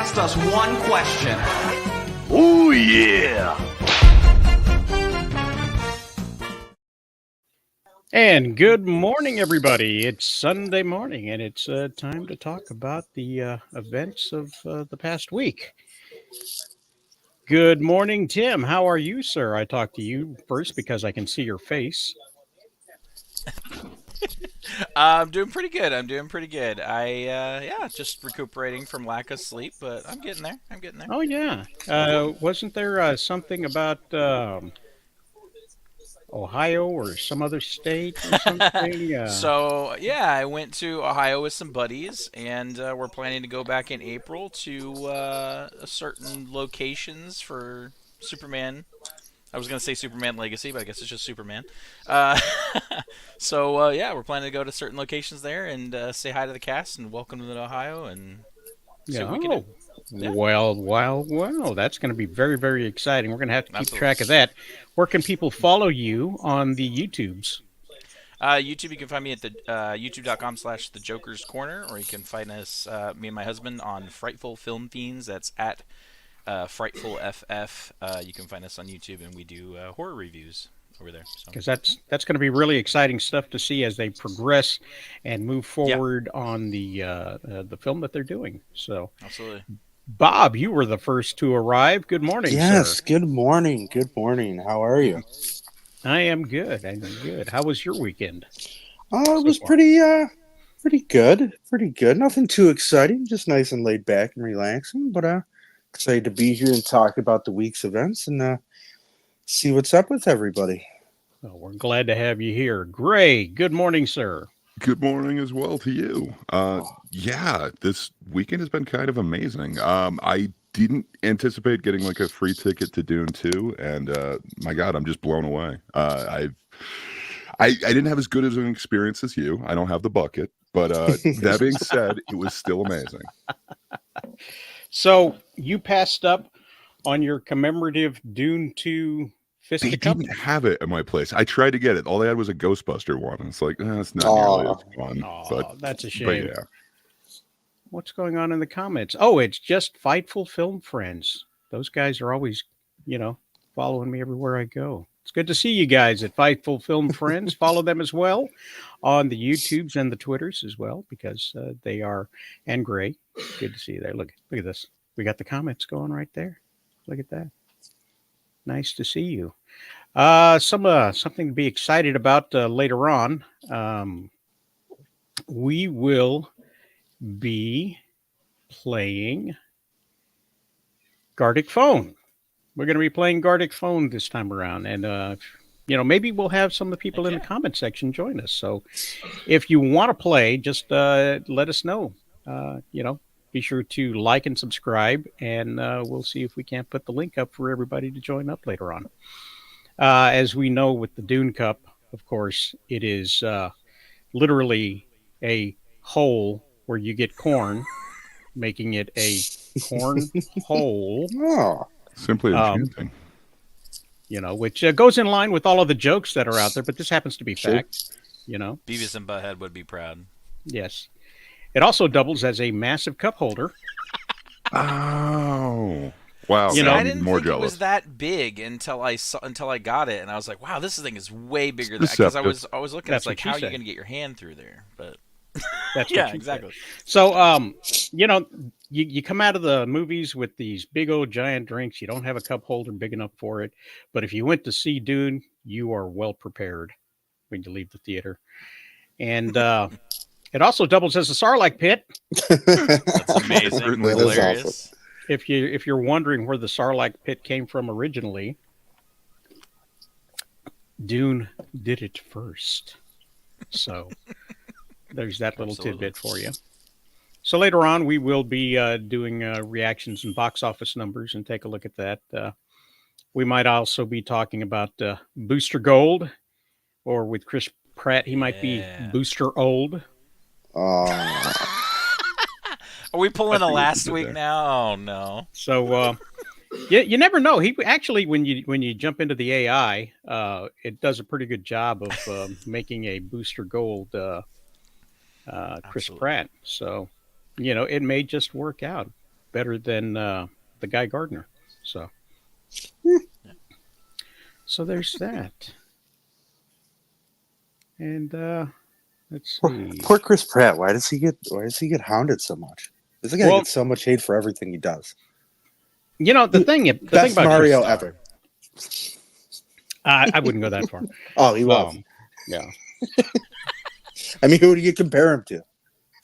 asked us one question. Oh, yeah! And good morning, everybody. It's Sunday morning, and it's time to talk about the events of the past week. Good morning, Tim. How are you, sir? I talk to you first because I can see your face. I'm doing pretty good. Just recuperating from lack of sleep, but I'm getting there. Oh, yeah. Wasn't there something about Ohio or some other state or something? I went to Ohio with some buddies, and we're planning to go back in April to certain locations for Superman. I was gonna say Superman Legacy, but I guess it's just Superman. Uh, we're planning to go to certain locations there and say hi to the cast and welcome them to Ohio and see Yeah. what we can do. Oh, Yeah. well. That's going to be very, very exciting. We're going to have to keep Absolutely. track of that. Where can people follow you on the YouTubes? YouTube, you can find me at the youtube.com/the Joker's Corner, or you can find us, me and my husband, on Frightful Film Fiends. That's at Frightful FF. You can find us on YouTube, and we do horror reviews over there. So. Because that's going to be really exciting stuff to see as they progress and move Yeah, forward on the film that they're doing. So, absolutely. Bob, you were the first to arrive. Good morning, sir. Yes, good morning. Good morning. How are you? I am good. I'm good. How was your weekend? Oh, it So was far? pretty good. Pretty good. Nothing too exciting, just nice and laid back and relaxing, but excited to be here and talk about the week's events and see what's up with everybody. Well, we're glad to have you here. Gray, good morning, sir. Good morning as well to you. This weekend has been kind of amazing. I didn't anticipate getting like a free ticket to Dune 2, and my God, I'm just blown away. I didn't have as good as an experience as you. I don't have the bucket, but that being said, it was still amazing. So you passed up on your commemorative Dune 2 They fisticuff? didn't have it at my place. I tried to get it. All they had was a Ghostbuster one. It's like, it's not nearly as fun. Oh, that's a But shame. yeah. What's going on in the comments? Oh, it's just Fightful Film Friends. Those guys are always, following me everywhere I go. It's good to see you guys at Fightful Film Friends. Follow them as well on the YouTubes and the Twitters as well, because they are, and Gray. Good to see you there. Look at this. We got the comments going right there. Look at that. Nice to see you. Something to be excited about later on. We will be playing Gartic Phone. We're going to be playing Gartic Phone this time around, and maybe we'll have some of the people in the comment section join us. So, if you want to play, just let us know. Be sure to like and subscribe, and we'll see if we can't put the link up for everybody to join up later on. As we know with the Dune Cup, of course, it is literally a hole where you get corn, making it a corn hole. Oh, Simply enchanting. Which goes in line with all of the jokes that are out there, but this happens to be fact. Beavis and Butthead would be proud. Yes. It also doubles as a massive cup holder. Oh. Wow. See, now I I'm didn't more think it jealous. was that big until I got it, and I was like, "Wow, this thing is way bigger." Than because I was looking, That's it's like, what she how are you said. going to get your hand through there? But That's yeah, what she exactly. said. So, you come out of the movies with these big old giant drinks. You don't have a cup holder big enough for it. But if you went to see Dune, you are well prepared when you leave the theater. And it also doubles as a Sarlacc pit. That's amazing, Certainly that is hilarious. awesome. If you're wondering where the Sarlacc pit came from originally, Dune did it first. So there's that little Absolutely. tidbit for you. So later on, we will be doing reactions and box office numbers and take a look at that. We might also be talking about Booster Gold, or with Chris Pratt, he might be Yeah. Booster Old. Oh, Are we pulling I a see what you last did week there. now? Oh no. So you never know. He actually, when you jump into the AI, it does a pretty good job of making a Booster Gold Chris Absolutely. Pratt. So it may just work out. better than the Guy Gardner. So, so there's that. And let's see. Poor Chris Pratt. Why does he get hounded so much? This guy gets so much hate for everything he does. You know the thing Best about Mario Chris, ever. I wouldn't go that far. Oh, he was. Yeah. I mean, who do you compare him to?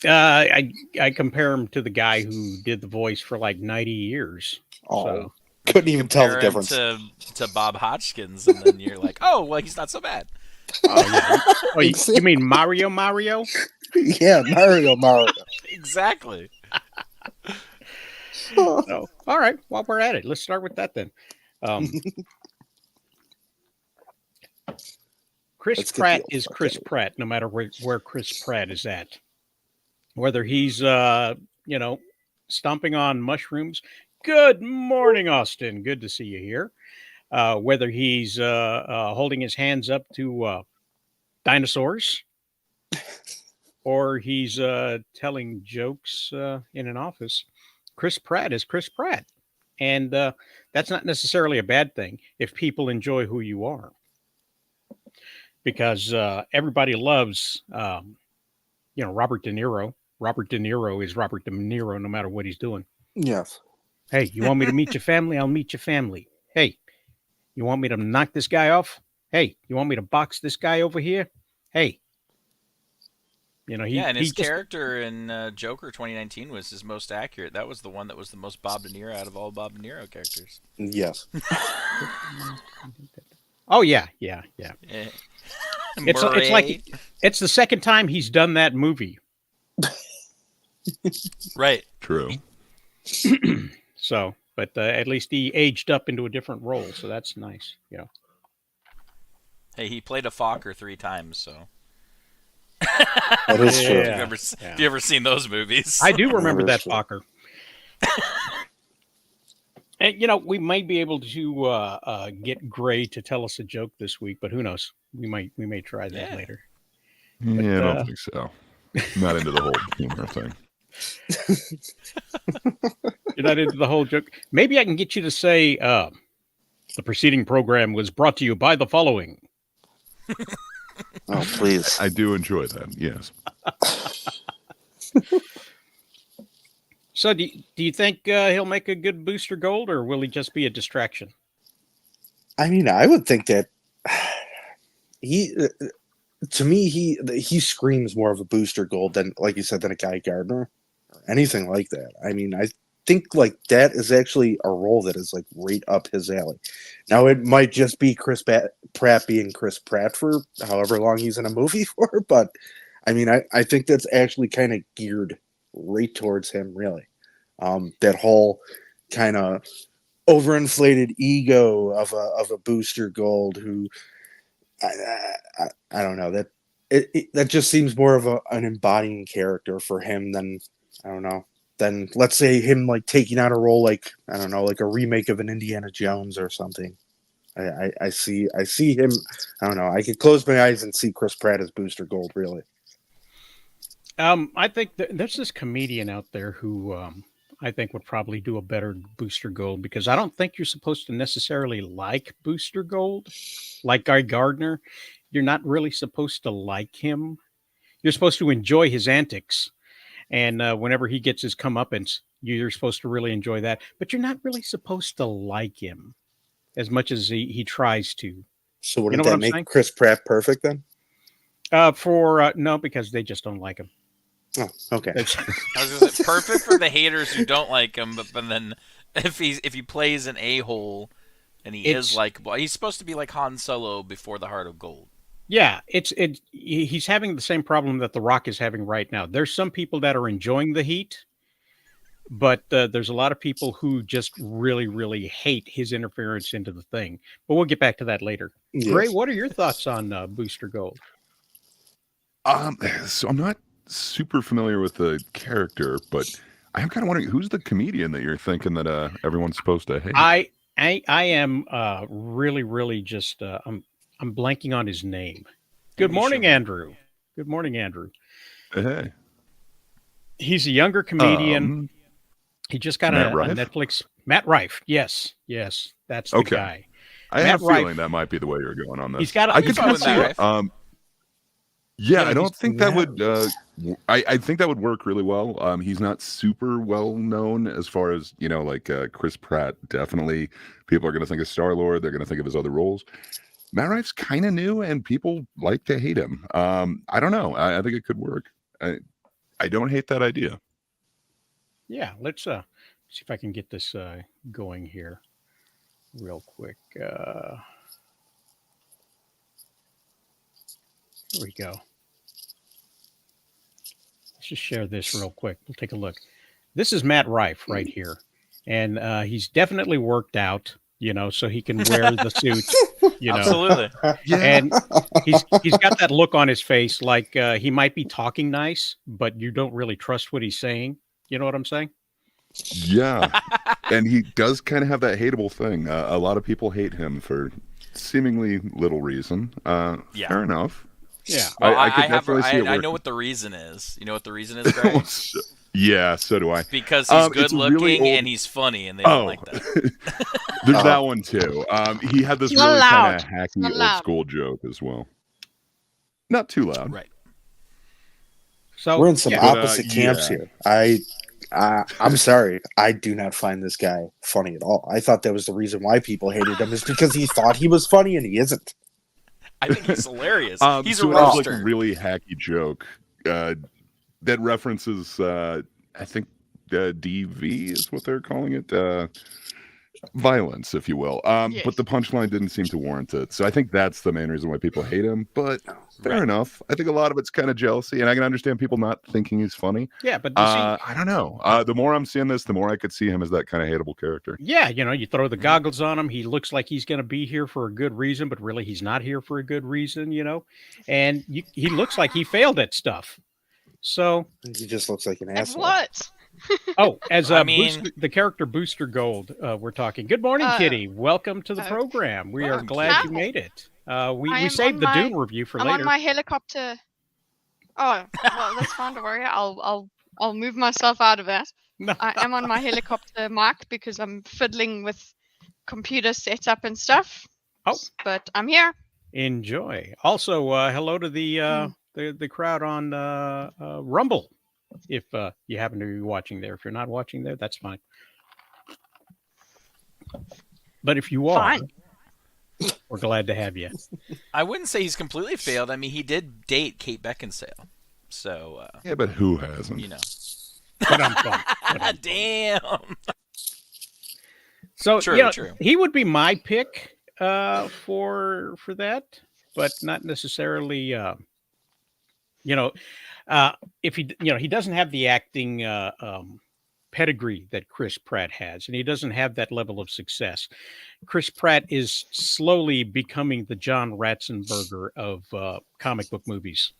I compare him to the guy who did the voice for like 90 years. Oh, So. couldn't even tell the Compare him difference. to Bob Hodgkins, and then you're like, oh, well, he's not so bad. Oh, yeah. Oh, you mean Mario? Yeah, Mario. Exactly. No. All right. While we're at it, let's start with that then. Chris Pratt is Chris Pratt, no matter where Chris Pratt is at. Whether he's, stomping on mushrooms. Good morning, Austin. Good to see you here. Whether he's holding his hands up to dinosaurs, or he's telling jokes in an office. Chris Pratt is Chris Pratt. And that's not necessarily a bad thing if people enjoy who you are. Because everybody loves, Robert De Niro. Robert De Niro is Robert De Niro no matter what he's doing. Yes. Hey, you want me to meet your family? I'll meet your family. Hey, you want me to knock this guy off? Hey, you want me to box this guy over here? Hey. And his character in Joker 2019 was his most accurate. That was the one that was the most Bob De Niro out of all Bob De Niro characters. Yes. Oh, yeah. It's like it's the second time he's done that movie. Right. True. So, but at least he aged up into a different role, so that's nice. Hey, he played a Fokker 3 times, so. That is true. Have you ever seen those movies? I do remember that Fokker. And we might be able to get Gray to tell us a joke this week, but who knows? We may try that later. Yeah, I don't think so. Not into the whole humor thing. You're not into the whole joke. Maybe I can get you to say the preceding program was brought to you by the following. Oh, please. I do enjoy that, yes. So do you think he'll make a good Booster Gold, or will he just be a distraction? I mean, I would think that to me, he screams more of a Booster Gold than, like you said, than a Guy Gardner or anything like that. I mean, I think like that is actually a role that is like right up his alley. Now, it might just be Chris Pratt being Chris Pratt for however long he's in a movie for, but I mean, I think that's actually kind of geared right towards him, really. That whole kind of overinflated ego of a Booster Gold who I don't know, that that just seems more of an embodying character for him than, I don't know, than let's say him like taking on a role like, I don't know, like a remake of an Indiana Jones or something. I see him, I don't know, I could close my eyes and see Chris Pratt as Booster Gold, really. I think there's this comedian out there who I think would probably do a better Booster Gold, because I don't think you're supposed to necessarily like Booster Gold, like Guy Gardner. You're not really supposed to like him. You're supposed to enjoy his antics. And whenever he gets his comeuppance, you're supposed to really enjoy that. But you're not really supposed to like him as much as he tries to. So wouldn't that make Chris Pratt perfect then? No, because they just don't like him. Oh, okay. I was gonna say, perfect for the haters who don't like him, but then if he plays an a-hole and is likable, he's supposed to be like Han Solo before the Heart of Gold. Yeah, he's having the same problem that The Rock is having right now. There's some people that are enjoying the heat, but there's a lot of people who just really, really hate his interference into the thing. But we'll get back to that later. Yes. Gray, what are your thoughts on Booster Gold? So I'm not super familiar with the character, but I'm kind of wondering, who's the comedian that you're thinking that everyone's supposed to hate? I am really, really just I'm blanking on his name. Good morning, Andrew. Good morning, Andrew. Hey. He's a younger comedian. He just got Matt a Rife? Netflix. Matt Rife. Yes, that's the Okay. guy. I Matt had a feeling Rife. that might be the way you're going on this. He's got. I could fine with see Matt it. Rife. Yeah, You know, I don't think that would. Matt- I think that would work really well. He's not super well known as far as like Chris Pratt. Definitely, people are going to think of Star-Lord. They're going to think of his other roles. Matt Rife's kind of new, and people like to hate him. I don't know. I think it could work. I don't hate that idea. Yeah, let's see if I can get this going here real quick. Here we go. Let's just share this real quick. We'll take a look. This is Matt Rife right here, and he's definitely worked out, so he can wear the suit, Absolutely. Yeah. and he's got that look on his face like he might be talking nice, but you don't really trust what he's saying. You know what I'm saying? Yeah, and he does kind of have that hateable thing. A lot of people hate him for seemingly little reason. Yeah. Fair enough. Yeah. Well, I could definitely see it I know working. what the reason is. You know what the reason is, Greg? Yeah, so do I. Because he's good It's a looking really old- and he's funny, and they don't like that. There's that one too. He had this It's not really kind loud. of It's hacky not old loud. school joke as well. Not too loud. Right. So We're in some yeah. But, opposite camps yeah. here. I'm sorry. I do not find this guy funny at all. I thought that was the reason why people hated him is because he thought he was funny and he isn't. I think he's hilarious. He's so a it was roaster. like a really hacky joke that references, I think, DV is what they're calling it. Violence, if you will. Yes. But the punchline didn't seem to warrant it. So I think that's the main reason why people hate him. But fair Right. enough. I think a lot of it's kind of jealousy, and I can understand people not thinking he's funny. Yeah, but you see, I don't know. The more I'm seeing this, the more I could see him as that kind of hateable character. yeah, you throw the goggles on him. He looks like he's going to be here for a good reason, but really he's not here for a good reason, and he looks like he failed at stuff. So, He just looks like an And asshole. what? as I mean- the character Booster Gold, we're talking. Good morning, Kitty. Welcome to the program. We are well, glad hi. you made it. I We am saved on the my- Dune review for I'm later. on my helicopter. Oh, well, that's fine. Don't worry. I'll move myself out of that. No. I am on my helicopter mic because I'm fiddling with computer setup and stuff. Oh. But I'm here. Enjoy. Also, hello to the crowd on Rumble. If you happen to be watching there, if you're not watching there, that's fine. But if you are, Fine. we're glad to have you. I wouldn't say he's completely failed. I mean, he did date Kate Beckinsale. So, Yeah, but who hasn't? But I'm fine. Damn. So True, true. he would be my pick for that, but not necessarily. If he doesn't have the acting pedigree that Chris Pratt has, and he doesn't have that level of success. Chris Pratt is slowly becoming the John Ratzenberger of comic book movies.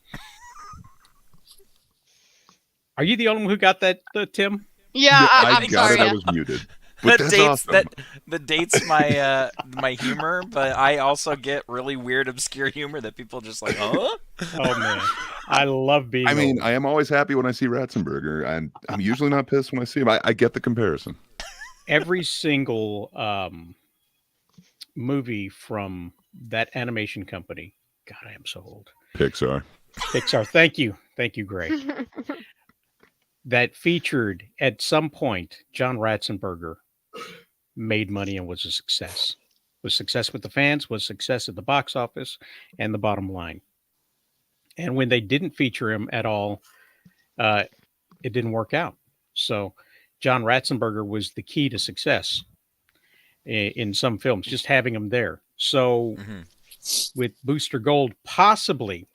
Are you the only one who got that, Tim? Yeah, I I'm got sorry. it. I was muted. But that's awesome. That dates my my humor, but I also get really weird, obscure humor that people just like, huh? Oh man, I love being. I mean, old. I am always happy when I see Ratzenberger, and I'm usually not pissed when I see him. I get the comparison. Every single movie from that animation company. God, I am so old. Pixar. Thank you, Greg. That featured at some point John Ratzenberger made money and was a success. Was success with the fans, was success at the box office, and the bottom line. And when they didn't feature him at all, it didn't work out. So John Ratzenberger was the key to success in some films, just having him there. So with Booster Gold, possibly,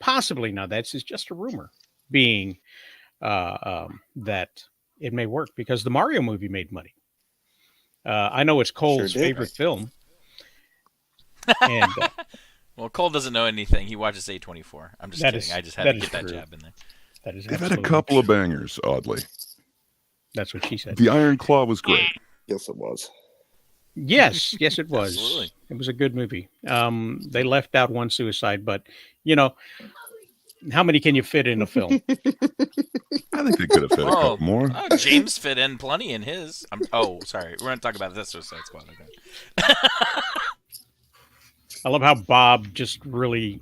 now that's just a rumor, being that it may work because the Mario movie made money. I know it's Cole's Sure did. favorite film. And Well, Cole doesn't know anything. He watches A24. I'm just That kidding. is- I just had that to is get that true. jab in there. that is They've had a absolutely couple of true. bangers, oddly. That's what she said. The Iron Claw was great. Yes, it was. Yes, it was. Absolutely. It was a good movie. They left out one suicide, but how many can you fit in a film? I think they could have fit a Oh, couple more. James fit in plenty in his. Sorry. We're going to talk about this Suicide Squad. Okay. I love how Bob just really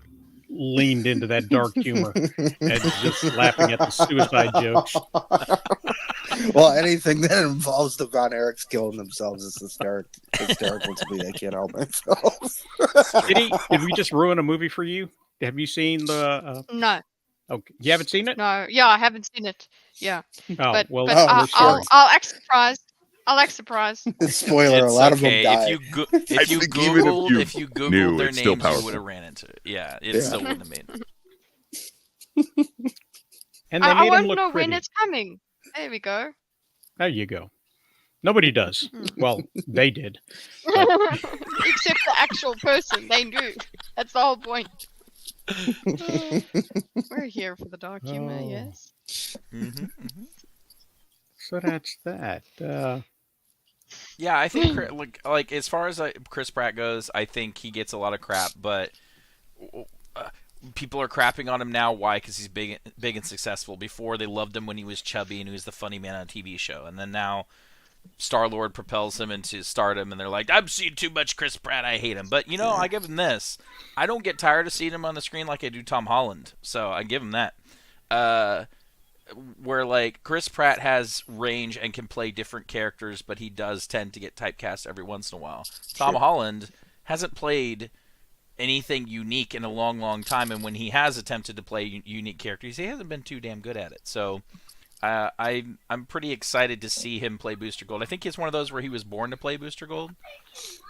leaned into that dark humor and just laughing at the suicide jokes. Well, anything that involves the Von Erichs killing themselves is hysterical to me. I can't help myself. Did we just ruin a movie for you? Have you seen the? No, Okay, you haven't seen it? no. Yeah, I haven't seen it. Yeah, Oh, but well, but Oh, I'll, sorry. I'll act surprised. I'll act surprised. Spoiler: a It's lot okay. of them die. If you think even if you Googled knew, their it's still names, you powerful. would have ran into it. Yeah, it Yeah. still wouldn't have made it. And they I made him won't look know pretty. when it's coming. There we go. There you go. Nobody does. Well, they did. Except the actual person, they knew. That's the whole point. We're here for the dark humor, Oh. yes. Mm-hmm. So that's that. Yeah, I think like as far as Chris Pratt goes, I think he gets a lot of crap, but people are crapping on him now. Why? Because he's big and successful. Before they loved him when he was chubby and he was the funny man on a TV show, and then now Star-Lord propels him into stardom, and they're like, "I've seen too much Chris Pratt. I hate him." But I give him this. I don't get tired of seeing him on the screen like I do Tom Holland, so I give him that. Where like Chris Pratt has range and can play different characters, but he does tend to get typecast every once in a while. Tom Holland hasn't played anything unique in a long, long time, and when he has attempted to play unique characters, he hasn't been too damn good at it. So I'm pretty excited to see him play Booster Gold. I think it's one of those where he was born to play Booster Gold,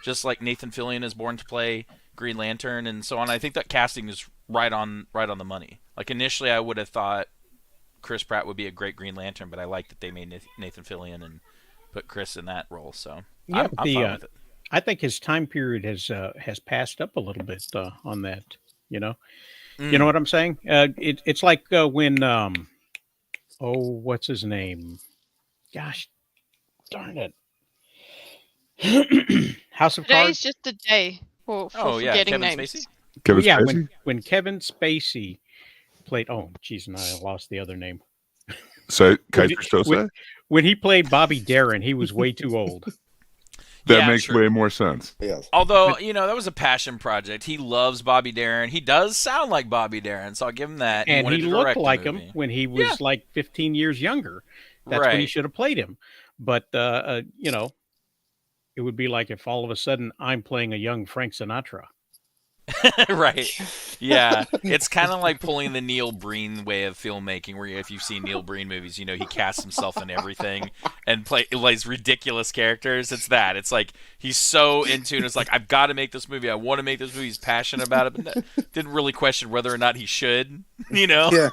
just like Nathan Fillion is born to play Green Lantern and so on. I think that casting is right on the money. Like initially, I would have thought Chris Pratt would be a great Green Lantern, but I like that they made Nathan Fillion and put Chris in that role. So Yeah, I'm fine with it. I think his time period has passed up a little bit on that. You know what I'm saying? It's like when what's his name? Gosh, darn it! House of Today's Cards. just a day for Yeah, forgetting Kevin names. Spacey. Kevin Yeah, Spacey? when Kevin Spacey played. Oh, geez, and I lost the other name. So, When Kaiser he- Soze? When he played Bobby Darin, he was way too old. That Yeah, makes sure. way more sense. Yes. Although, that was a passion project. He loves Bobby Darin. He does sound like Bobby Darin, so I'll give him that. And wanted he to looked direct the like him movie. when he was like 15 years younger. That's when he Right. should have played him. But it would be like if all of a sudden I'm playing a young Frank Sinatra. Right. Yeah. It's kind of like pulling the Neil Breen way of filmmaking, where if you've seen Neil Breen movies, he casts himself in everything and plays ridiculous characters. It's that. It's like he's so into it. It's like, I've got to make this movie. I want to make this movie. He's passionate about it, but didn't really question whether or not he should, Yeah.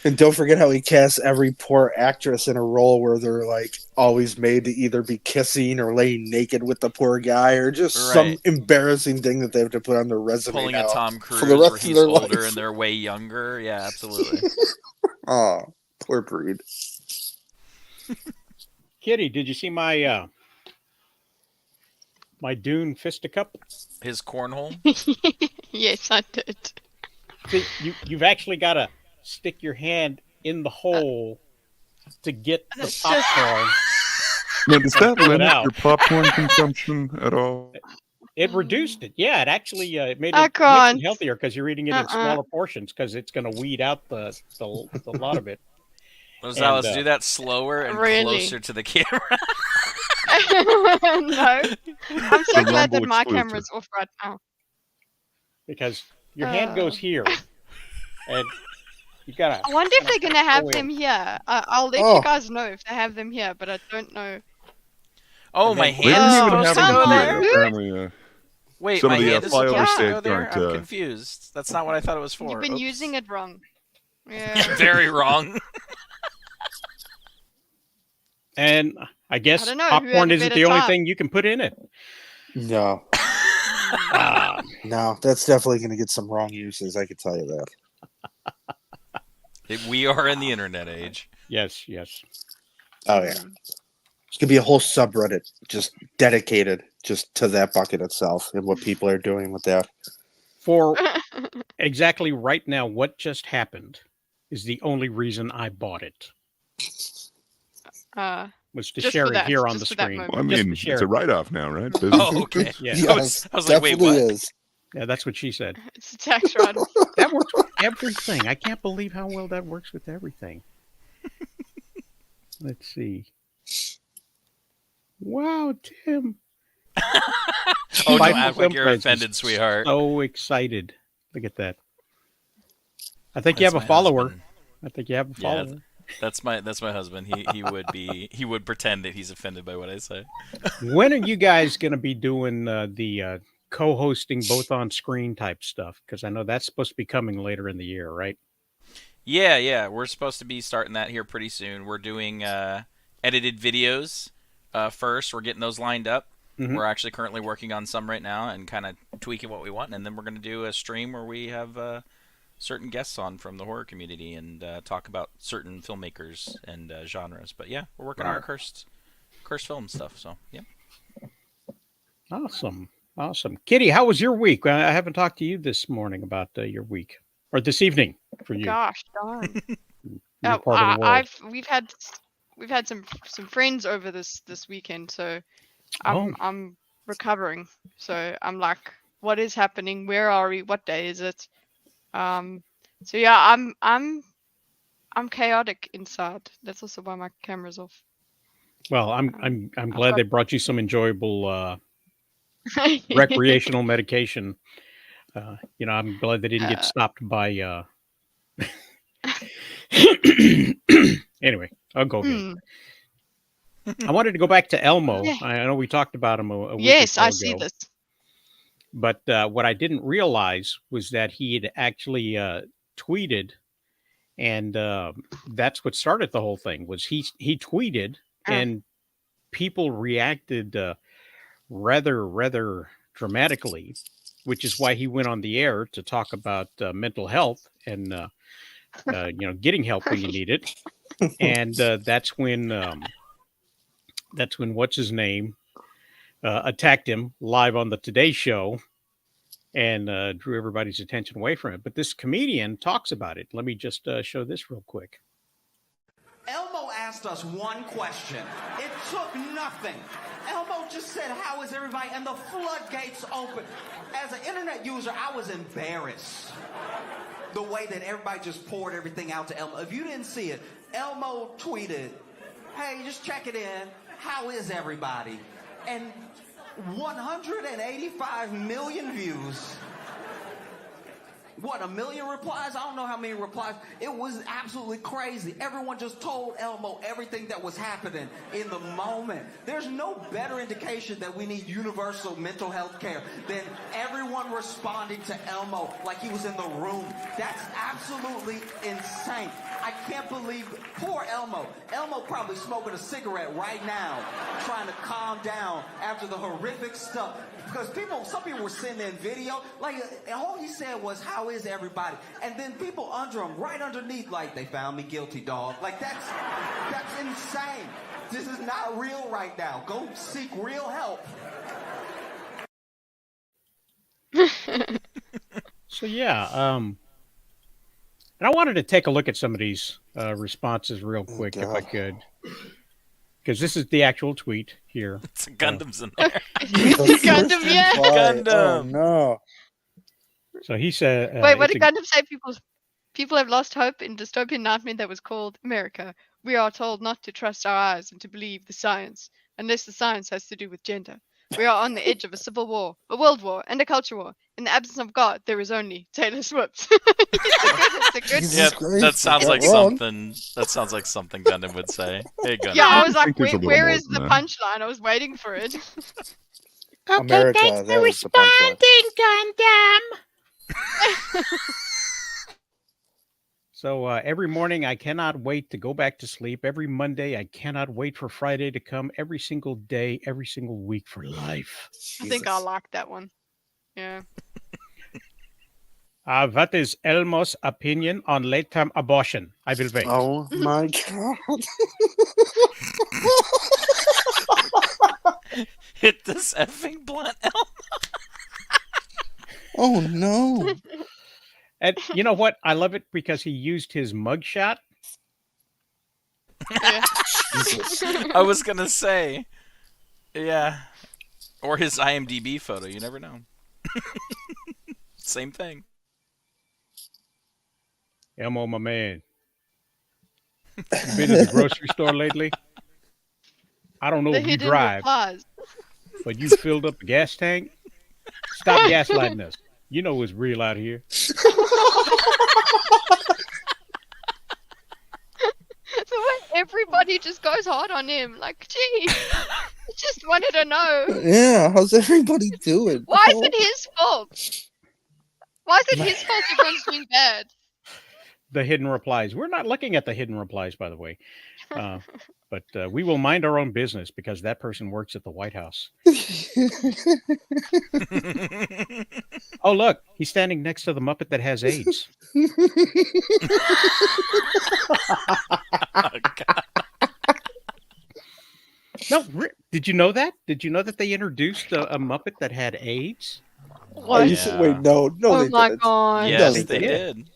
And don't forget how he casts every poor actress in a role where they're like always made to either be kissing or laying naked with the poor guy or just some Right. embarrassing thing that they have to put on their resume Pulling now a Tom Cruise for the where rest of he's their older life. and they're way younger. Yeah, absolutely. Oh, poor breed. Kitty, did you see my my Dune fisticup? His cornhole. Yes, I did. See, you've actually got to stick your hand in the hole to get the It's just- popcorn. Now, does that Pull it limit out. your popcorn consumption at all? It reduced it. Yeah, it actually it made I it makes can't. it healthier because you're eating it in smaller portions because it's going to weed out the lot of it. Rosales, And, do that slower and Really? closer to the camera. No. I'm so The glad that Rumble my exclusive. camera's off right now. Because your hand goes here, and you gotta. I wonder if they're going to have Oh, them here. I'll let Oh. you guys know if they have them here, but I don't know. Oh, And my then- They hand didn't is Oh, even supposed have to them go someone- here. there? Apparently, Wait, Some my of the, hand is flyover supposed to states go there? aren't, I'm confused. That's not what I thought it was for. You've been Oops. using it wrong. Yeah. Very wrong. And I guess I don't know, who had popcorn a isn't better the only time? thing you can put in it. No. No, that's definitely going to get some wrong uses. I can tell you that. We are in the internet age. Yes, yes. Oh, yeah. There's going to be a whole subreddit just dedicated just to that bucket itself and what people are doing with that. For exactly right now, what just happened is the only reason I bought it. Was to Just share for it that, here on the just for that screen. moment. Well, I Just mean, to share it's a it. write-off now, right? Business Oh, okay. purpose? Yeah. I was like, wait, definitely what? is. Yeah, that's what she said. It's a tax write-off. That works with everything. I can't believe how well that works with everything. Let's see. Wow, Tim. Oh, Five don't act like you're friends is offended, sweetheart. So excited. Look at that. I think you That's have a my follower. husband. I think you have a Yeah, follower. That's my husband. He would pretend that he's offended by what I say. When are you guys going to be doing the co-hosting both on screen type stuff? Because I know that's supposed to be coming later in the year, right? Yeah, we're supposed to be starting that here pretty soon. We're doing edited videos first. We're getting those lined up. Mhm. We're actually currently working on some right now and kind of tweaking what we want, and then we're going to do a stream where we have certain guests on from the horror community and talk about certain filmmakers and genres. But yeah, we're working on our cursed film stuff. So yeah. Awesome. Kitty, how was your week? I haven't talked to you this morning about your week or this evening for you. Gosh darn. Your part of the world. We've had some friends over this weekend, so I'm recovering. So I'm like, what is happening? Where are we? What day is it? So yeah, I'm chaotic inside. That's also why my camera's off. Well, I'm glad they brought you some enjoyable recreational medication. I'm glad they didn't get stopped by. Anyway, I'll go ahead. I wanted to go back to Elmo. Yeah. I know we talked about him a week Yes, or so I see ago. this. But what I didn't realize was that he had actually tweeted, and that's what started the whole thing. Was he tweeted, and people reacted rather dramatically, which is why he went on the air to talk about mental health and getting help when you need it. And that's when what's his name attacked him live on the Today Show and drew everybody's attention away from it. But this comedian talks about it. Let me just show this real quick. Elmo asked us one question. It took nothing. Elmo just said, "How is everybody?" And the floodgates opened. As an internet user, I was embarrassed. The way that everybody just poured everything out to Elmo. If you didn't see it, Elmo tweeted, "Hey, just check it in. How is everybody?" And 185 million views. What, 1 million replies? I don't know how many replies. It was absolutely crazy. Everyone just told Elmo everything that was happening in the moment. There's no better indication that we need universal mental health care than everyone responding to Elmo like he was in the room. That's absolutely insane. I can't believe, poor Elmo. Elmo probably smoking a cigarette right now, trying to calm down after the horrific stuff. Because some people were sending in video, like, all he said was, "How is everybody?" And then people under him, right underneath, like, "They found me guilty, dog." Like, that's insane. This is not real right now. Go seek real help. So yeah, and I wanted to take a look at some of these responses real quick if I could, because this is the actual tweet here. It's Gundam's in there. Gundam, yeah. Gundam. Oh no. So he said, Wait, what did Gundam say? People have lost hope in dystopian nightmare that was called America. We are told not to trust our eyes and to believe the science, unless the science has to do with gender. We are on the edge of a civil war, a world war, and a culture war. In the absence of God, there is only Taylor Swift. It's a good. Jesus Yeah, Christ, that sounds is like wrong? something. That sounds like something Gundam would say. Hey, Gundam. Yeah, I was I like, think there's a little where more is the than that. punchline? I was waiting for it. America, that was the punchline. So every morning I cannot wait to go back to sleep. Every Monday I cannot wait for Friday to come. Every single day, every single week for life. I think I Jesus. like that one. Yeah. What is Elmo's opinion on late-term abortion? I will wait. Oh my God. Hit this effing blunt, Elmo. Oh no. And you know what? I love it because he used his mugshot. Yeah. Jesus. I was gonna say, yeah, or his IMDb photo. You never know. Same thing. Elmo, my man, you been to the grocery store lately? I don't know The if you hidden drive, replies. but you filled up the gas tank. Stop gaslighting us. You know it's real out here. The way everybody just goes hard on him. Like, gee, I just wanted to know. Yeah, how's everybody doing? Why is it his fault? Why is it his fault everyone's doing bad? The hidden replies. We're not looking at the hidden replies, by the way. But we will mind our own business because that person works at the White House. Oh, look, he's standing next to the Muppet that has AIDS. No, did you know that? Did you know that they introduced a Muppet that had AIDS? What? Yeah. Wait, no, Oh they my didn't. god. Yes, they they did. did.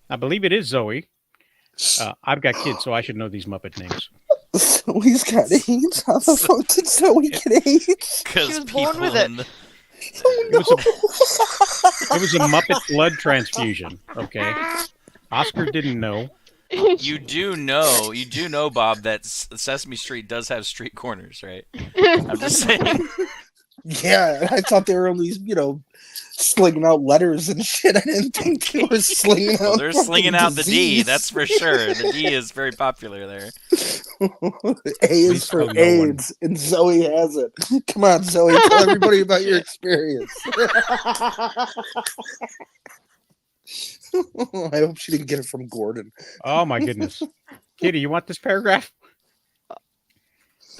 I believe it is Zoe. I've got kids, so I should know these Muppet names. Zoe's got AIDS? How the fuck did Zoe get AIDS? Because She was born people with it. in the It was a Muppet blood transfusion. Okay, Oscar didn't know. you do know, Bob, that Sesame Street does have street corners, right? I'm just saying. Yeah, I thought they were only, slinging out letters and shit. I didn't think they were slinging out. Well, they're slinging out the D, disease. that's for sure. The D is very popular there. A is for AIDS, and Zoe has it. Come on, Zoe, tell everybody about your experience. I hope she didn't get it from Gordon. Oh my goodness, Kitty, you want this paragraph?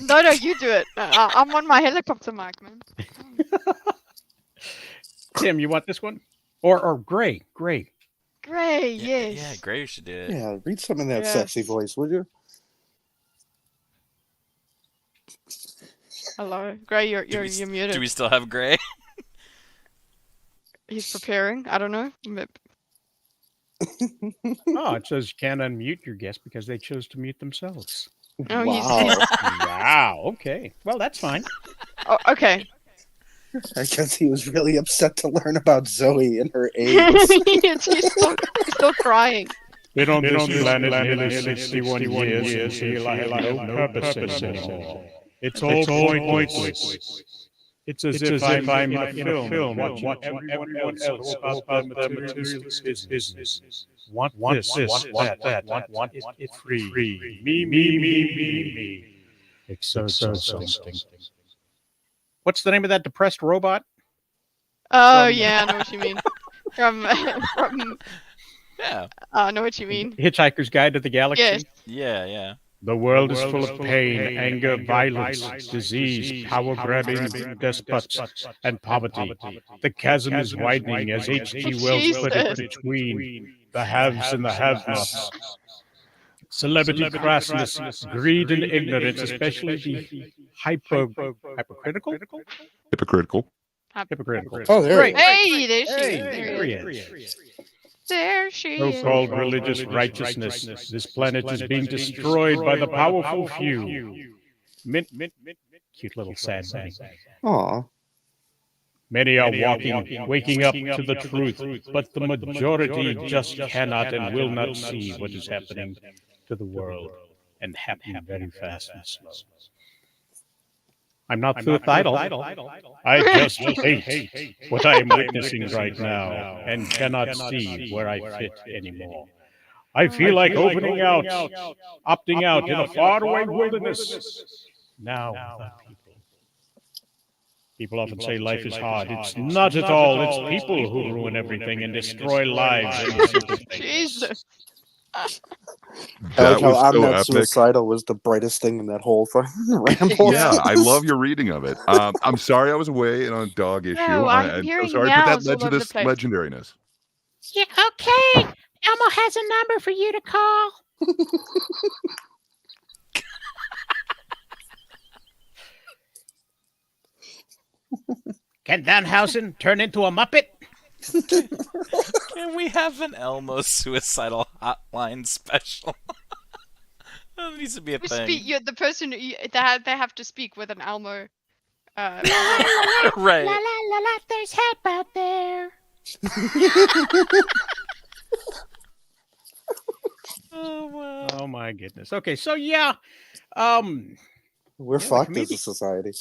No, you do it. I'm on my helicopter mic, man. Tim, you want this one? Or Gray? Gray, yes. Yeah, Gray should do it. Yeah, read some in that Yes. sexy voice, would you? Hello, Gray. You're muted. Do we still have Gray? He's preparing. I don't know. Oh, it says you can't unmute your guest because they chose to mute themselves. Oh, Wow. Wow. Okay. Well, that's fine. Oh, okay. I guess he was really upset to learn about Zoe and her AIDS. he's still crying. Been on this planet nearly 61 years and feel I have no purpose anymore. It's all pointless. It's as if I'm in a film watching everyone else about the materialist business. Want this, want that, want it free. Me. Exhausting. What's the name of that depressed robot? Oh, From- yeah, I know what you mean. From Yeah. I know what you mean. Hitchhiker's Guide to the Galaxy? Yes. Yeah. The world is full of pain, anger, violence, disease, power-grabbing despots, and poverty. The chasm is widening, as H.G. Wells put it, between the haves and the have-nots. Celebrity crassness, greed, and ignorance, especially the hypocritical? Hypocritical. Oh, there Right. he is. Hey, there she Hey, is. there he is. There she is. So-called religious righteousness. This planet is being destroyed by the powerful few. Cute little sad bunny. Aw. Many are waking up to the truth, but the majority just cannot and will not see what is happening to the world, and happening very fast and slow. I'm not suicidal. I just hate what I am witnessing right now and cannot see where I fit anymore. I feel like opening out, opting out in a faraway wilderness. Now, without people. People often say life is hard. It's not at all. It's people who ruin everything and destroy lives and simple things. Jesus. I That like how was I'm so not epic. suicidal was the brightest thing in that whole fucking ramble. Yeah, I love your reading of it. I'm sorry I was away on a dog issue. No, I'm I'm so hearing sorry, but that meows led to all over this the place. legendariness. Yeah, okay. Elmo has a number for you to call. Can Danhausen turn into a Muppet? Can we have an Elmo suicidal hotline special? That needs to be a You thing. speak. You're the person. They have to speak with an Elmo. La la la la Right. la la la. There's help out there. Oh wow. Oh my goodness. Okay, so yeah, um, We're Yeah, the fucked as comedian- a society.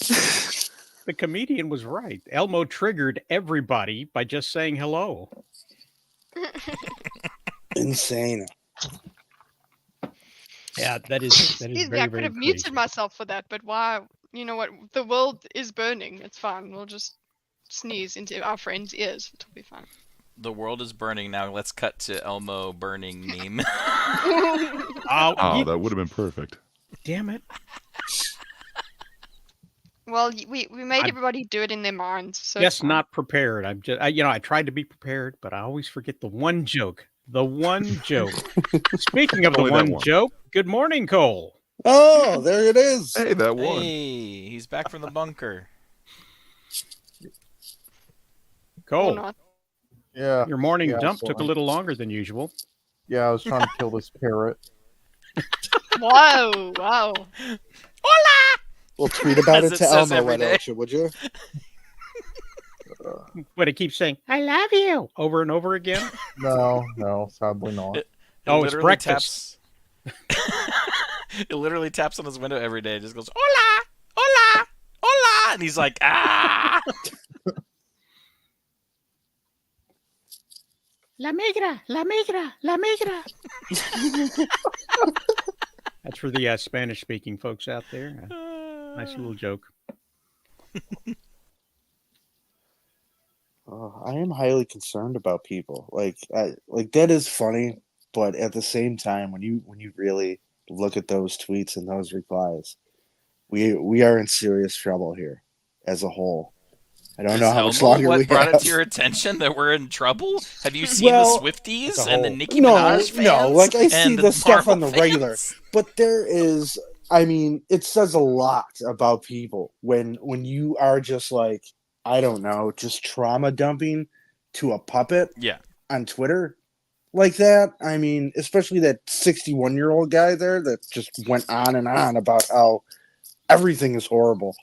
the comedian was right. Elmo triggered everybody by just saying hello. Insane. Yeah, that is Excuse me, very I could very have crazy. muted myself for that, but why? You know what? The world is burning. It's fine. We'll just sneeze into our friends' ears. It'll be fine. The world is burning now. Let's cut to Elmo burning meme. Oh, Oh, that would have been perfect. damn it! Well, we made I'm everybody do it in their minds. So Just it's fine. not prepared. I'm just, I tried to be prepared, but I always forget the one joke. The one joke. Speaking of the Only that one one. joke, good morning, Cole. Oh, there it is. Hey, that one. Hey, he's back from the bunker. Or Cole, not. Yeah, your morning Yeah, dump so took a I'm- little longer than usual. yeah, I was trying to kill this parrot. Whoa! Wow! Well, tweet about As it it to says Elmo, every why day. don't you? Would you? But it keeps saying, I love you, over and over again. No, sadly not. It Oh, it's literally breakfast. It literally taps on his window every day. It just goes, hola, hola, hola. And he's like, ah. La migra, la migra, la migra. That's for the Spanish-speaking folks out there. Nice little joke. I am highly concerned about people. Like that is funny, but at the same time, when you really look at those tweets and those replies, we are in serious trouble here as a whole. I don't know how much Elmo longer what we brought have. it to your attention that we're in trouble? Have you seen Well, the Swifties as a and the whole. Nicki No, Minaj fans? no, like I see and the stuff on the Marvel regular, fans? but there is. I mean, it says a lot about people when you are just like, I don't know, just trauma dumping to a puppet Yeah. on Twitter like that. I mean, especially that 61-year-old guy there that just went on and on about how everything is horrible.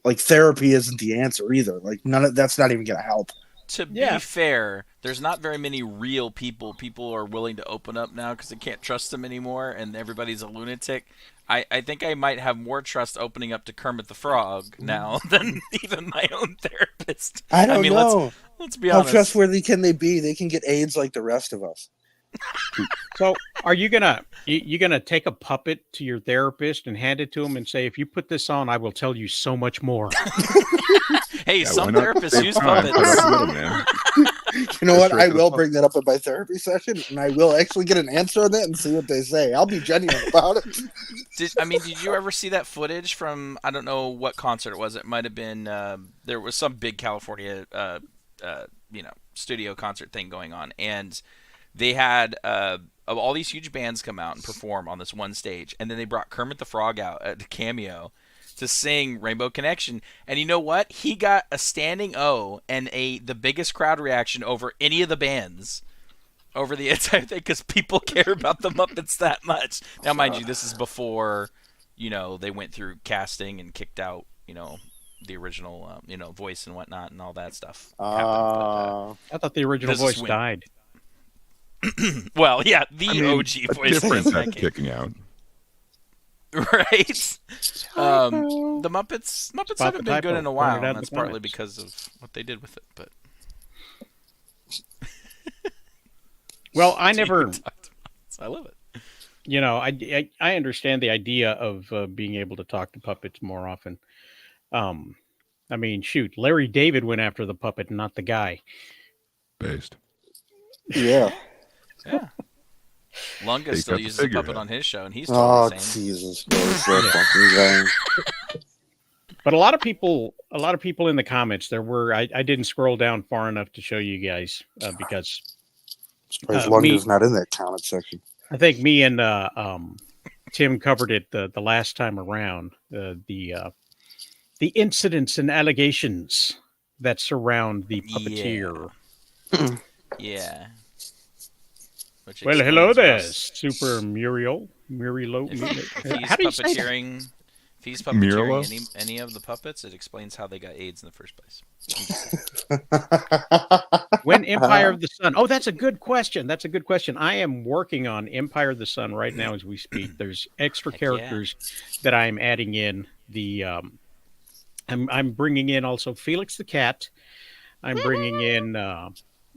Like therapy isn't the answer either. Like that's not even gonna help. To Yeah. be fair, there's not very many real people. People are willing to open up now because they can't trust them anymore, and everybody's a lunatic. I think I might have more trust opening up to Kermit the Frog now than even my own therapist. I don't mean, know. Let's be How honest. trustworthy can they be? They can get AIDS like the rest of us. So, are you gonna take a puppet to your therapist and hand it to him and say, "If you put this on, I will tell you so much more." Hey, Yeah, some why not therapists save use time, cut out puppets. the middleman. You know what? Straight I to the will point. bring that up in my therapy session, and I will actually get an answer on that and see what they say. I'll be genuine about it. Did you ever see that footage from, I don't know what concert it was? It might have been there was some big California studio concert thing going on, and they had all these huge bands come out and perform on this one stage, and then they brought Kermit the Frog out at the cameo to sing Rainbow Connection. And you know what? He got a standing O and the biggest crowd reaction over any of the bands over the entire thing because people care about the Muppets that much. Now, mind you, this is before, they went through casting and kicked out, the original, voice and whatnot and all that stuff. happened. I thought the original This is voice when- died. Well, yeah, the I mean, OG a voice. different in type that of case. kicking out. Right? The Muppets Spot haven't the been good typo, in a pointed while, out and in that's the partly comments. because of what they did with it. But Well, I So you never, talked about Muppets. I love it. I understand the idea of being able to talk to puppets more often. I mean, shoot, Larry David went after the puppet, not the guy. Based. Yeah. Yeah. Lunga They still got the uses a puppet figurehead. on his show, and he's Oh, totally sane. Jesus Christ. That fucking guy. But a lot of people in the comments, I didn't scroll down far enough to show you guys because Surprised me- Lunga's not in that comment section. I think me and Tim covered it the last time around. The incidents and allegations that surround the puppeteer Yeah. Which Well, hello explains there, Russ. Super Muriel. Murielo. If How he's do you say that? puppeteering, if he's Mirlo? puppeteering any of the puppets, it explains how they got AIDS in the first place. I'm just saying. When Empire of the Sun. Oh, that's a good question. That's a good question. I am working on Empire of the Sun right now as we speak. There's extra Heck yeah. characters that I'm adding in. I'm bringing in also Felix the cat. I'm bringing in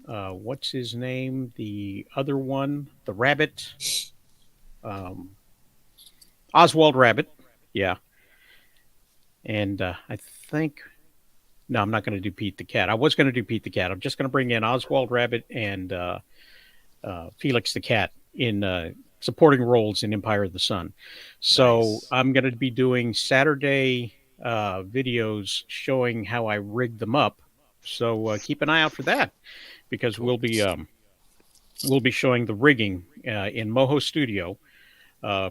what's his name? The other one, the rabbit, um, Oswald Rabbit. Yeah, and I think no, I'm not going to do Pete the cat. I was going to do Pete the cat. I'm just going to bring in Oswald Rabbit and Felix the cat in supporting roles in Empire of the Sun. So Nice. I'm going to be doing Saturday videos showing how I rigged them up. So keep an eye out for that because Cool. we'll be showing the rigging in Moho Studio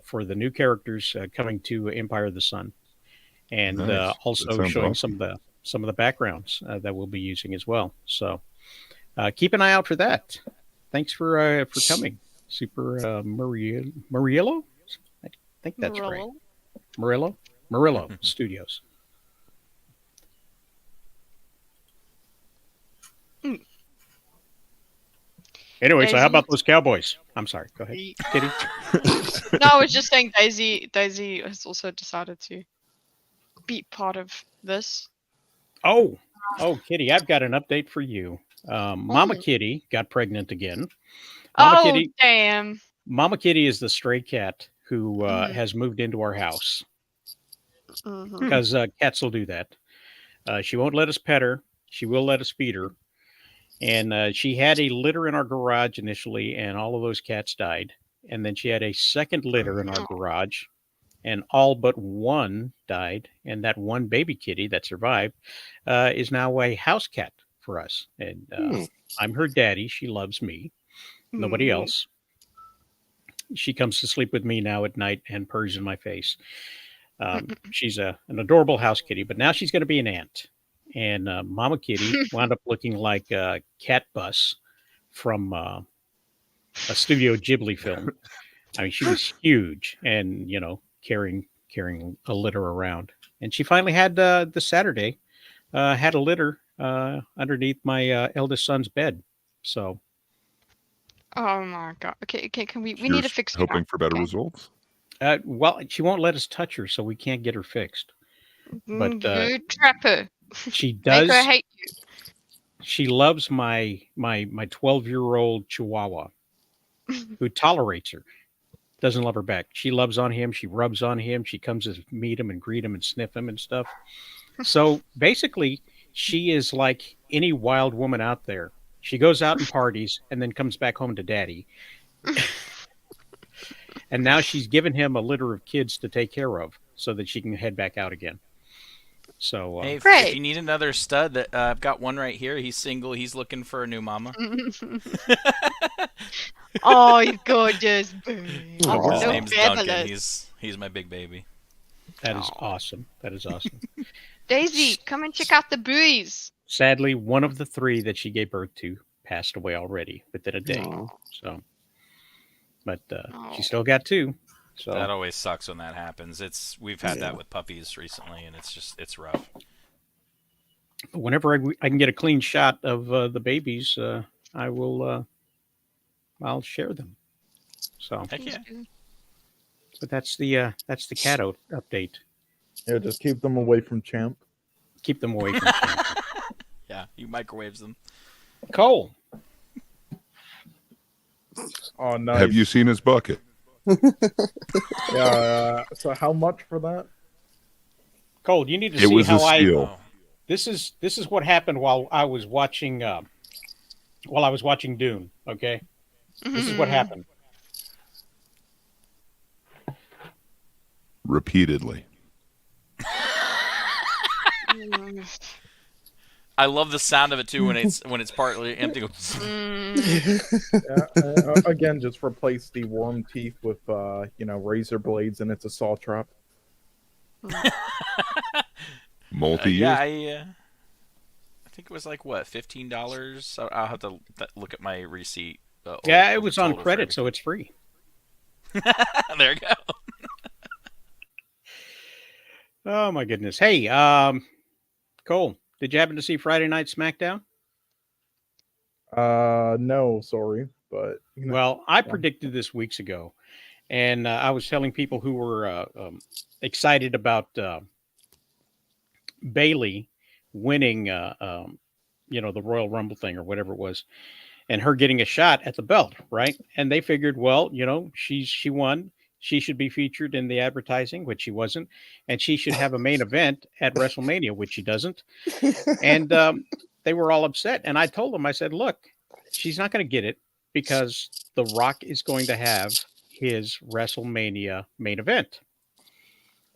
for the new characters coming to Empire of the Sun, and Nice. That also sounds showing awesome. some of the backgrounds that we'll be using as well. So keep an eye out for that. Thanks for coming, Super Murillo. I think that's right. Murillo Studios. Mm. Anyway, so how Daisy? about those Cowboys? I'm sorry. Go ahead, Kitty. No, I was just saying Daisy has also decided to be part of this. Oh, Kitty, I've got an update for you. Mama Oh. Kitty got pregnant again. Oh, damn. Mama Kitty is the stray cat who Mhm. has moved into our house Mhm. because cats will do that. She won't let us pet her. She will let us feed her. And she had a litter in our garage initially, and all of those cats died. And then she had a second litter in our garage, and all but one died. And that one baby kitty that survived is now a house cat for us. And I'm her daddy. She loves me, nobody Mhm. else. She comes to sleep with me now at night and purrs in my face. She's an adorable house kitty, but now she's going to be an aunt. And Mama Kitty wound up looking like Cat Bus from a Studio Ghibli film. I mean, she was huge, and carrying a litter around. And she finally had this Saturday had a litter underneath my eldest son's bed. So Oh my god. Okay, can we need to Here's fix her hoping now, for better okay? results. well, she won't let us touch her, so we can't get her fixed. But You trap her. she Make her does. hate you. She loves my 12-year-old Chihuahua, who tolerates her. Doesn't love her back. She loves on him. She rubs on him. She comes to meet him and greet him and sniff him and stuff. So basically, she is like any wild woman out there. She goes out and parties and then comes back home to daddy. And now she's given him a litter of kids to take care of so that she can head back out again. So Hey, if Great. you need another stud, that I've got one right here. He's single. He's looking for a new mama. Oh, you gorgeous baby. Aw. His So name's Duncan. fabulous. He's my big baby. that is Aw. awesome. That is awesome. Daisy, come and check out the buoys. Sadly, one of the three that she gave birth to passed away already within a day. Aw. So, but Oh. she still got two. So That always sucks when that happens. We've had Yeah. that with puppies recently, and it's rough. whenever I can get a clean shot of the babies, I will. I'll share them. So, Heck yeah. but that's the cat update. Yeah, just keep them away from Champ. Keep them away from Champ. Yeah, you microwaves them. Cole. Oh, nice. Have you seen his bucket? Yeah. So how much for that? Cole, you need to It see was a how steal. Oh. This is what happened while I was watching Dune. Okay, this is what happened. Repeatedly. I love the sound of it too when it's partly empty. Yeah, again, just replace the worm teeth with razor blades, and it's a saw trap. Multi-use. Yeah, I think it was like what, $15. I'll have to look at my receipt. Yeah, it of the was on total for credit, so everything. it's free. There you go. Oh my goodness. Hey, Cole, did you happen to see Friday Night SmackDown? No, sorry, but Well, I predicted this weeks ago, and I was telling people who were excited about Bailey winning, the Royal Rumble thing or whatever it was, and her getting a shot at the belt, right? And they figured, well, she won. She should be featured in the advertising, which she wasn't, and she should have a main event at WrestleMania, which she doesn't. And they were all upset. And I told them, I said, look, she's not going to get it because The Rock is going to have his WrestleMania main event.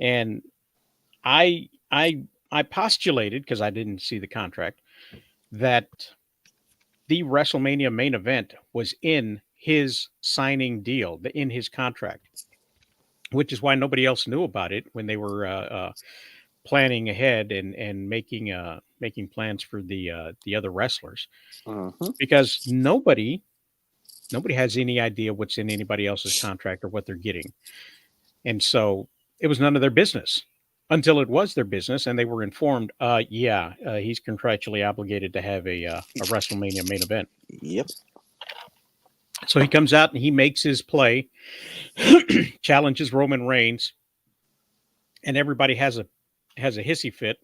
And I postulated, because I didn't see the contract, that the WrestleMania main event was in his signing deal, in his contract, which is why nobody else knew about it when they were planning ahead and making plans for the other wrestlers, because nobody has any idea what's in anybody else's contract or what they're getting, and so it was none of their business until it was their business, and they were informed. He's contractually obligated to have a WrestleMania main event. Yep. So he comes out and he makes his play, challenges Roman Reigns, and everybody has a hissy fit.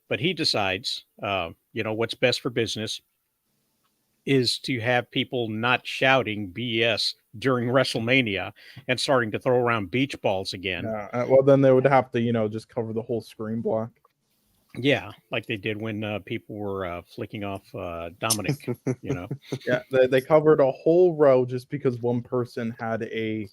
But he decides, what's best for business is to have people not shouting BS during WrestleMania and starting to throw around beach balls again. Well, then they would have to, just cover the whole screen block. Yeah, like they did when people were flicking off Dominic, Yeah, they covered a whole row just because one person had a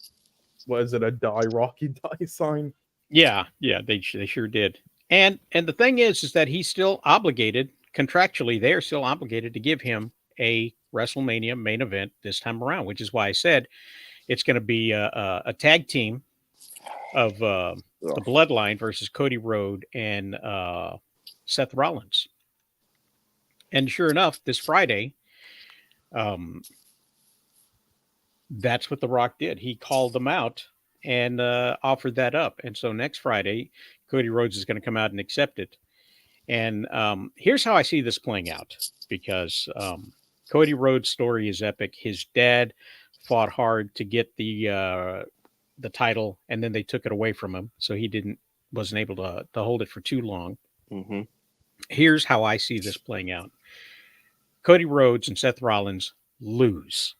Die Rocky Die sign. Yeah, they sure did. And the thing is that he's still obligated contractually. They're still obligated to give him a WrestleMania main event this time around, which is why I said it's going to be a tag team of the Bloodline versus Cody Rhodes and Seth Rollins. And sure enough, this Friday, that's what The Rock did. He called them out and offered that up. And so next Friday, Cody Rhodes is going to come out and accept it. And here's how I see this playing out, because Cody Rhodes' story is epic. His dad fought hard to get the title, and then they took it away from him, so he wasn't able to hold it for too long. Mm-hmm. Here's how I see this playing out. Cody Rhodes and Seth Rollins lose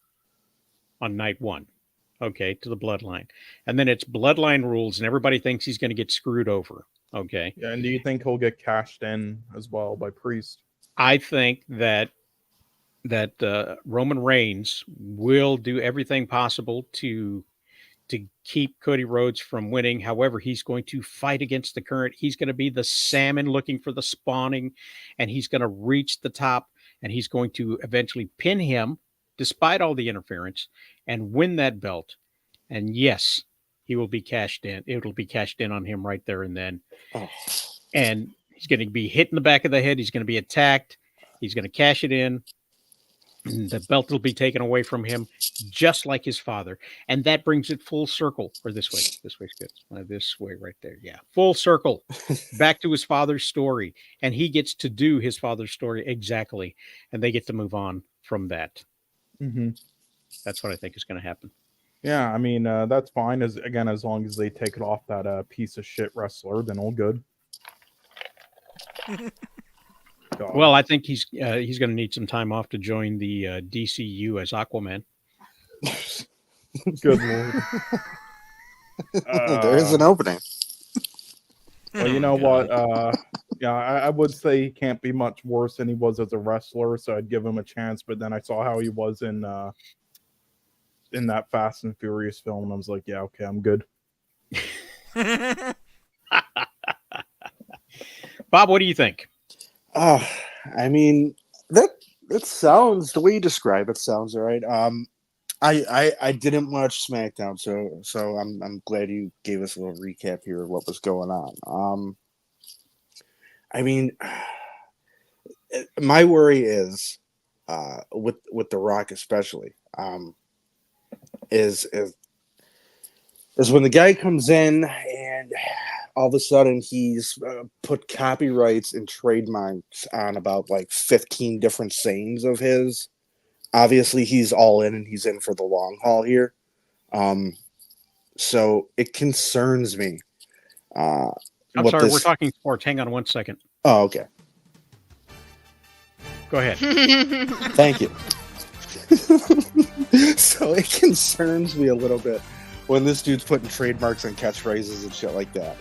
on night one, okay, to the Bloodline. And then it's Bloodline rules, and everybody thinks he's going to get screwed over, okay? Yeah, and do you think he'll get cashed in as well by Priest? I think that Roman Reigns will do everything possible to keep Cody Rhodes from winning. However, he's going to fight against the current. He's going to be the salmon looking for the spawning, and he's going to reach the top, and he's going to eventually pin him despite all the interference and win that belt. And yes, he will be cashed in. It'll be cashed in on him right there and then. Oh. And he's going to be hit in the back of the head. He's going to be attacked. He's going to cash it in. And the belt will be taken away from him, just like his father. And that brings it full circle. Or this way. This way's good. This way right there. Yeah. Full circle. Back to his father's story. And he gets to do his father's story exactly. And they get to move on from that. Mm-hmm. That's what I think is going to happen. Yeah, I mean, that's fine. As long as they take it off that piece of shit wrestler, then all good. Well, I think he's going to need some time off to join the DCU as Aquaman. Good lord. There's an opening. Well, you know what? I would say he can't be much worse than he was as a wrestler, so I'd give him a chance. But then I saw how he was in that Fast and Furious film, and I was like, yeah, okay, I'm good. Bob, what do you think? I mean, that sounds, the way you describe it sounds all right. I didn't watch SmackDown, so I'm glad you gave us a little recap here of what was going on. I mean, my worry is with The Rock especially is when the guy comes in and all of a sudden he's put copyrights and trademarks on about like 15 different sayings of his. Obviously, he's all in and he's in for the long haul here. So it concerns me. I'm sorry, we're talking sports. Hang on 1 second. Oh, okay. Go ahead. Thank you. So it concerns me a little bit when this dude's putting trademarks on catchphrases and shit like that.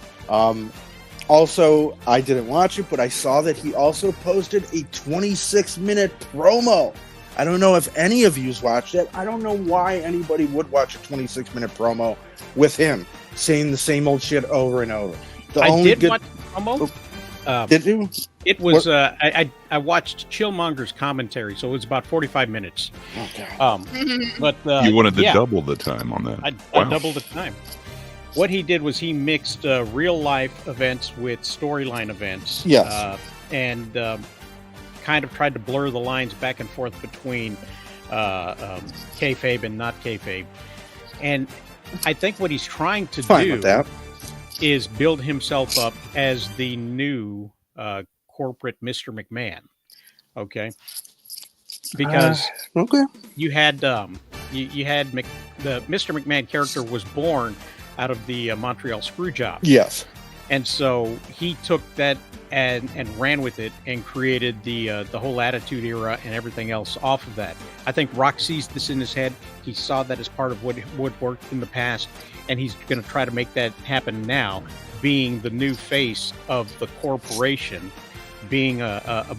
Also, I didn't watch it, but I saw that he also posted a 26-minute promo. I don't know if any of you's watched it. I don't know why anybody would watch a 26-minute promo with him saying the same old shit over and over. I did watch the promo. Did you? It was I watched Chillmonger's commentary, so it was about 45 minutes. Okay. But you wanted to double the time on that. I doubled the time. What he did was he mixed real life events with storyline events. Yes. And kind of tried to blur the lines back and forth between kayfabe and not kayfabe. And I think what he's trying to do is build himself up as the new corporate Mr. McMahon. Okay. Because you had the Mr. McMahon character was born out of the Montreal Screwjob. Yes. And so he took that and ran with it and created the whole Attitude Era and everything else off of that. I think Rock sees this in his head. He saw that as part of what worked in the past, and he's going to try to make that happen now, being the new face of the corporation, being a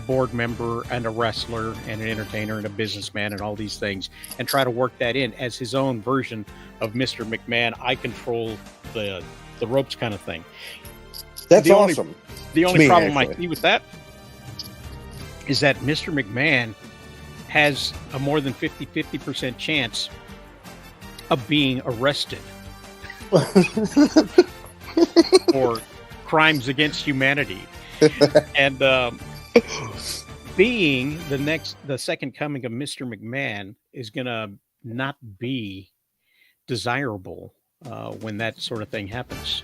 board member and a wrestler and an entertainer and a businessman and all these things, and try to work that in as his own version of Mr. McMahon. I control the ropes kind of thing. That's awesome. The only problem I see with that is that Mr. McMahon has a more than 50% chance of being arrested for crimes against humanity. And being the second coming of Mr. McMahon is going to not be desirable when that sort of thing happens.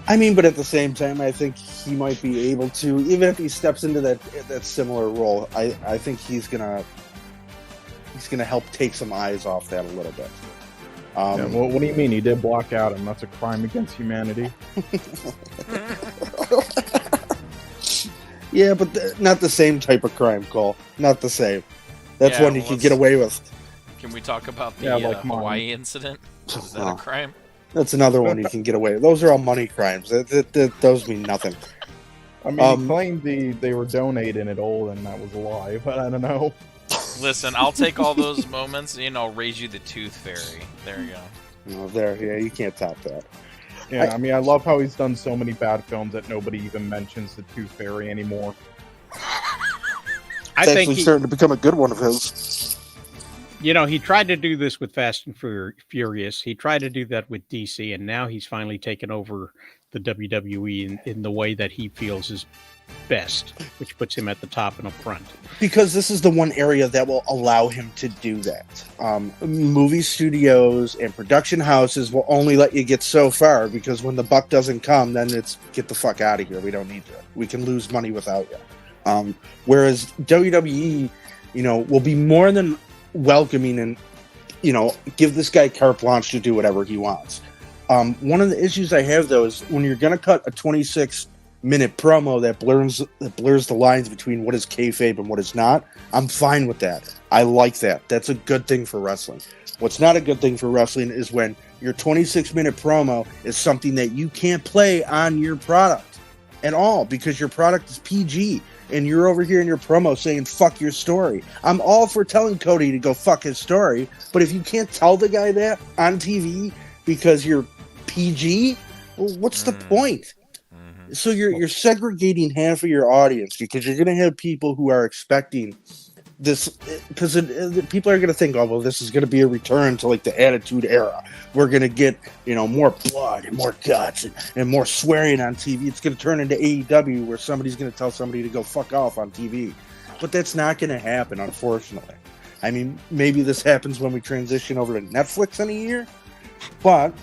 I mean, but at the same time, I think he might be able to, even if he steps into that similar role. I think he's gonna help take some eyes off that a little bit. What do you mean? He did block out him. That's a crime against humanity. Yeah, but not the same type of crime, Cole. Not the same. That's one you can get away with. Can we talk about the Hawaii incident? Is that a crime? That's another one you can get away with. Those are all money crimes. Those mean nothing. I mean, he claimed they were donating it all, and that was a lie, but I don't know. Listen, I'll take all those moments, raise you the Tooth Fairy. There you go. Yeah, you can't top that. Yeah, I mean, I love how he's done so many bad films that nobody even mentions the Tooth Fairy anymore. I think he's starting to become a good one of his. He tried to do this with Fast and Furious. He tried to do that with DC, and now he's finally taken over the WWE in the way that he feels is best, which puts him at the top and up front. Because this is the one area that will allow him to do that. Movie studios and production houses will only let you get so far, because when the buck doesn't come, then it's get the fuck out of here. We don't need you. We can lose money without you. Whereas WWE, will be more than welcoming and give this guy carte blanche to do whatever he wants. One of the issues I have though is when you're going to cut a 26-minute promo that blurs the lines between what is kayfabe and what is not. I'm fine with that. I like that. That's a good thing for wrestling. What's not a good thing for wrestling is when your 26-minute promo is something that you can't play on your product at all because your product is PG. And you're over here in your promo saying, fuck your story. I'm all for telling Cody to go fuck his story, but if you can't tell the guy that on TV because you're PG, well, what's the point? So you're segregating half of your audience because you're going to have people who are expecting this, because people are going to think, oh, well, this is going to be a return to like the Attitude Era. We're going to get, more blood and more guts and more swearing on TV. It's going to turn into AEW where somebody's going to tell somebody to go fuck off on TV. But that's not going to happen, unfortunately. I mean, maybe this happens when we transition over to Netflix in a year, but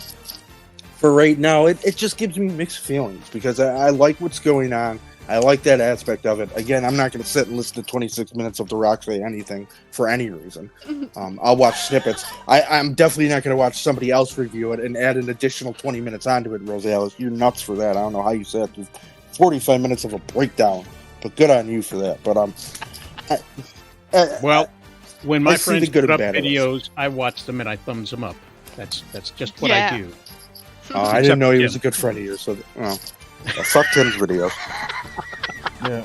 for right now, it just gives me mixed feelings because I like what's going on. I like that aspect of it. Again, I'm not going to sit and listen to 26 minutes of The Rock say anything for any reason. I'll watch snippets. I'm definitely not going to watch somebody else review it and add an additional 20 minutes onto it, Rosales. You're nuts for that. I don't know how you sat through 45 minutes of a breakdown, but good on you for that. But when my friends put up videos, I watch them and I thumbs them up. That's just what I do. I didn't know he was a good friend of yours. So, fuck Tim's videos. Yeah.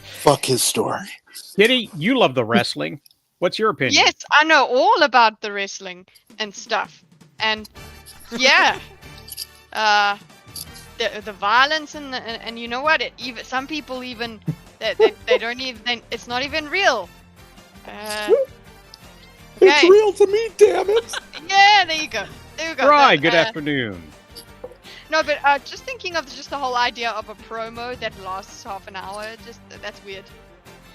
Fuck his story. Kitty, you love the wrestling. What's your opinion? Yes, I know all about the wrestling and stuff. And yeah, the violence and you know what? Some people even they don't even. It's not even real. It's real to me, damn it! Yeah, there you go. Right. Good afternoon. No, but just thinking of just the whole idea of a promo that lasts half an hour, that's weird.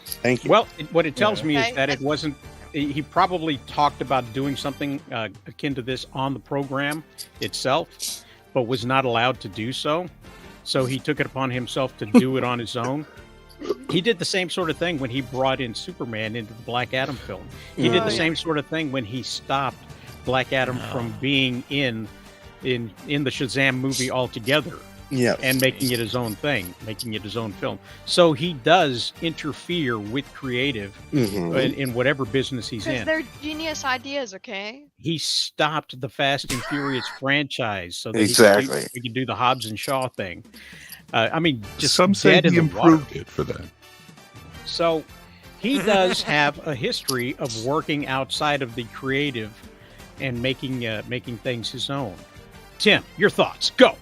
Thank you. Well, what it tells me is that it wasn't. He probably talked about doing something akin to this on the program itself, but was not allowed to do so. So he took it upon himself to do it on his own. He did the same sort of thing when he brought in Superman into the Black Adam film. He did the same sort of thing when he stopped Black Adam from being in the Shazam movie altogether. Yeah. And making it his own thing, making it his own film. So he does interfere with creative in whatever business he's in. Because they're genius ideas, okay? He stopped the Fast and Furious franchise so that he could do the Hobbs and Shaw thing. I mean, just some say he improved it for that. So he does have a history of working outside of the creative and making things his own. Tim, your thoughts? Go.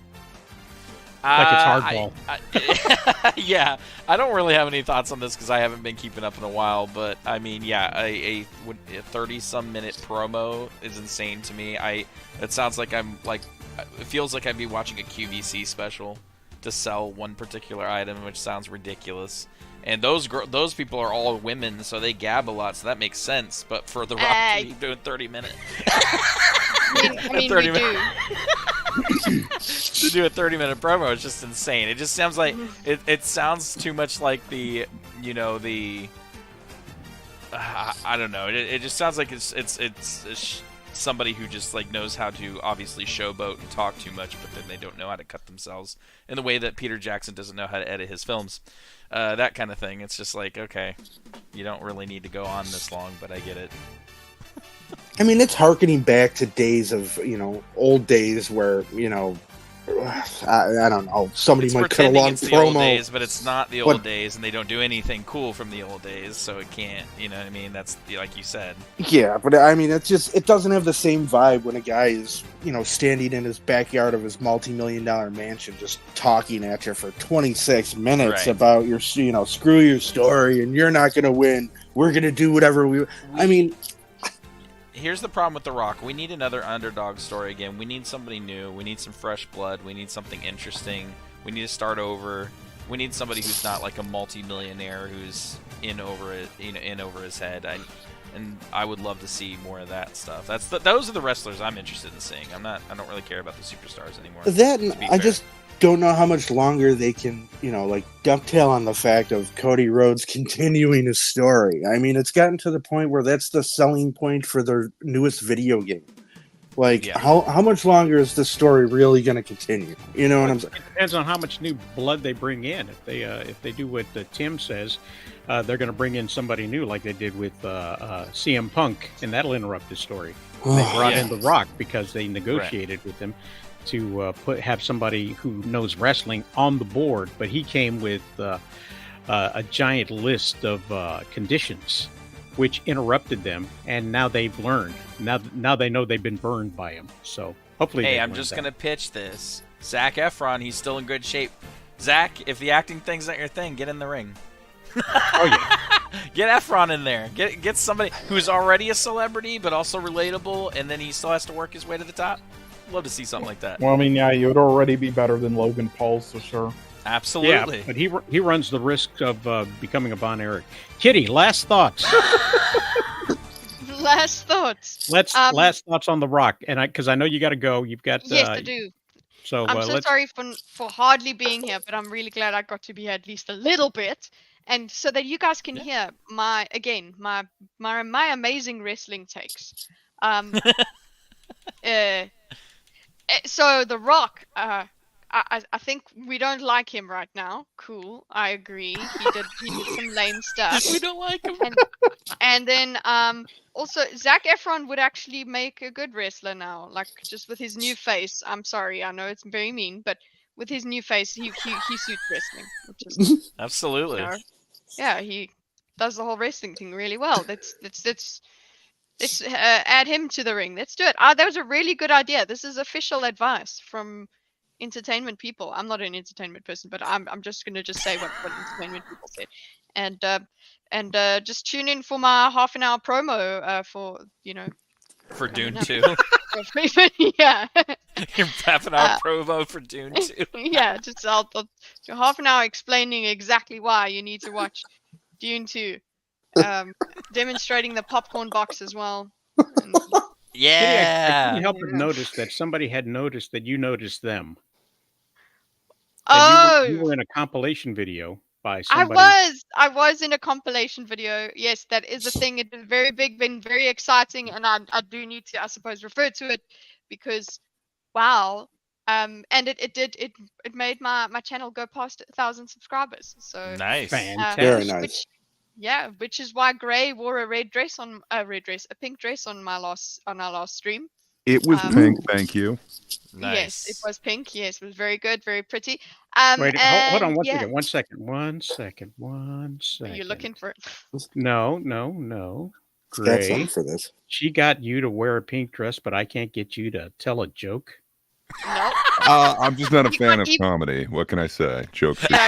Like it's hardball. Yeah, I don't really have any thoughts on this because I haven't been keeping up in a while. But I mean, yeah, a 30-some minute promo is insane to me. It sounds like it feels like I'd be watching a QVC special to sell one particular item, which sounds ridiculous. And those people are all women, so they gab a lot, so that makes sense. But for The Rock to be doing 30 minutes, I mean, 30 minutes. To do a 30-minute promo is just insane. It just sounds like it sounds too much like I don't know. It just sounds like it's somebody who just like knows how to obviously showboat and talk too much, but then they don't know how to cut themselves in the way that Peter Jackson doesn't know how to edit his films. That kind of thing. It's just like, okay, you don't really need to go on this long, but I get it. I mean, it's harkening back to days of, old days where, I don't know, somebody might cut a long it's promo. The old days, but it's not the old days, and they don't do anything cool from the old days, so it can't, you know what I mean? That's like you said. Yeah, but I mean, it doesn't have the same vibe when a guy is, standing in his backyard of his multi-million-dollar mansion just talking at you for 26 minutes about your, screw your story, and you're not going to win. We're going to do whatever I mean... Here's the problem with The Rock. We need another underdog story again. We need somebody new. We need some fresh blood. We need something interesting. We need to start over. We need somebody who's not like a multi-millionaire who's in over his head. I would love to see more of that stuff. Those are the wrestlers I'm interested in seeing. I don't really care about the superstars anymore. That I just don't know how much longer they can, dovetail on the fact of Cody Rhodes continuing his story. I mean, it's gotten to the point where that's the selling point for their newest video game. How much longer is this story really going to continue? You know what I'm saying? It depends on how much new blood they bring in. If they do what Tim says, they're going to bring in somebody new, like they did with CM Punk, and that'll interrupt the story. They brought in The Rock because they negotiated with him to have somebody who knows wrestling on the board, but he came with a giant list of conditions which interrupted them, and now they've learned. Now they know they've been burned by him. So hopefully, hey, I'm just gonna pitch this. Zac Efron, he's still in good shape. Zach, if the acting thing's not your thing, get in the ring. Oh yeah. Get Efron in there. Get somebody who's already a celebrity but also relatable, and then he still has to work his way to the top. Love to see something like that. Well, I mean, yeah, you would already be better than Logan Paul, so sure. Absolutely. Yeah, but he runs the risk of becoming a Von Erich. Kitty, last thoughts. Last thoughts. Last thoughts on The Rock, and because I know you got to go. You've got Yes, I do. So I'm so let's. sorry for hardly being here, but I'm really glad I got to be here at least a little bit, and so that you guys can hear my amazing wrestling takes. So The Rock, I think we don't like him right now. Cool, I agree. He did some lame stuff. We don't like him. And then also Zac Efron would actually make a good wrestler now, like just with his new face. I'm sorry, I know it's very mean, but with his new face, he suits wrestling, which is Absolutely. Yeah, he does the whole wrestling thing really well. Let's add him to the ring. Let's do it. That was a really good idea. This is official advice from entertainment people. I'm not an entertainment person, but I'm just gonna say what entertainment people said, and just tune in for my half an hour promo for For Dune up. 2. Yeah. Your half an hour promo for Dune 2. Yeah, just I'll half an hour explaining exactly why you need to watch Dune 2. Demonstrating the popcorn box as well. And, Yeah. I couldn't help but notice that somebody had noticed that you noticed them. And you were in a compilation video by somebody. I was in a compilation video. Yes, that is a thing. It is very big, been very exciting, and I do need to, I suppose, refer to it because, wow. And it made my channel go past 1,000 subscribers. So nice, fantastic, very nice. Which is why Gray wore a pink dress on our last stream. It was pink, thank you. Nice. Yes, it was pink. Yes, it was very good, very pretty. Wait, hold on one second. Are you looking for it? No. Got Gray, something for this. she got you to wear a pink dress, but I can't get you to tell a joke. No. I'm just not a fan of comedy. What can I say? Jokes. The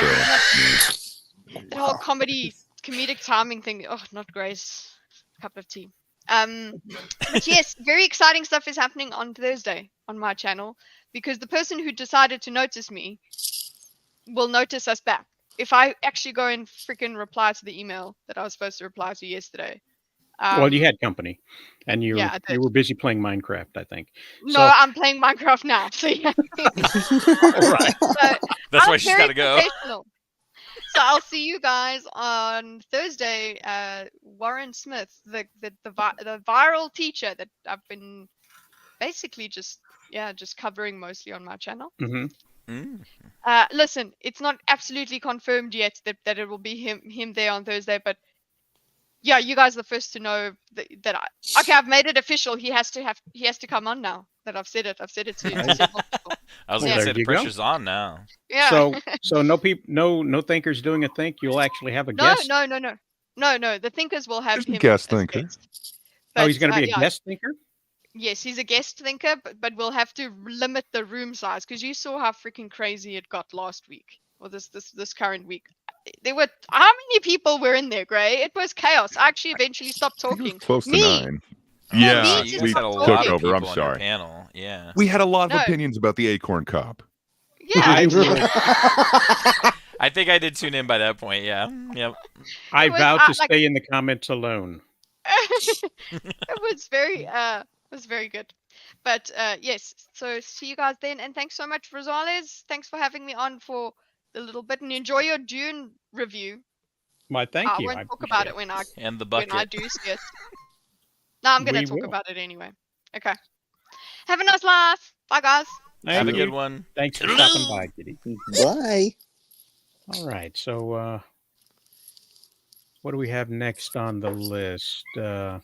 whole comedic timing thing. Oh, not Gray's cup of tea. But yes, very exciting stuff is happening on Thursday on my channel because the person who decided to notice me will notice us back. If I actually go and freaking reply to the email that I was supposed to reply to yesterday. Well, you had company, and you were busy playing Minecraft, I think. No, I'm playing Minecraft now. So yeah. All right. So that's why she's got to go. So I'll see you guys on Thursday. Warren Smith, the viral teacher that I've been basically just covering mostly on my channel. Mm-hmm. Listen, it's not absolutely confirmed yet that it will be him there on Thursday, but yeah, you guys are the first to know that I've made it official. He has to come on now. That I've said it to several people. I was gonna say the pressure's on now. Yeah. So no thinkers doing a think. You'll actually have a guest. No. The thinkers will have him. Guest thinker. But, he's going to be a guest thinker. Yes, he's a guest thinker, but we'll have to limit the room size because you saw how freaking crazy it got last week or this current week. There were how many people were in there, Gray? It was chaos. I actually eventually stopped talking. Close to 9. Yeah, we took over. I'm sorry. Panel. Yeah, we had a lot of opinions about the Acorn Cop. Yeah, I think I did tune in by that point. Yeah, yep. I vowed to stay in the comments alone. It was very good. But yes, so see you guys then, and thanks so much, Rosales. Thanks for having me on for a little bit, and enjoy your Dune review. Why, thank you. I won't talk about it when I do see it. No, I'm going to talk about it anyway. Okay. Have a nice life. Bye, guys. Have a good one. Thanks for stopping by, Kitty. Bye. All right. So, what do we have next on the list? Let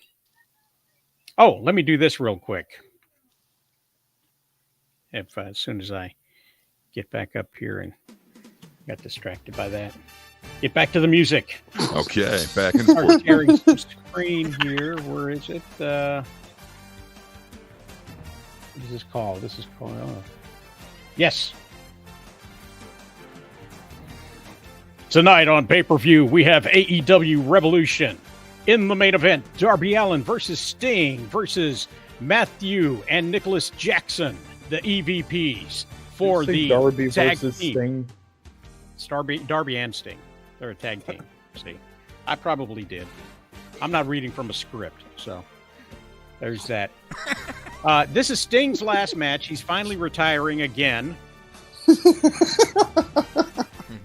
me do this real quick. As soon as I get back up here and got distracted by that. Get back to the music. Okay, back and forth. Sharing some screen here. Where is it? What is this called? This is called. Yes. Tonight on pay-per-view, we have AEW Revolution. In the main event, Darby Allin versus Sting versus Matthew and Nicholas Jackson, the EVPs for the Darby tag versus team. Sting. Darby and Sting. They're a tag team. See, I probably did. I'm not reading from a script, so there's that. This is Sting's last match. He's finally retiring again.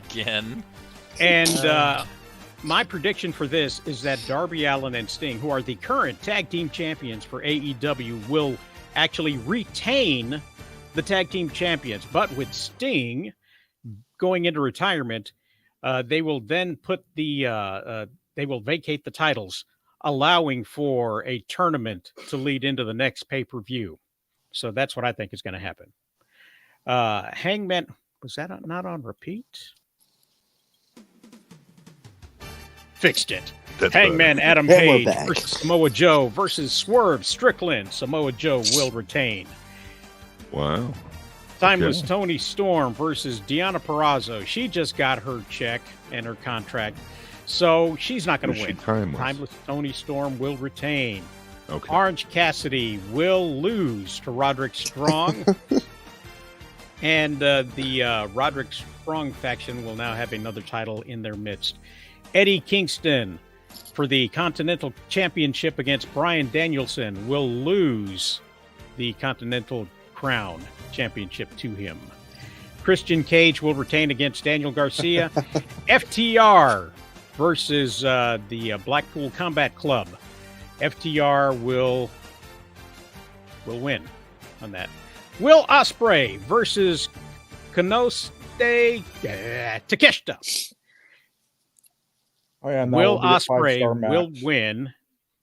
Again. And my prediction for this is that Darby Allin and Sting, who are the current tag team champions for AEW, will actually retain the tag team champions. But with Sting going into retirement, they will then put they will vacate the titles, allowing for a tournament to lead into the next pay-per-view. So that's what I think is going to happen. Hangman, was that not on repeat? Fixed it. That's Hangman better. Adam And we're Page back. versus Samoa Joe versus Swerve Strickland. Samoa Joe will retain. Wow. Timeless Okay. Tony Storm versus Deonna Purrazzo. She just got her check and her contract, so she's not going Who's to she win. timeless? Tony Storm will retain. Okay. Orange Cassidy will lose to Roderick Strong. And the Roderick Strong faction will now have another title in their midst. Eddie Kingston for the Continental Championship against Bryan Danielson will lose the Continental Crown Championship to him. Christian Cage will retain against Daniel Garcia. FTR versus the Blackpool Combat Club. FTR will win on that. Will Ospreay versus Konosuke Takeshita. Oh yeah, and that Will will be a 5-star Ospreay will match. win.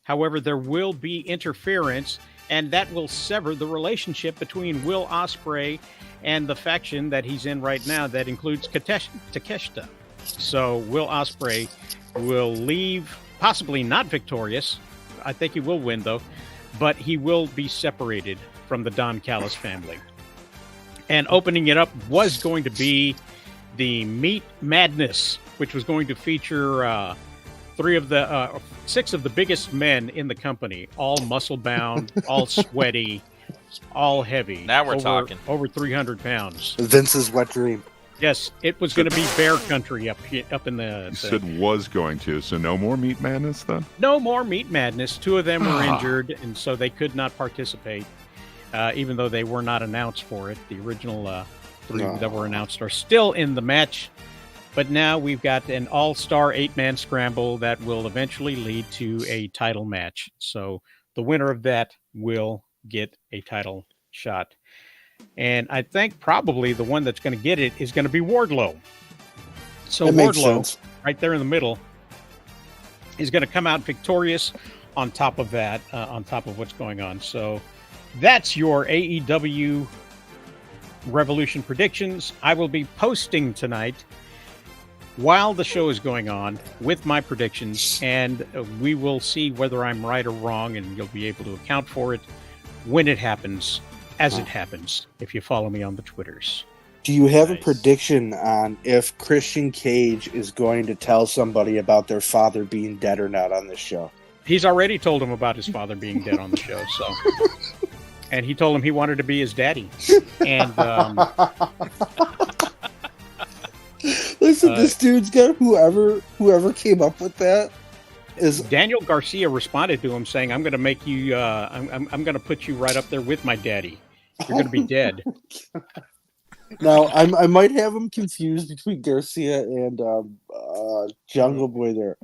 However, there will be interference, and that will sever the relationship between Will Ospreay and the faction that he's in right now. That includes Takeshita. So Will Ospreay will leave, possibly not victorious. I think he will win though, but he will be separated from the Don Callis family. And opening it up was going to be the Meat Madness, which was going to feature six of the biggest men in the company, all muscle bound, all sweaty, all heavy. Now we're talking. Over 300 pounds. Vince's wet dream. Yes, it was going to be bear country up in You the said was going to, so no more Meat Madness then? No more Meat Madness. Two of them were injured, and so they could not participate, even though they were not announced for it. The original three that were announced are still in the match, but now we've got an all-star 8-man scramble that will eventually lead to a title match. So the winner of that will get a title shot. And I think probably the one that's going to get it is going to be Wardlow. So That makes Wardlow, sense. right there in the middle, is going to come out victorious on top of that, on top of what's going on. So that's your AEW Revolution predictions. I will be posting tonight while the show is going on with my predictions, and we will see whether I'm right or wrong, and you'll be able to account for it when it happens, as it happens, if you follow me on the Twitters. Do you have Nice. a prediction on if Christian Cage is going to tell somebody about their father being dead or not on this show? He's already told him about his father being dead on the show, so. And he told him he wanted to be his daddy. And Listen, this dude's got whoever came up with that is Daniel Garcia responded to him saying, "I'm going to make you. I'm going to put you right up there with my daddy. You're going to be dead." now I might have him confused between Garcia and Jungle Boy there,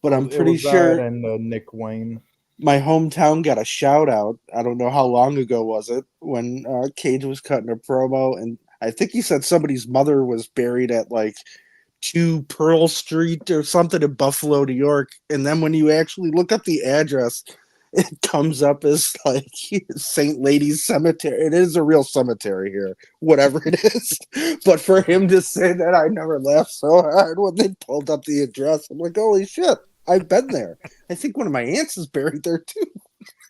but I'm It pretty was that sure and Nick Wayne. my hometown got a shout out. I don't know how long ago was it when Cage was cutting a promo, and I think he said somebody's mother was buried at like 2 Pearl Street or something in Buffalo, New York. And then when you actually look up the address, it comes up as like St. Lady's Cemetery. It is a real cemetery here, whatever it is. But for him to say that, I never laughed so hard when they pulled up the address. I'm like, holy shit, I've been there. I think one of my aunts is buried there too.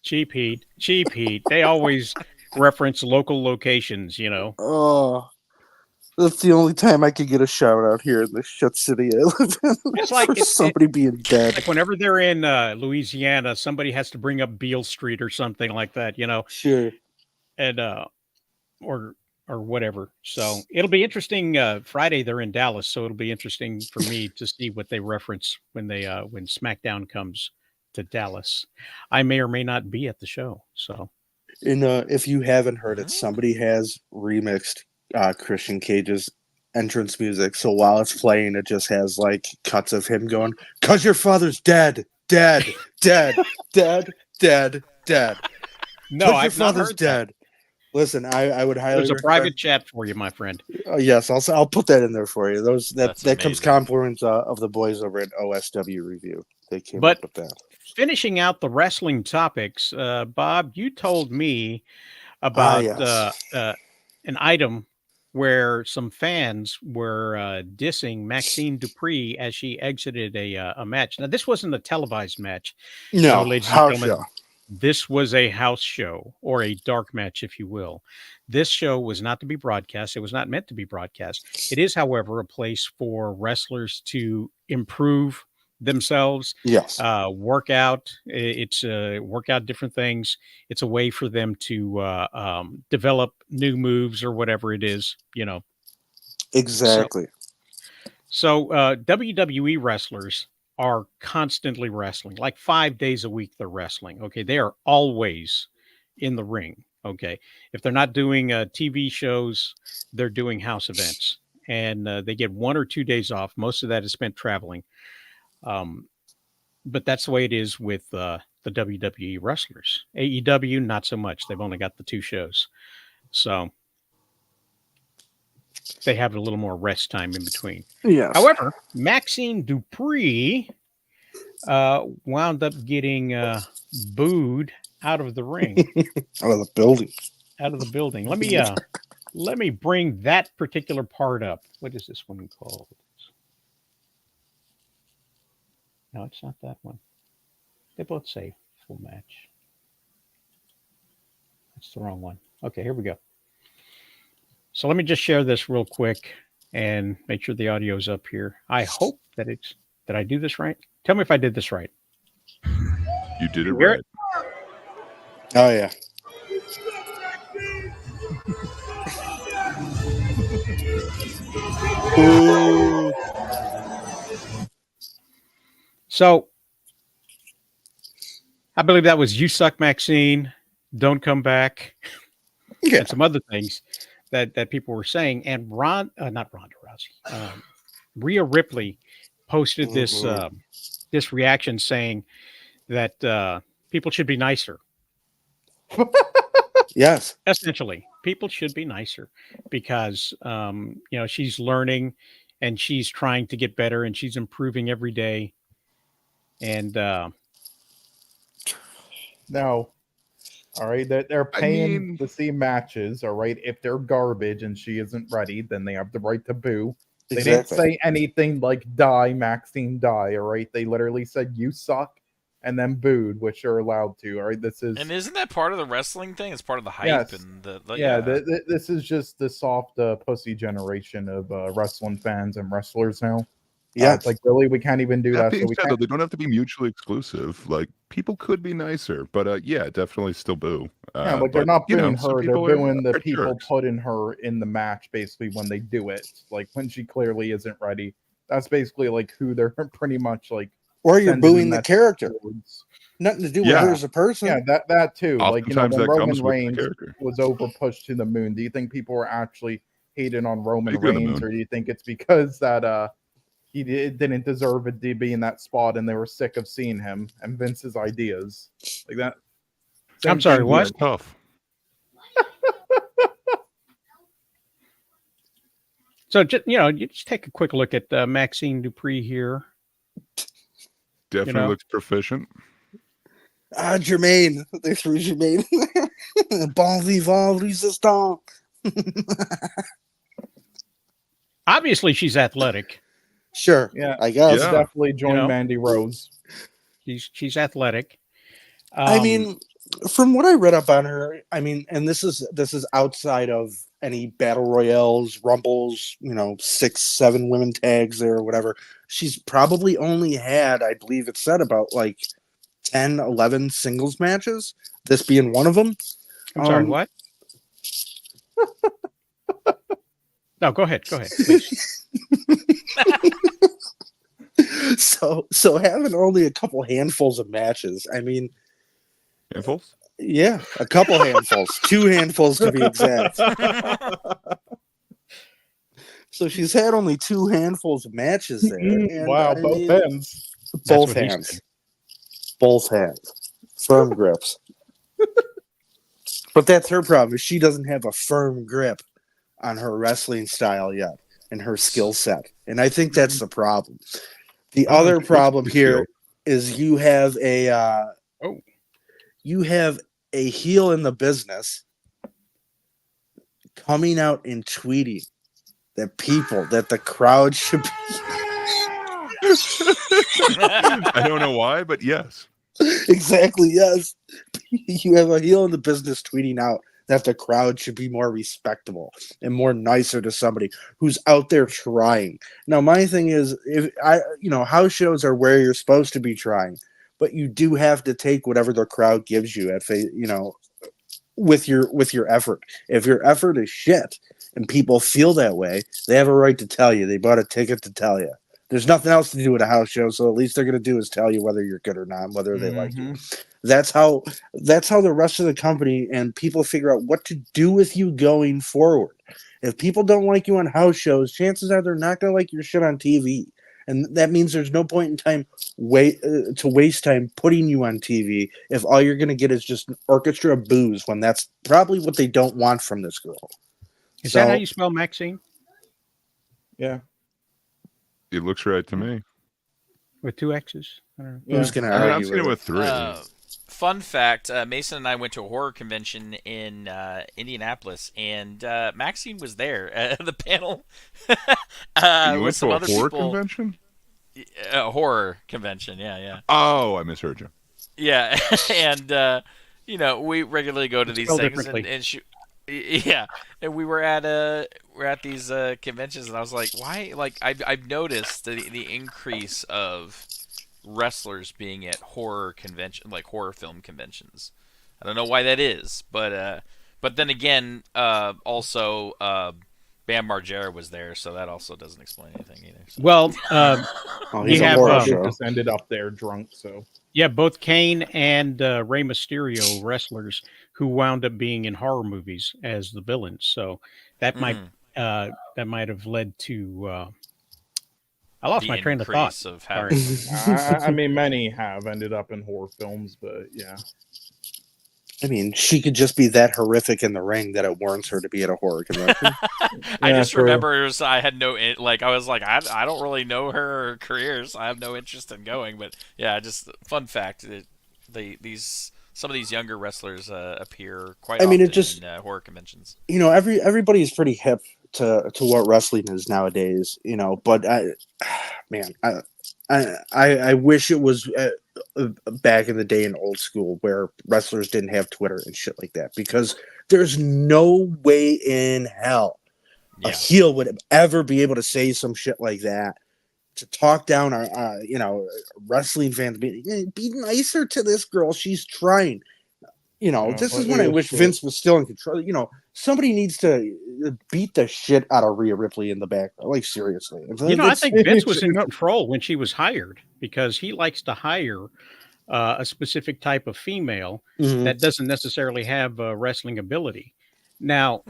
Cheap Heat. They always reference local locations, you know. Oh, That's the only time I could get a shout out here in the shit city I live in. It's like for somebody being dead. Like whenever they're in Louisiana, somebody has to bring up Beale Street or something like that, Sure. and or whatever. So it'll be interesting. Friday they're in Dallas, so it'll be interesting for me to see what they reference when SmackDown comes to Dallas. I may or may not be at the show. So, And if you haven't heard it, somebody has remixed Christian Cage's entrance music. So while it's playing, it just has like cuts of him going, "'Cause your father's dead, dead, dead, dead, dead, dead." no, 'Cause your I've not father's heard dead. Listen, I would highly There's a recommend. private chat for you, my friend. Yes, I'll put that in there for you. That That's comes amazing. compliments of the boys over at OSW Review. They came But up with that. finishing out the wrestling topics, Bob, you told me about Yes. an item where some fans were dissing Maxine Dupree as she exited a match. Now, this wasn't a televised match. No, ladies and house gentlemen, show. this was a house show or a dark match, if you will. This show was not to be broadcast. It was not meant to be broadcast. It is, however, a place for wrestlers to improve themselves, Yes. work out. It's work out different things. It's a way for them to develop new moves or whatever it is, Exactly. So WWE wrestlers are constantly wrestling, like 5 days a week. They're wrestling. Okay, they are always in the ring. Okay, if they're not doing TV shows, they're doing house events, and they get 1 or 2 days off. Most of that is spent traveling. But that's the way it is with the WWE wrestlers. AEW, not so much. They've only got the 2 shows. So they have a little more rest time in between. Yes. However, Maxine Dupree wound up getting booed out of the ring, Out of the building. out of the building. Let me bring that particular part up. What is this one called? No, it's not that one. They both say full match. That's the wrong one. Okay, here we go. So let me just share this real quick and make sure the audio's up here. I hope that did I do this right? Tell me if I did this right. You did it Hear right. it? Oh yeah. Ooh. So I believe that was "You Suck, Maxine," "Don't Come Back," Yeah. and some other things that people were saying. And not Ronda Rousey, Rhea Ripley posted this this reaction saying that people should be nicer. Yes. Essentially, people should be nicer because she's learning and she's trying to get better and she's improving every day. And No. All right, they're paying to see matches. All right, if they're garbage and she isn't ready, then they have the right to boo. They didn't Exactly. say anything like "die, Maxine, die." All right, they literally said "you suck" and then booed, which are allowed to. All right, this is And isn't that part of the wrestling thing? It's part of the hype Yes. and this is just the soft pussy generation of wrestling fans and wrestlers now. Yeah. It's like, really, we can't even do That that. being So we said, though, can't. they don't have to be mutually exclusive. Like, people could be nicer, but yeah, definitely still boo. Yeah, like they're but, not booing some her; they're people are booing the people jerks. putting her in the match. Basically, when they do it, like when she clearly isn't ready. That's basically like who they're pretty much like. Or you're sending booing the message character. towards. Nothing to do with Yeah. her as a person. Yeah, that too. Like Oftentimes when that Roman comes with the Reigns character. was over pushed to the moon. Do you think people were actually hating on Roman Speaking of the Reigns, moon. or do you think it's because that he didn't deserve it to be in that spot and they were sick of seeing him and Vince's ideas like that? I'm sorry, thing what? here. It's tough. So you just take a quick look at Maxine Dupree here. Definitely looks proficient. Jermaine. They threw Jermaine in there. Bon vivant resistant. Obviously, she's athletic. Sure. Yeah, I guess. Yeah. definitely join You know? Mandy Rose. She's athletic. I mean, From what I read up on her, I mean, and this is outside of any battle royales, rumbles, 6, 7 women tags there or whatever. She's probably only had, I believe it said, about like 10, 11 singles matches. This being one of them. I'm sorry, what? No, go ahead, please. So having only a couple handfuls of matches, I mean, handfuls? Yeah, a couple handfuls, 2 handfuls to be exact. So she's had only 2 handfuls of matches there. And wow, both hands. Both hands. Both hands. Firm grips. But that's her problem, is she doesn't have a firm grip on her wrestling style yet and her skill set. And I think that's the problem. The other problem here is you have a heel in the business coming out and tweeting that the crowd should be. I don't know why, but yes. Exactly, yes. You have a heel in the business tweeting out that the crowd should be more respectable and more nicer to somebody who's out there trying. Now, my thing is, house shows are where you're supposed to be trying, but you do have to take whatever the crowd gives you with your effort. If your effort is shit and people feel that way, they have a right to tell you. They bought a ticket to tell you. There's nothing else to do at a house show, so at least they're going to do is tell you whether you're good or not, whether they like you. That's how the rest of the company and people figure out what to do with you going forward. If people don't like you on house shows, chances are they're not going to like your shit on TV. And that means there's no point in time to waste time putting you on TV if all you're going to get is just an orchestra of booze, when that's probably what they don't want from this girl. Is that how you spell Maxine? Yeah. It looks right to me. With 2 X's? Who's going to argue I've seen it with 3. Fun fact, Mason and I went to a horror convention in Indianapolis, and Maxine was there at the panel. You went to a horror convention? A horror convention, yeah. Oh, I misheard you. Yeah, and, we regularly go to these things, and we were at these conventions, and I was like, why? Like, I've noticed the increase of wrestlers being at horror film conventions. I don't know why that is, but then again, also Bam Margera was there, so that also doesn't explain anything either. So. Well, he's a horror show. Just ended up there drunk, so. Yeah, both Kane and Rey Mysterio, wrestlers who wound up being in horror movies as the villains. So that might have led to. I lost my train of thought. I mean, many have ended up in horror films, but yeah. I mean, she could just be that horrific in the ring that it warrants her to be at a horror convention. I just remember I had I was like, I don't really know her career, so I have no interest in going. But yeah, just fun fact, some of these younger wrestlers appear quite often in horror conventions. Everybody's pretty hip to what wrestling is nowadays, but I wish it was back in the day in old school where wrestlers didn't have Twitter and shit like that, because there's no way in hell a heel would ever be able to say some shit like that to talk down our wrestling fans. Be nicer to this girl, she's trying. This is when I wish Vince was still in control. Somebody needs to beat the shit out of Rhea Ripley in the back. Like, seriously. I think Vince was in control when she was hired, because he likes to hire a specific type of female that doesn't necessarily have wrestling ability. Now,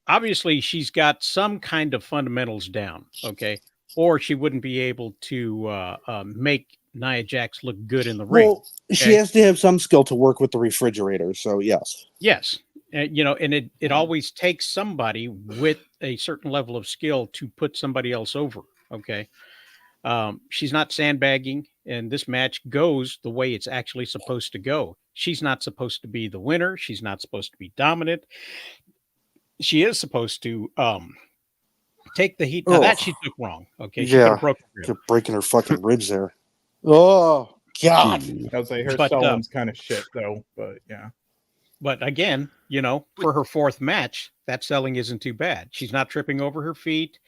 obviously, she's got some kind of fundamentals down, okay? Or she wouldn't be able to make Nia Jax look good in the ring. Well, she has to have some skill to work with the refrigerator, so yes. Yes. And it always takes somebody with a certain level of skill to put somebody else over, okay? She's not sandbagging, and this match goes the way it's actually supposed to go. She's not supposed to be the winner. She's not supposed to be dominant. She is supposed to take the heat. Now, that she took wrong, okay? She could have broken her rib. Kept breaking her fucking ribs there. Oh, God. I would say her But, selling's kind of shit though, but yeah. But again, for her fourth match, that selling isn't too bad. She's not tripping over her feet.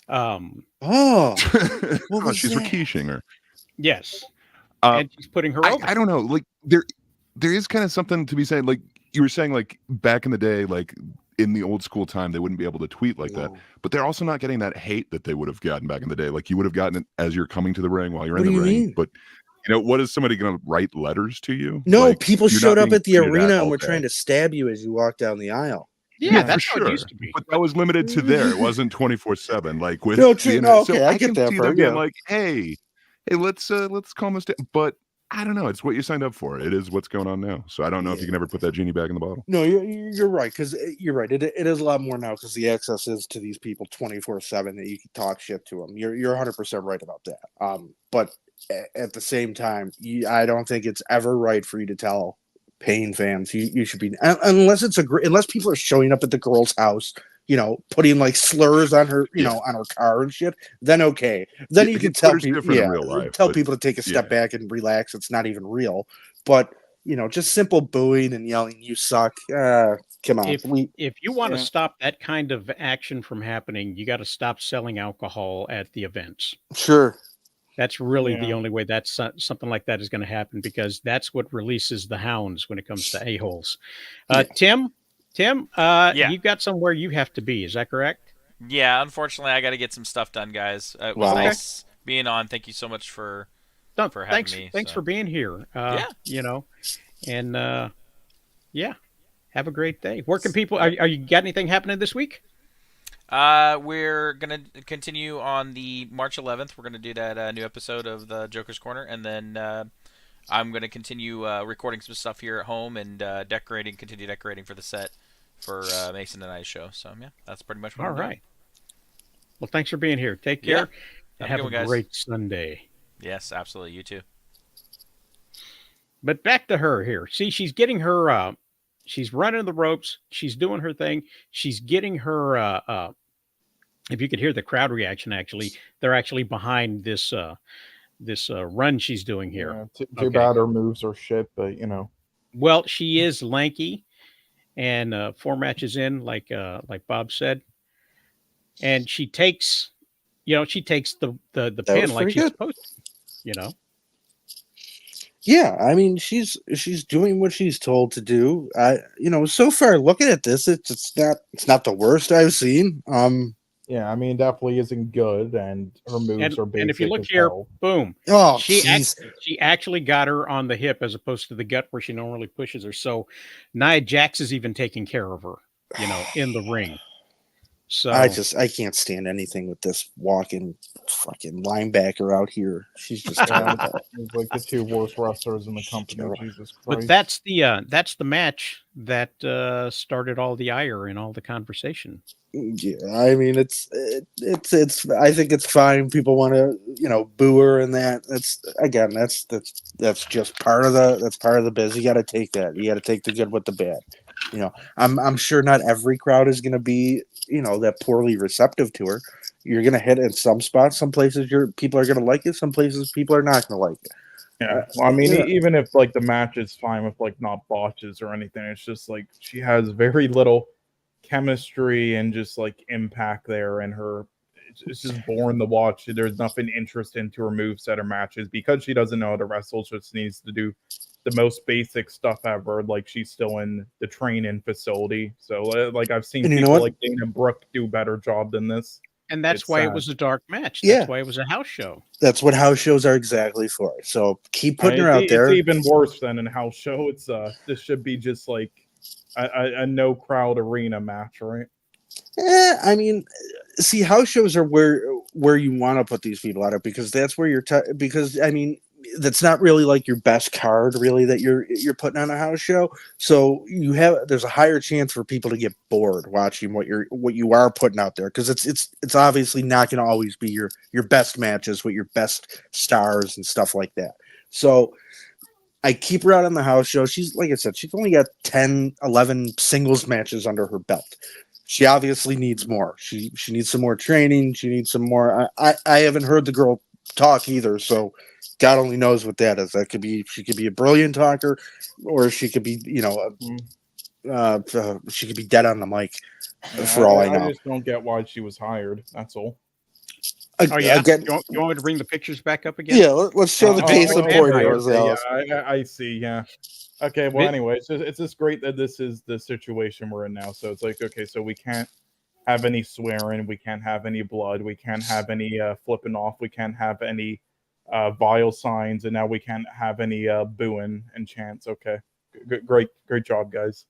Oh, what Oh, was she's that? Rakishing her. Yes. Uh, And she's putting her over. I don't know. Like there is kind of something to be said. Like you were saying, like back in the day, like in the old school time, they wouldn't be able to tweet like that. But they're also not getting that hate that they would have gotten back in the day. Like you would have gotten it as you're coming to the ring while you're What in do the you ring. mean? But what is somebody going to write letters to you? No, Like, people you're showed not up being at the tweeted arena and all were day. trying to stab you as you walked down the aisle. Yeah, for that's how it sure. used to be. But that was limited to there. It wasn't 24/7. Like with No, the true. internet. No, So okay, I get can that see part. them being Yeah. like, hey, let's calm this down. But I don't know. It's what you signed up for. It is what's going on now. So I don't know if you can ever put that genie back in the bottle. No, you're right, because you're right. It is a lot more now because the access is to these people 24/7 that you can talk shit to them. You're 100% right about that. But at the same time, I don't think it's ever right for you to tell paying fans you should be, unless unless people are showing up at the girl's house, putting like slurs on her, on her car and shit. Then okay, then you can tell Twitter's people, different in real life, tell but people to take a step yeah. back and relax. It's not even real, but just simple booing and yelling, "You suck." Come on. If you want to Yeah. stop that kind of action from happening, you got to stop selling alcohol at the events. Sure. That's really the Yeah. only way that something like that is going to happen, because that's what releases the hounds when it comes to a-holes. Tim, Yeah. you've got somewhere you have to be. Is that correct? Yeah, unfortunately, I got to get some stuff done, guys. It was Wow. nice being on. Thank you so much for having me. Thanks for being here. Yeah. And yeah, have a great day. Where can people? Are you got anything happening this week? We're gonna continue on the March 11th. We're gonna do that new episode of the Joker's Corner, and then I'm gonna continue recording some stuff here at home and continue decorating for the set for Mason and I's show. So yeah, that's pretty much what All I'm doing. right. Well, thanks for being here. Take care. Yeah. And Have have a a good one, guys. great Sunday. Yes, absolutely. You too. But back to her here. See, she's getting her. She's running the ropes. She's doing her thing. She's getting her. If you could hear the crowd reaction, actually, they're actually behind this run she's doing here. Yeah, too bad her moves are shit, but Well, she is lanky, and 4 matches in, like Bob said, and she takes, the pin like she's supposed to, Yeah, I mean, she's doing what she's told to do. So far looking at this, it's not the worst I've seen. Yeah, I mean, definitely isn't good, and her moves are basic. And if you look as here, hell. boom. Oh, she jeez. actually got her on the hip as opposed to the gut where she normally pushes her. So Nia Jax is even taking care of her, in the ring. So I can't stand anything with this walking fucking linebacker out here. She's just terrible. She's like the 2 worst wrestlers in the company. Jesus Christ! But that's the match that started all the ire and all the conversation. Yeah, I mean, it's I think it's fine. People want to boo her and that. That's just part of the biz. You got to take that. You got to take the good with the bad. I'm sure not every crowd is going to be that poorly receptive to her. You're going to hit in some spots. Some places people are going to like it. Some places people are not going to like it. Yeah, well, I mean, even if like the match is fine with like not botches or anything, it's just like she has very little chemistry and just like impact there, and it's just boring to watch. There's nothing interesting to her moveset or matches because she doesn't know how to wrestle. She just needs to do the most basic stuff ever. Like she's still in the training facility, so like I've seen people like Dana Brooke do a better job than this. And that's why it was a dark match. Yeah. That's why it was a house show. That's what house shows are exactly for. So keep putting her out there. It's even worse than a house show. It's this should be just like a no crowd arena match, right? I mean, see, house shows are where you want to put these people out of, because that's where because I mean, that's not really like your best card really that you're putting on a house show. So there's a higher chance for people to get bored watching what you are putting out there, because it's obviously not going to always be your best matches with your best stars and stuff like that. So I keep her out on the house show. She's, like I said, she's only got 10, 11 singles matches under her belt. She obviously needs more. She needs some more training. She needs some more. I haven't heard the girl talk either, so God only knows what that is. That could be she could be a brilliant talker, or she could be she could be dead on the mic. For all I know, I just don't get why she was hired. That's all. Oh yeah. Again, You want me to bring the pictures back up again? yeah. Let's show the case in point here, yeah, Rosales. I see. Yeah. Okay. Well, anyway, it's just great that this is the situation we're in now. So it's like, okay, so we can't have any swearing, we can't have any blood, we can't have any flipping off, we can't have any vile signs, and now we can't have any booing and chants. Okay, great job, guys.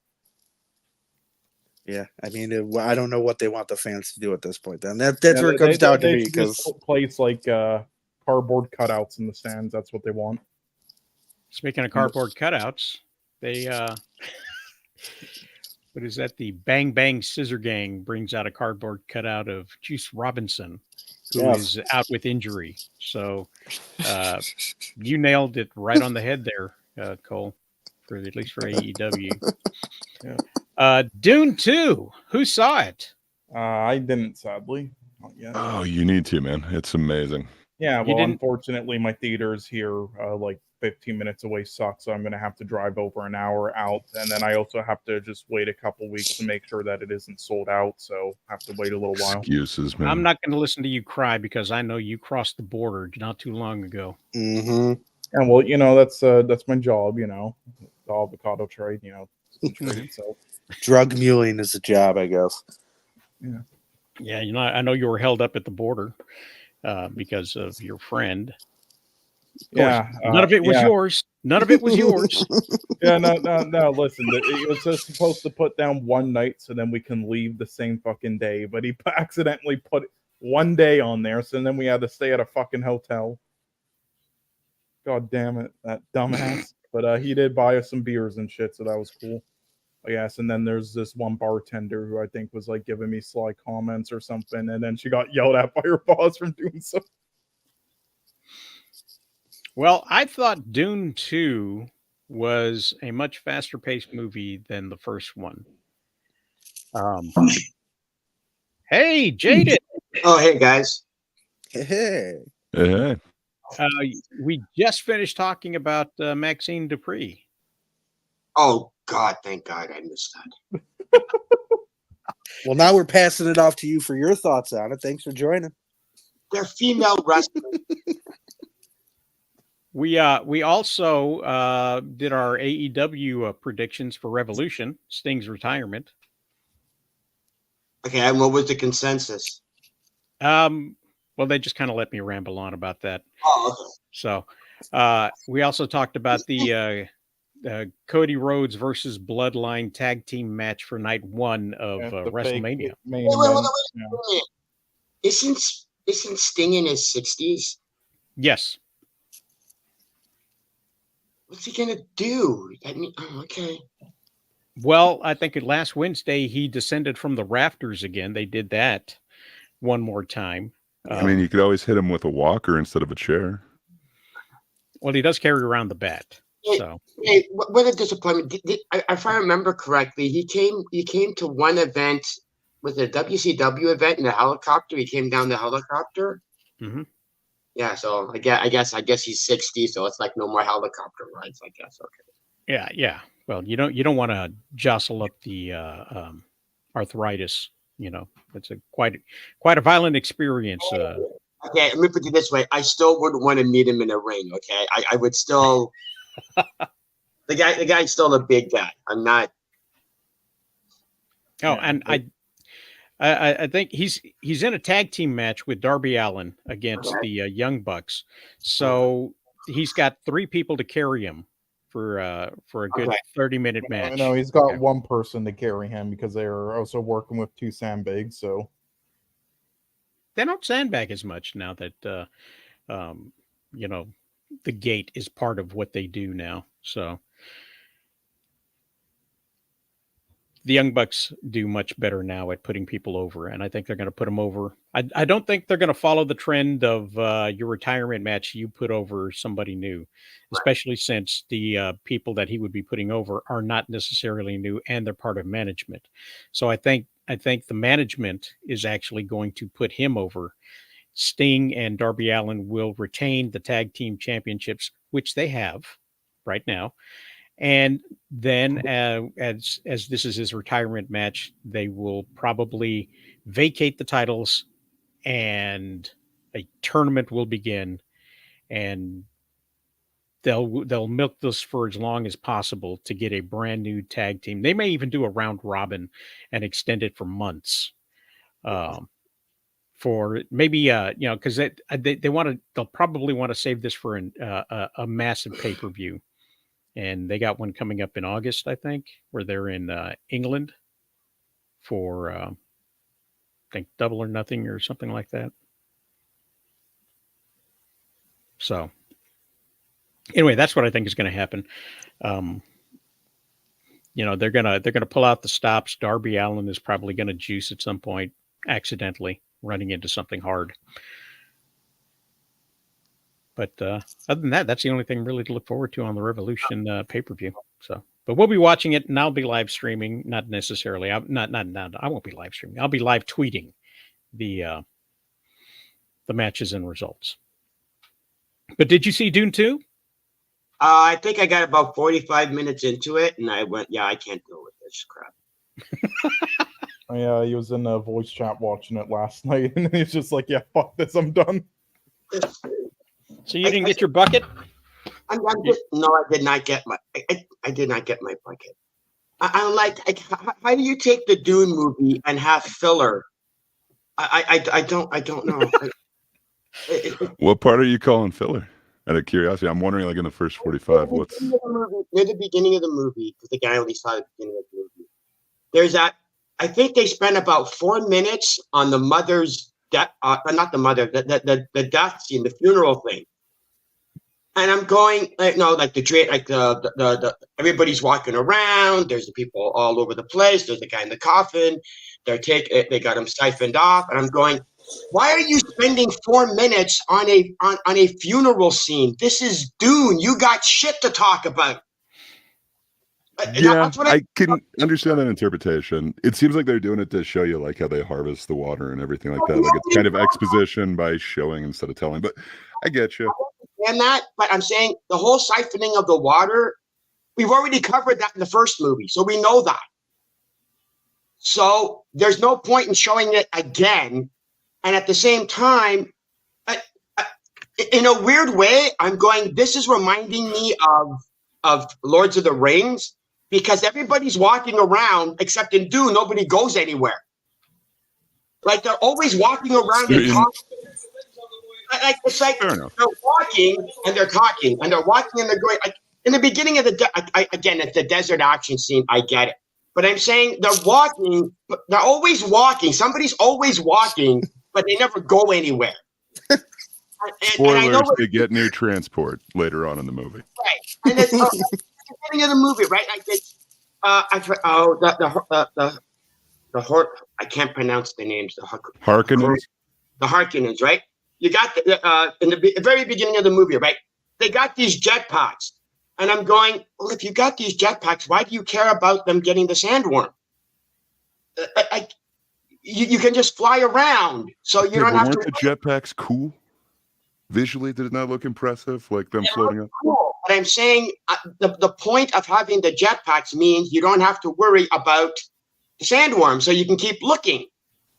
Yeah, I mean, I don't know what they want the fans to do at this point. Then that's where it comes down to me, because place like cardboard cutouts in the stands. That's what they want. Speaking of cardboard cutouts, they what is that? The Bang Bang Scissor Gang brings out a cardboard cutout of Juice Robinson, who is out with injury. So you nailed it right on the head there, Cole, at least for AEW. Dune 2. Who saw it? I didn't, sadly. Not yet. Oh, you need to, man. It's amazing. Yeah, well, unfortunately, my theaters here, like 15 minutes away, suck, so I'm going to have to drive over an hour out, and then I also have to just wait a couple weeks to make sure that it isn't sold out, so I have to wait a little while. Excuses, man. I'm not going to listen to you cry because I know you crossed the border not too long ago. Mm-hmm. And well, that's my job, the avocado trade, trade itself. Drug muling is a job, I guess. Yeah. Yeah, I know you were held up at the border because of your friend. Yeah, none of it was yours. None of it was yours. Yeah, no. Listen, it was just supposed to put down one night so then we can leave the same fucking day, but he accidentally put one day on there, so then we had to stay at a fucking hotel. God damn it, that dumbass. But he did buy us some beers and shit, so that was cool. Yes, and then there's this one bartender who I think was like giving me sly comments or something, and then she got yelled at by her boss from doing so. Well, I thought Dune 2 was a much faster paced movie than the first one. Hey, Jaden. Oh, hey, guys. Hey. We just finished talking about Maxine Dupree. Oh, God, thank God I missed that. Well, now we're passing it off to you for your thoughts on it. Thanks for joining. They're female wrestlers. We also did our AEW predictions for Revolution, Sting's retirement. Okay, and what was the consensus? Well, they just kind of let me ramble on about that. Oh, okay. So we also talked about the Cody Rhodes versus Bloodline tag team match for night 1 of WrestleMania. Wait. Isn't Sting in his 60s? Yes. What's he gonna do? Okay. Well, I think last Wednesday he descended from the rafters again. They did that one more time. I mean, you could always hit him with a walker instead of a chair. Well, he does carry around the bat. So, hey, what a disappointment! If I remember correctly, he came to one event with a WCW event in a helicopter. He came down the helicopter. Mm-hmm. Yeah, so I guess he's 60, so it's like no more helicopter rides. I guess. Okay. Yeah. Well, you don't want to jostle up the arthritis. It's quite a violent experience. Okay, let me put it this way: I still wouldn't want to meet him in a ring. Okay, I would still. The guy's still a big guy. I'm not. Oh, and I think he's in a tag team match with Darby Allin against the Young Bucks. So he's got 3 people to carry him for a good 30-minute match. No, he's got one person to carry him because they're also working with 2 sandbags. So they don't sandbag as much now that the gate is part of what they do now. So the Young Bucks do much better now at putting people over, and I think they're going to put them over. I don't think they're going to follow the trend of your retirement match. You put over somebody new, especially since the people that he would be putting over are not necessarily new and they're part of management. So I think the management is actually going to put him over Sting and Darby Allin will retain the tag team championships, which they have right now. And then, as this is his retirement match, they will probably vacate the titles, and a tournament will begin, and they'll milk this for as long as possible to get a brand new tag team. They may even do a round robin and extend it for months. For maybe because they want to, they'll probably want to save this for a massive pay-per-view. And they got one coming up in August, I think, where they're in England for, I think, Double or Nothing or something like that. So, anyway, that's what I think is going to happen. They're gonna pull out the stops. Darby Allin is probably going to juice at some point, accidentally running into something hard. But other than that, that's the only thing really to look forward to on the Revolution pay-per-view. So, but we'll be watching it, and I'll be live streaming. Not necessarily. I won't be live streaming. I'll be live tweeting the matches and results. But did you see Dune 2? I think I got about 45 minutes into it, and I went, "Yeah, I can't deal with this crap." Yeah, he was in a voice chat watching it last night, and he's just like, "Yeah, fuck this, I'm done." So you didn't get your bucket? No, I did not get my. I did not get my bucket. I'm like, how do you take the Dune movie and have filler? I don't know. What part are you calling filler? Out of curiosity, I'm wondering, like in the first 45, what's near the beginning of the movie, because the guy only saw the beginning of the movie. There's that. I think they spent about 4 minutes on the mother's death, not the mother, the death scene, the funeral thing. And I'm going, the everybody's walking around. There's the people all over the place. There's the guy in the coffin. They got him siphoned off, and I'm going, why are you spending 4 minutes on a funeral scene? This is Dune. You got shit to talk about. Yeah, I can understand that interpretation. It seems like they're doing it to show you like how they harvest the water and everything like that. Like it's kind of exposition by showing instead of telling. But I get you. And that, but I'm saying the whole siphoning of the water, we've already covered that in the first movie, so we know that. So there's no point in showing it again. And at the same time, in a weird way, I'm going, this is reminding me of Lords of the Rings, because everybody's walking around, except in Dune, nobody goes anywhere. Like they're always walking around and talking. Like it's like they're walking and they're talking, and they're walking and they're going. Like, in the beginning of again, it's the desert action scene. I get it, but I'm saying they're walking. But they're always walking. Somebody's always walking, but they never go anywhere. Spoilers, and I know they get near transport later on in the movie. Right, and it's at the beginning of the movie, right? I can't pronounce the names. Harkonnens. The Harkonnens, right? You got in the very beginning of the movie, right? They got these jetpacks, and I'm going, well, if you got these jetpacks, why do you care about them getting the sandworm? You can just fly around, so you don't have to. Weren't the jetpacks cool? Visually, did it not look impressive, like them floating up? Cool. But I'm saying the point of having the jetpacks means you don't have to worry about the sandworm, so you can keep looking.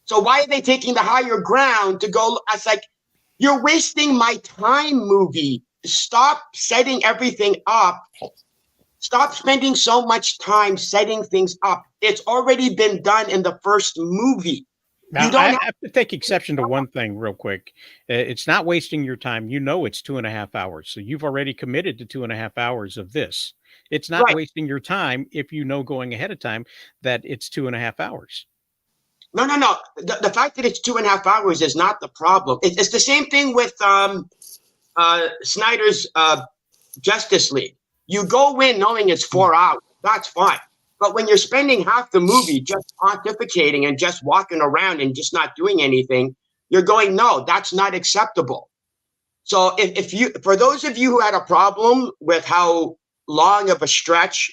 So why are they taking the higher ground to go? It's like, you're wasting my time, movie. Stop setting everything up. Stop spending so much time setting things up. It's already been done in the first movie. Now, I have to take exception to one thing real quick. It's not wasting your time. You know it's 2.5 hours. So you've already committed to 2.5 hours of this. It's not wasting your time if you know going ahead of time that it's 2.5 hours. No. The fact that it's 2.5 hours is not the problem. It's the same thing with Snyder's Justice League. You go in knowing it's 4 hours. That's fine. But when you're spending half the movie just pontificating and just walking around and just not doing anything, you're going, no, that's not acceptable. So for those of you who had a problem with how long of a stretch,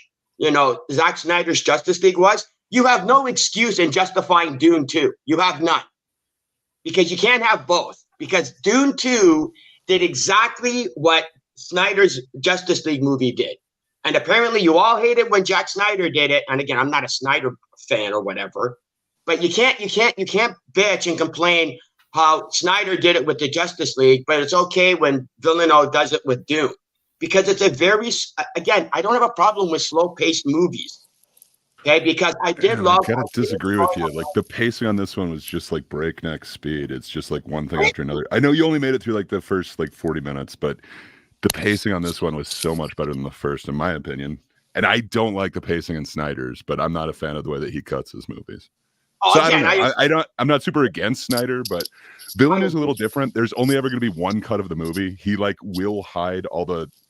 Zack Snyder's Justice League was, you have no excuse in justifying Dune 2. You have none. Because you can't have both. because Dune 2 did exactly what Snyder's Justice League movie did. And apparently you all hate it when Jack Snyder did it. And again, I'm not a Snyder fan or whatever, but you can't bitch and complain how Snyder did it with the Justice League, but it's okay when Villeneuve does it with Dune. Because it's a very, again, I don't have a problem with slow-paced movies. Okay, because I did love. I gotta disagree with you. Like the pacing on this one was just like breakneck speed. It's just like one thing after another. I know you only made it through like the first like 40 minutes, but the pacing on this one was so much better than the first, in my opinion. And I don't like the pacing in Snyder's, but I'm not a fan of the way that he cuts his movies. So again, I don't know. I'm not super against Snyder, but Villain is a little different. There's only ever going to be one cut of the movie. He like will hide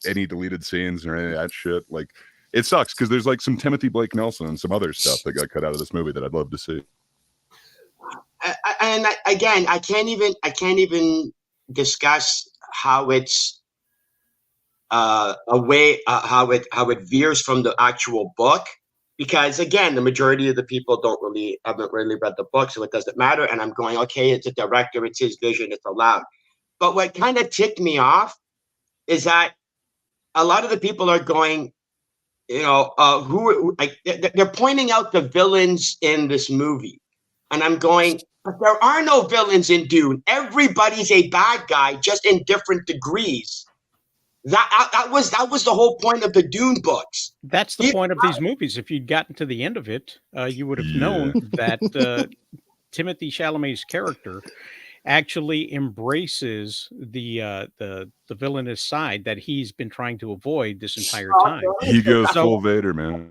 any deleted scenes or any of that shit. Like it sucks because there's like some Timothy Blake Nelson and some other stuff that got cut out of this movie that I'd love to see. Again, I can't even discuss how it's how it veers from the actual book. Because again, the majority of the people haven't really read the book, so it doesn't matter. And I'm going, okay, it's a director, it's his vision, it's allowed. But what kind of ticked me off is that a lot of the people are going, they're pointing out the villains in this movie, and I'm going, but there are no villains in Dune. Everybody's a bad guy, just in different degrees. That was the whole point of the Dune books. That's the point of these movies. If you'd gotten to the end of it, you would have known that Timothy Chalamet's character actually embraces the villainous side that he's been trying to avoid this entire time. He goes full Vader, man.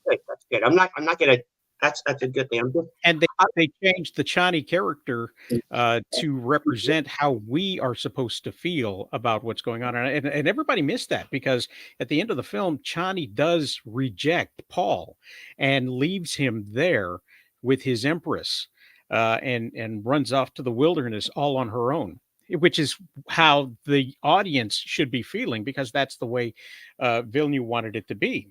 That's good. I'm not gonna. That's a good thing. And they changed the Chani character to represent how we are supposed to feel about what's going on. And everybody missed that because at the end of the film, Chani does reject Paul and leaves him there with his Empress and runs off to the wilderness all on her own, which is how the audience should be feeling because that's the way Villeneuve wanted it to be.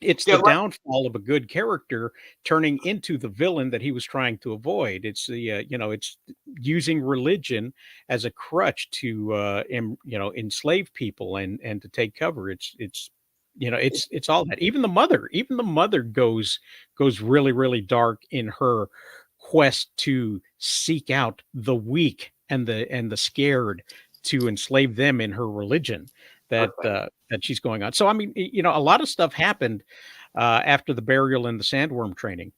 It's the downfall of a good character turning into the villain that he was trying to avoid. It's it's using religion as a crutch to enslave people and to take cover. It's all that. Even the mother goes really, really dark in her quest to seek out the weak and the scared to enslave them in her religion that she's going on. So, I mean, a lot of stuff happened after the burial and the sandworm training.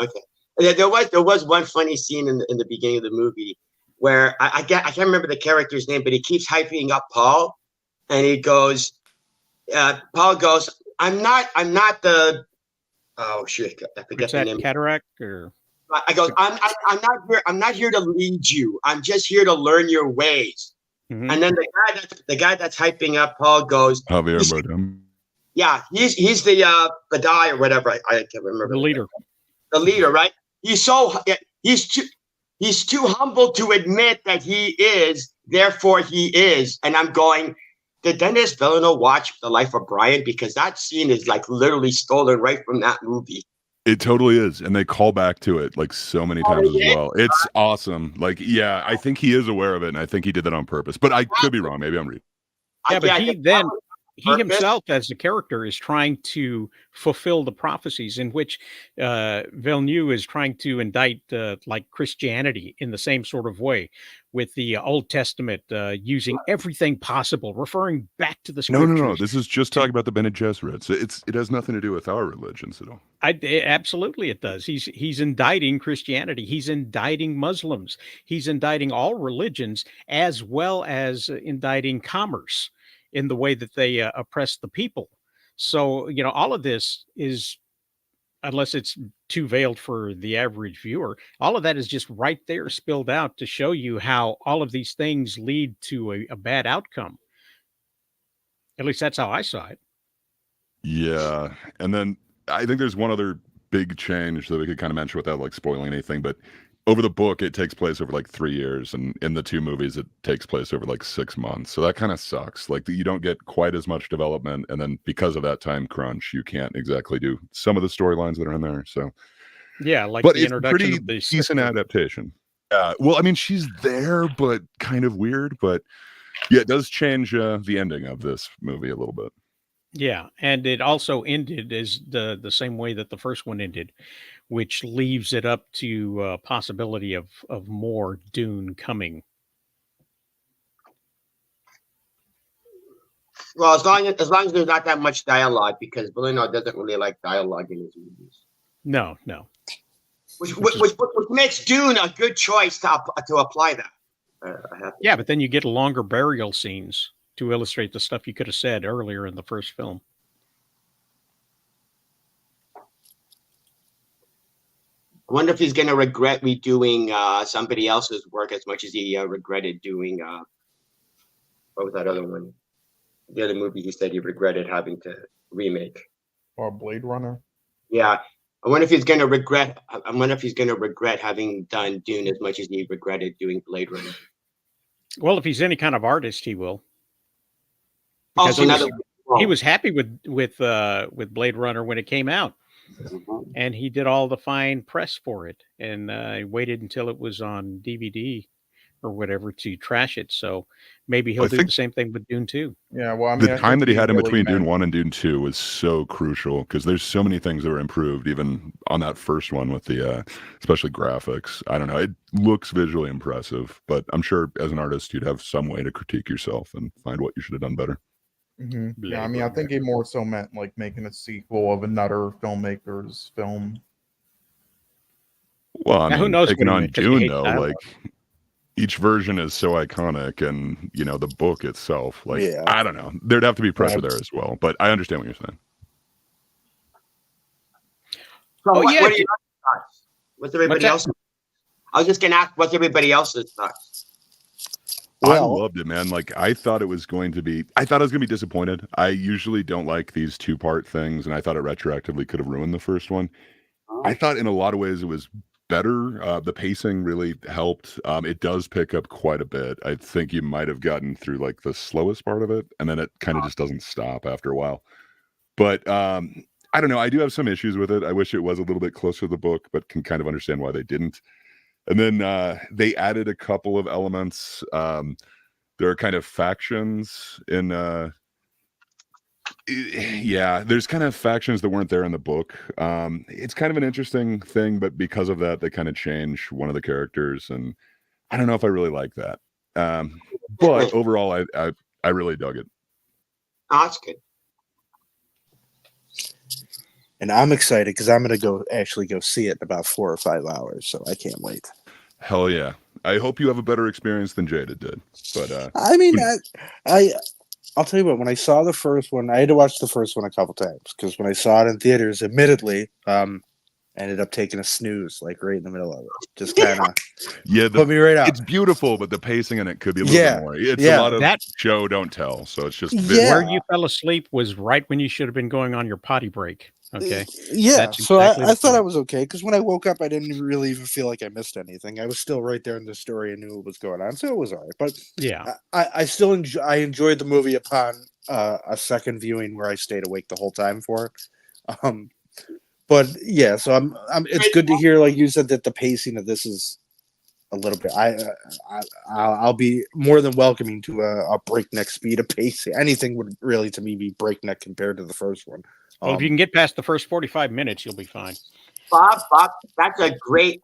Okay. There was one funny scene in the beginning of the movie where I can't remember the character's name, but he keeps hyping up Paul, and he goes, Paul goes, I'm not the, oh shit, I forget the name. Cataract or. I go, I'm not here to lead you. I'm just here to learn your ways. Mm-hmm. And then the guy that's hyping up Paul goes, Javier Bardem. Yeah, he's the Badai or whatever. I can't remember. The leader. The leader, right? He's too humble to admit that he is, therefore he is. And I'm going, did Denis Villeneuve watch The Life of Brian? Because that scene is like literally stolen right from that movie. It totally is. And they call back to it like so many times as well. It's awesome. Like, yeah, I think he is aware of it. And I think he did that on purpose. But I could be wrong. Maybe I'm reading. Yeah, but he himself as a character is trying to fulfill the prophecies in which Villeneuve is trying to indict like Christianity in the same sort of way with the Old Testament using everything possible, referring back to the scriptures. No. This is just talking about the Bene Gesserits. It has nothing to do with our religions at all. Absolutely it does. He's indicting Christianity. He's indicting Muslims. He's indicting all religions as well as indicting commerce in the way that they oppress the people. So, all of this is, unless it's too veiled for the average viewer, all of that is just right there spilled out to show you how all of these things lead to a bad outcome. At least that's how I saw it. Yeah. And then I think there's one other big change that we could kind of mention without like spoiling anything, but over the book, it takes place over like 3 years, and in the two movies, it takes place over like 6 months. So that kind of sucks. Like you don't get quite as much development, and then because of that time crunch, you can't exactly do some of the storylines that are in there. So yeah, like but the introduction pretty of the decent adaptation. Well, I mean, she's there, but kind of weird. But yeah, it does change the ending of this movie a little bit. Yeah, and it also ended as the same way that the first one ended, which leaves it up to possibility of more Dune coming. Well, as long as there's not that much dialogue, because Bellino doesn't really like dialogue in his movies, No, no. which Which which, is which, which makes Dune a good choice to apply that. I have to Yeah, say. but then you get longer burial scenes to illustrate the stuff you could have said earlier in the first film. I wonder if he's going to regret redoing somebody else's work as much as he regretted doing what was that other one? The other movie he said he regretted having to remake. Or Blade Runner. Yeah, I wonder if he's going to regret. I wonder if he's going to regret having done Dune as much as he regretted doing Blade Runner. Well, if he's any kind of artist, he will. Also, He was happy with Blade Runner when it came out, and he did all the fine press for it, and he waited until it was on DVD or whatever to trash it. So maybe he'll I do think the same thing with Dune 2. Yeah, well, I mean, the time that he had in between Dune 1 and Dune 2 was so crucial because there's so many things that were improved, even on that first one with the, especially graphics. I don't know. It looks visually impressive, but I'm sure as an artist, you'd have some way to critique yourself and find what you should have done better. Yeah, I mean, I think he more so meant like making a sequel of another filmmaker's film. Well, I Now, who mean, knows taking what he on meant, 'cause he Dune, hates though, dialogue. like each version is so iconic, and the book itself, like Yeah. I don't know, there'd have to be pressure Yeah. there as well. But I understand what you're saying. So Oh, what yeah, are your thoughts? What's everybody that? else? I was just going to ask what's everybody else's thoughts. I Well, loved it, man. Like I thought I was going to be disappointed. I usually don't like these two-part things, and I thought it retroactively could have ruined the first one. I thought in a lot of ways it was better. The pacing really helped. It does pick up quite a bit. I think you might have gotten through like the slowest part of it, and then it kind of just doesn't stop after a while. But I don't know. I do have some issues with it. I wish it was a little bit closer to the book, but can kind of understand why they didn't. And then they added a couple of elements. There are kind of factions in yeah, there's kind of factions that weren't there in the book. It's kind of an interesting thing, but because of that, they kind of change one of the characters, and I don't know if I really like that. But overall, I really dug it. Oh, that's good. and I'm excited because I'm going to actually go see it in about 4 or 5 hours, so I can't wait. Hell yeah! I hope you have a better experience than Jada did. But I mean, I'll tell you what. When I saw the first one, I had to watch the first one a couple times because when I saw it in theaters, admittedly, I ended up taking a snooze like right in the middle of it. Just kind of put me right out. It's beautiful, but the pacing in it could be a little bit more. It's a lot of show don't tell, so it's just Where you fell asleep was right when you should have been going on your potty break. Okay. Yeah, That's so exactly I the thought point. I was okay because when I woke up, I didn't really even feel like I missed anything. I was still right there in the story and knew what was going on, so it was all right. But yeah, I still enjoyed the movie upon a second viewing where I stayed awake the whole time for it. But yeah, so I'm. It's good to hear, like you said, that the pacing of this is a little bit. I'll be more than welcoming to a breakneck speed of pacing. Anything would really, to me, be breakneck compared to the first one. Well, if you can get past the first 45 minutes, you'll be fine. Bob, that's a great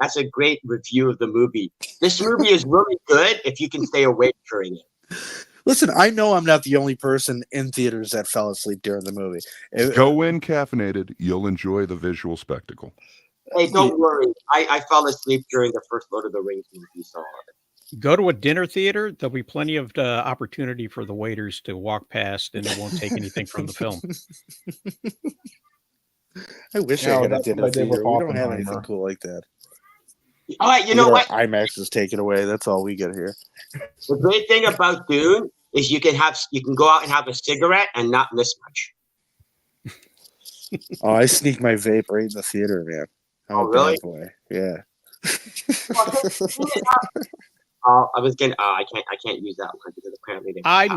review of the movie. This movie is really good if you can stay awake during it. Listen, I know I'm not the only person in theaters that fell asleep during the movie. Go in caffeinated. You'll enjoy the visual spectacle. Hey, don't worry. I fell asleep during the first Lord of the Rings movie, so Go to a dinner theater. There'll be plenty of opportunity for the waiters to walk past, and it won't take anything from the film. I wish I had a dinner theater. We don't have anything cool like that. All right, you know what? IMAX is taken away. That's all we get here. The great thing about Dune is you can go out and have a cigarette and not miss much. Oh, I sneak my vape right in the theater, man. I'm a really? bad boy. Yeah. I was gonna. I can't use that one because apparently they. I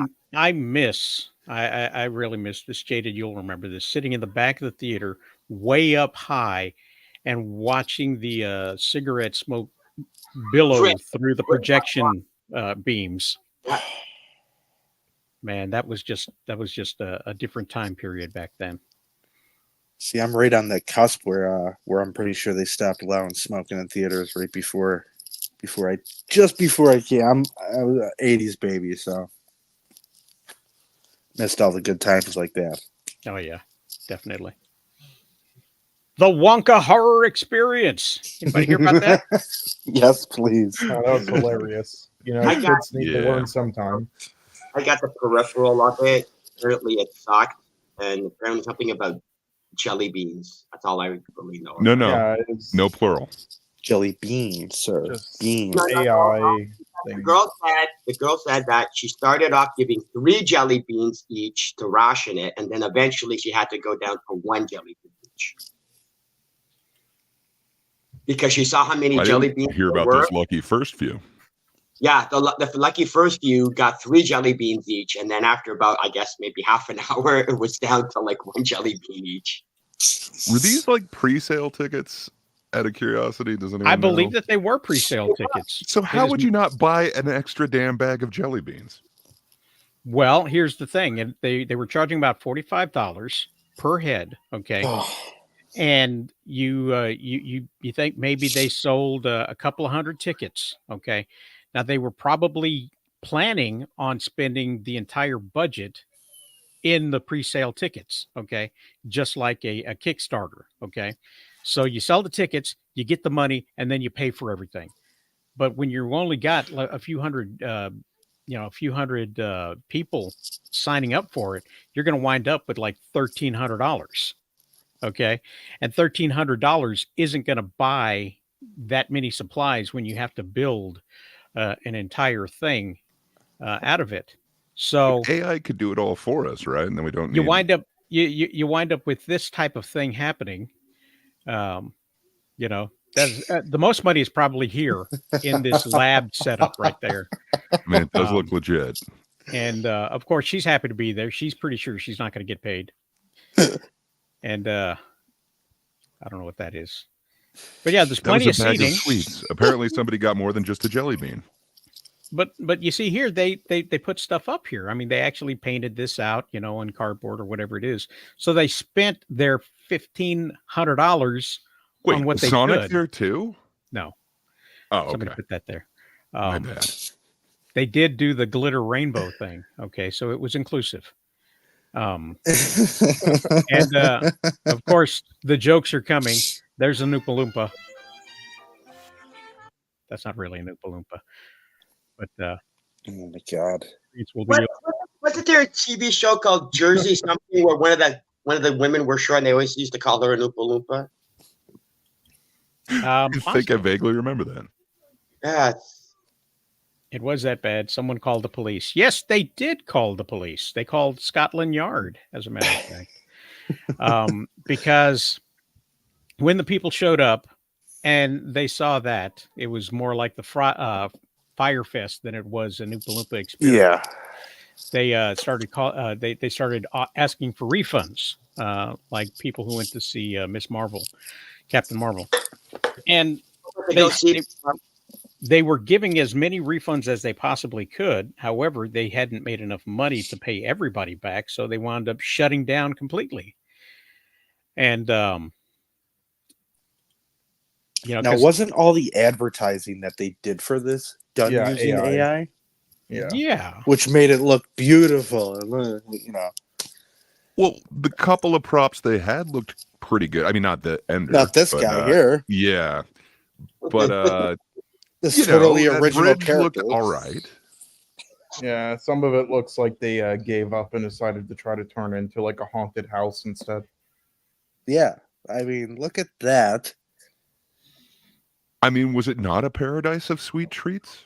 really miss this, Jaded. You'll remember this, sitting in the back of the theater, way up high, and watching the cigarette smoke billow Drip. through the projection beams. Man, that was just a different time period back then. See, I'm right on the cusp where I'm pretty sure they stopped allowing smoking in theaters right before I came. I was an '80s baby, so missed all the good times like that. Oh yeah, definitely. The Wonka Horror Experience. Anybody hear about that? Yes, please. Oh, that was hilarious. Kids need to learn sometime. I got the peripheral of it. Apparently, it sucked, and apparently something about jelly beans. That's all I really know. No, Yeah, no plural. Jelly beans, sir. Just Beans. AI The thing. girl said that she started off giving 3 jelly beans each to ration it, and then eventually she had to go down to 1 jelly bean each because she saw how many I jelly didn't beans hear there about were. those lucky first few. Yeah, the lucky first few got 3 jelly beans each, and then after about, I guess, maybe half an hour, it was down to like 1 jelly bean each. Were these like pre-sale tickets? Out of curiosity, does anyone I believe know? that they were pre-sale tickets. So how would you not buy an extra damn bag of jelly beans? Well, here's the thing, and they were charging about $45 per head. Okay, and you think maybe they sold a couple of hundred tickets. Okay, now they were probably planning on spending the entire budget in the pre-sale tickets. Okay, just like a Kickstarter. Okay, so you sell the tickets, you get the money, and then you pay for everything. But when you only got a few hundred people signing up for it, you're going to wind up with like $1,300. Okay. And $1,300 isn't going to buy that many supplies when you have to build an entire thing out of it. So AI could do it all for us, right? And then we don't you need. wind up with this type of thing happening. That's the most money is probably here in this lab setup right there. I mean, it does look legit. And of course, she's happy to be there. She's pretty sure she's not going to get paid. And I don't know what that is. But yeah, there's plenty of bag seating. of sweets. Apparently, somebody got more than just a jelly bean. But you see here, they put stuff up here. I mean, they actually painted this out, on cardboard or whatever it is. So they spent their $1,500 Wait, on what they Sonic could. There too? No. Oh, okay. Somebody put that there. My bad. They did do the glitter rainbow thing. Okay, so it was inclusive. And of course, the jokes are coming. There's a Oompa Loompa. That's not really an Oompa Loompa, but oh my god! Wasn't there a TV show called Jersey something where one of the women were short and they always used to call her an Oompa Loompa? I think I vaguely remember that. Yeah. It was that bad. Someone called the police. Yes, they did call the police. They called Scotland Yard, as a matter of fact. Because when the people showed up and they saw that, it was more like the Firefest than it was an Oompa Loompa experience. Yeah. They started asking for refunds, like people who went to see Miss Marvel, Captain Marvel. And they were giving as many refunds as they possibly could. However, they hadn't made enough money to pay everybody back, so they wound up shutting down completely. And now, wasn't all the advertising that they did for this done using AI? Yeah, which made it look beautiful. Well, the couple of props they had looked pretty good. I mean, not the ender, not this guy here. Yeah, but this totally original character looked all right. Yeah, some of it looks like they gave up and decided to try to turn into like a haunted house instead. Yeah, I mean, look at that. I mean, was it not a paradise of sweet treats?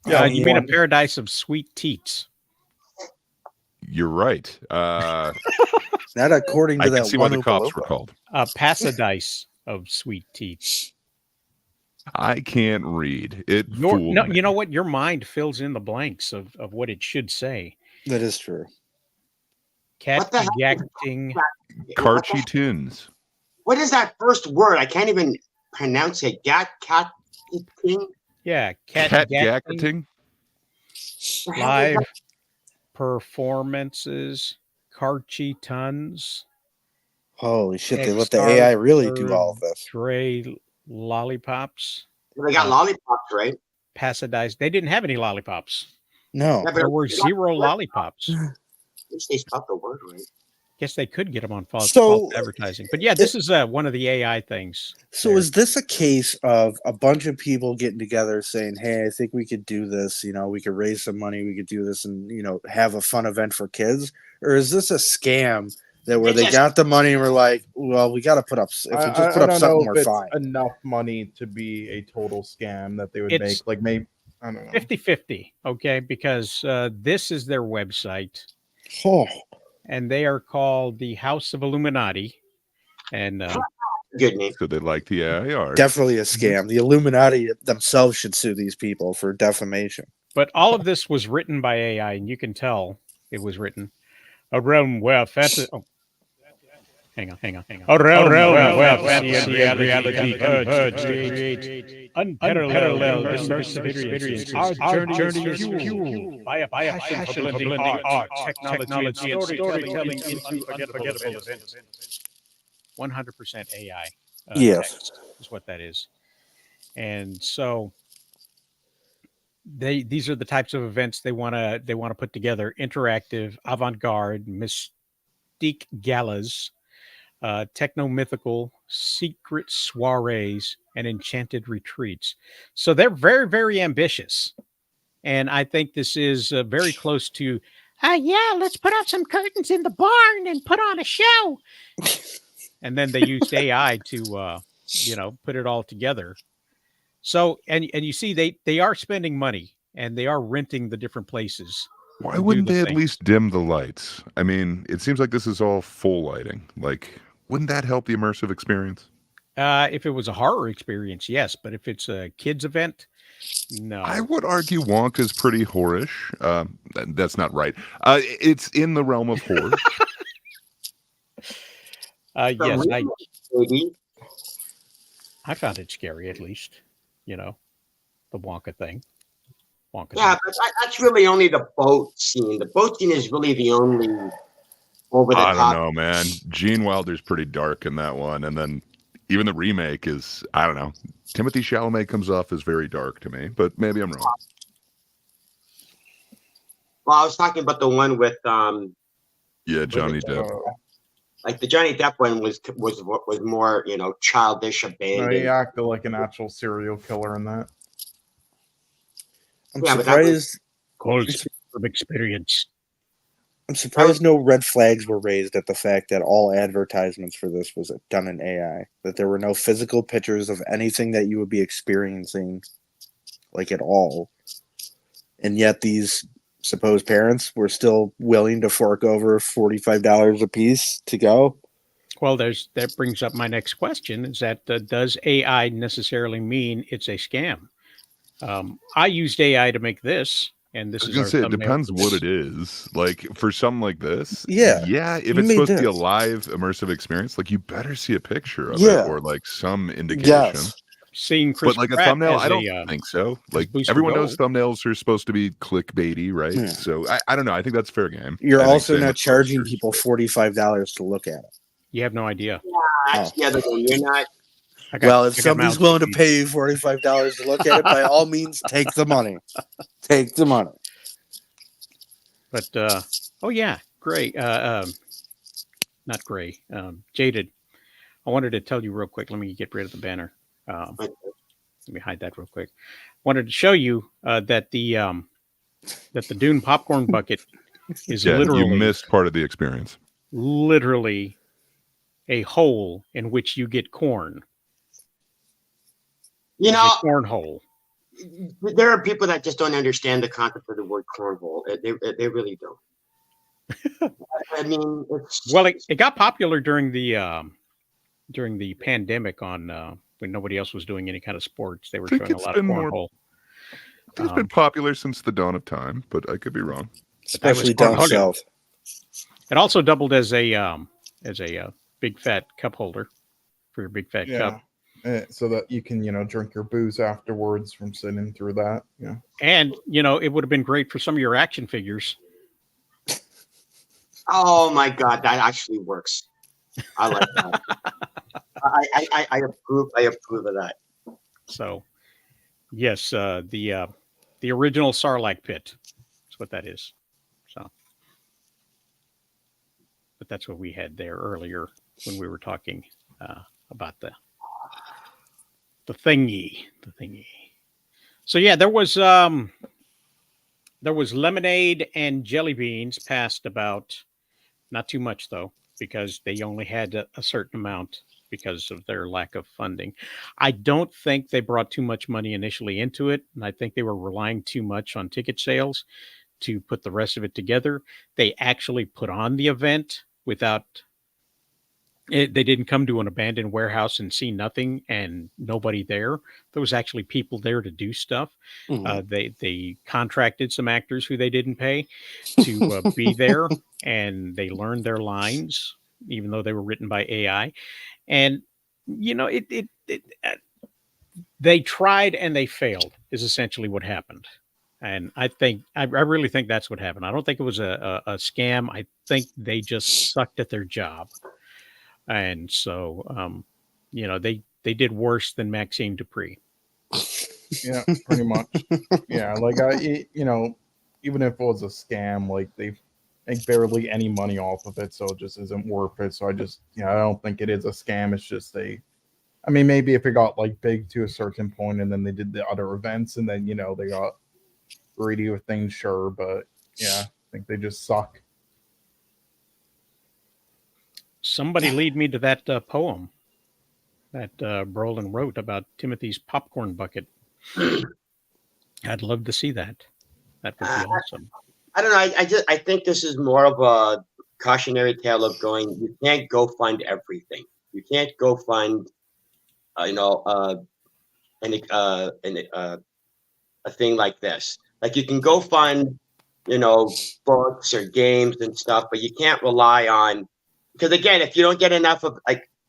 Yeah, you mean a paradise of sweet teats. You're right. Not according to I that can see why the cops were called. A pasadise of sweet teats. I can't read it. You know what? Your mind fills in the blanks of what it should say. That is true. Cat-ejacting Carchy tunes. What is that first word? I can't even. pronounce it. Cat. Yeah, Cat Gatting, gacketing. live performances, Carchi Tons, Holy shit! They let the AI really do all of this. Dre Lollipops, They got lollipops, right? Pasadise. They didn't have any lollipops. No, Yeah, but There were 0 lollipops. at least they spelled the word right. Guess they could get them on false So advertising. But yeah, this is one of the AI things. So there. is this a case of a bunch of people getting together saying, "Hey, I think we could do this. You know, we could raise some money. We could do this, and have a fun event for kids." Or is this a scam that where they got the money and we're like, "Well, we got to put up. If we just put up something, we're fine." Enough money to be a total scam that they would It's make. Like maybe I don't know. 50-50, okay? Because this is their website. Oh. And they are called the House of Illuminati. And good name. So they like the AI art. Definitely a scam. The Illuminati themselves should sue these people for defamation. But all of this was written by AI, and you can tell it was written. A realm where fantasy. Oh. Hang on. A realm where fantasy and reality converge to create unparalleled immersive experiences. Our journey is fueled by a passion for blending art, technology, and storytelling into unforgettable events. 100% AI. Yes, text is what that is. And so these are the types of events they want to put together: interactive, avant-garde, mystique galas, techno-mythical, secret soirees, and enchanted retreats. So they're very, very ambitious. And I think this is very close to, yeah, let's put out some curtains in the barn and put on a show. And then they used AI to, put it all together. So, and you see, they are spending money and they are renting the different places. Why wouldn't they at least dim the lights? I mean, it seems like this is all full lighting. Like, wouldn't that help the immersive experience? If it was a horror experience, yes. But if it's a kids event, no. I would argue Wonka's pretty whorish. That's not right. It's in the realm of horror. Yes, I found it scary, at least. The Wonka thing. But that's really only the boat scene. The boat scene is really the only over the top. I don't know, man. Gene Wilder's pretty dark in that one, and then even the remake is, I don't know. Timothée Chalamet comes off as very dark to me, but maybe I'm wrong. Well, I was talking about the one with Johnny Depp. Like the Johnny Depp one was more childish, abandoned. No, he acted like an actual serial killer in that. I'm surprised. Of experience. I'm surprised no red flags were raised at the fact that all advertisements for this was done in AI. That there were no physical pictures of anything that you would be experiencing, like at all. And yet these supposed parents were still willing to fork over $45 a piece to go. Well, that brings up my next question: is that does AI necessarily mean it's a scam? I used AI to make this, and this is our thumbnail. It depends what it is. Like for something like this, yeah. If it's supposed to be a live immersive experience, like you better see a picture of it or like some indication. Yes. Seeing Chris but like Pratt a thumbnail, as I don't think so. Like everyone knows thumbnails are supposed to be clickbaity, right? Yeah. So I don't know. I think that's fair game. You're also not charging people $45 to look at it. You have no idea. Yeah, that's the other thing. You're not. Well, if somebody's willing to pay you $45 to look at it, by all means, take the money. Take the money. But Gray, not Gray, Jaded. I wanted to tell you real quick. Let me get rid of the banner. Let me hide that real quick. Wanted to show you that the Dune popcorn bucket is literally you missed part of the experience. Literally a hole in which you get corn. Cornhole. There are people that just don't understand the concept of the word cornhole. They really don't. I mean, it got popular during the pandemic on when nobody else was doing any kind of sports. They were showing a lot of cornhole. It's been popular since the dawn of time, but I could be wrong. Especially down south. It also doubled as a big fat cup holder for your big fat cup. so that you can, drink your booze afterwards from sitting through that. Yeah. And, it would have been great for some of your action figures. Oh my God, that actually works. I like that. I approve. I approve of that. So, yes, the original Sarlacc pit. That's what that is. So, but that's what we had there earlier when we were talking about the thingy. So yeah, there was lemonade and jelly beans passed about. Not too much though, because they only had a certain amount because of their lack of funding. I don't think they brought too much money initially into it, and I think they were relying too much on ticket sales to put the rest of it together. They actually put on the event without it. They didn't come to an abandoned warehouse and see nothing and nobody there. There was actually people there to do stuff. They contracted some actors who they didn't pay to be there, and they learned their lines, even though they were written by AI. And they tried and they failed is essentially what happened. And I really think that's what happened. I don't think it was a scam. I think they just sucked at their job. And so, they did worse than Maxime Dupree. Yeah, pretty much. Yeah, like even if it was a scam, like they make barely any money off of it, so it just isn't worth it. So I don't think it is a scam. It's just maybe if it got like big to a certain point, and then they did the other events, and then they got greedy with things, sure. But yeah, I think they just suck. Somebody lead me to that poem that Brolin wrote about Timothy's popcorn bucket. I'd love to see that. That would be awesome. I don't know. I think this is more of a cautionary tale of going. You can't go fund everything. You can't go fund, a thing like this. Like you can go fund, books or games and stuff, but you can't rely on. Because again, if you don't get enough of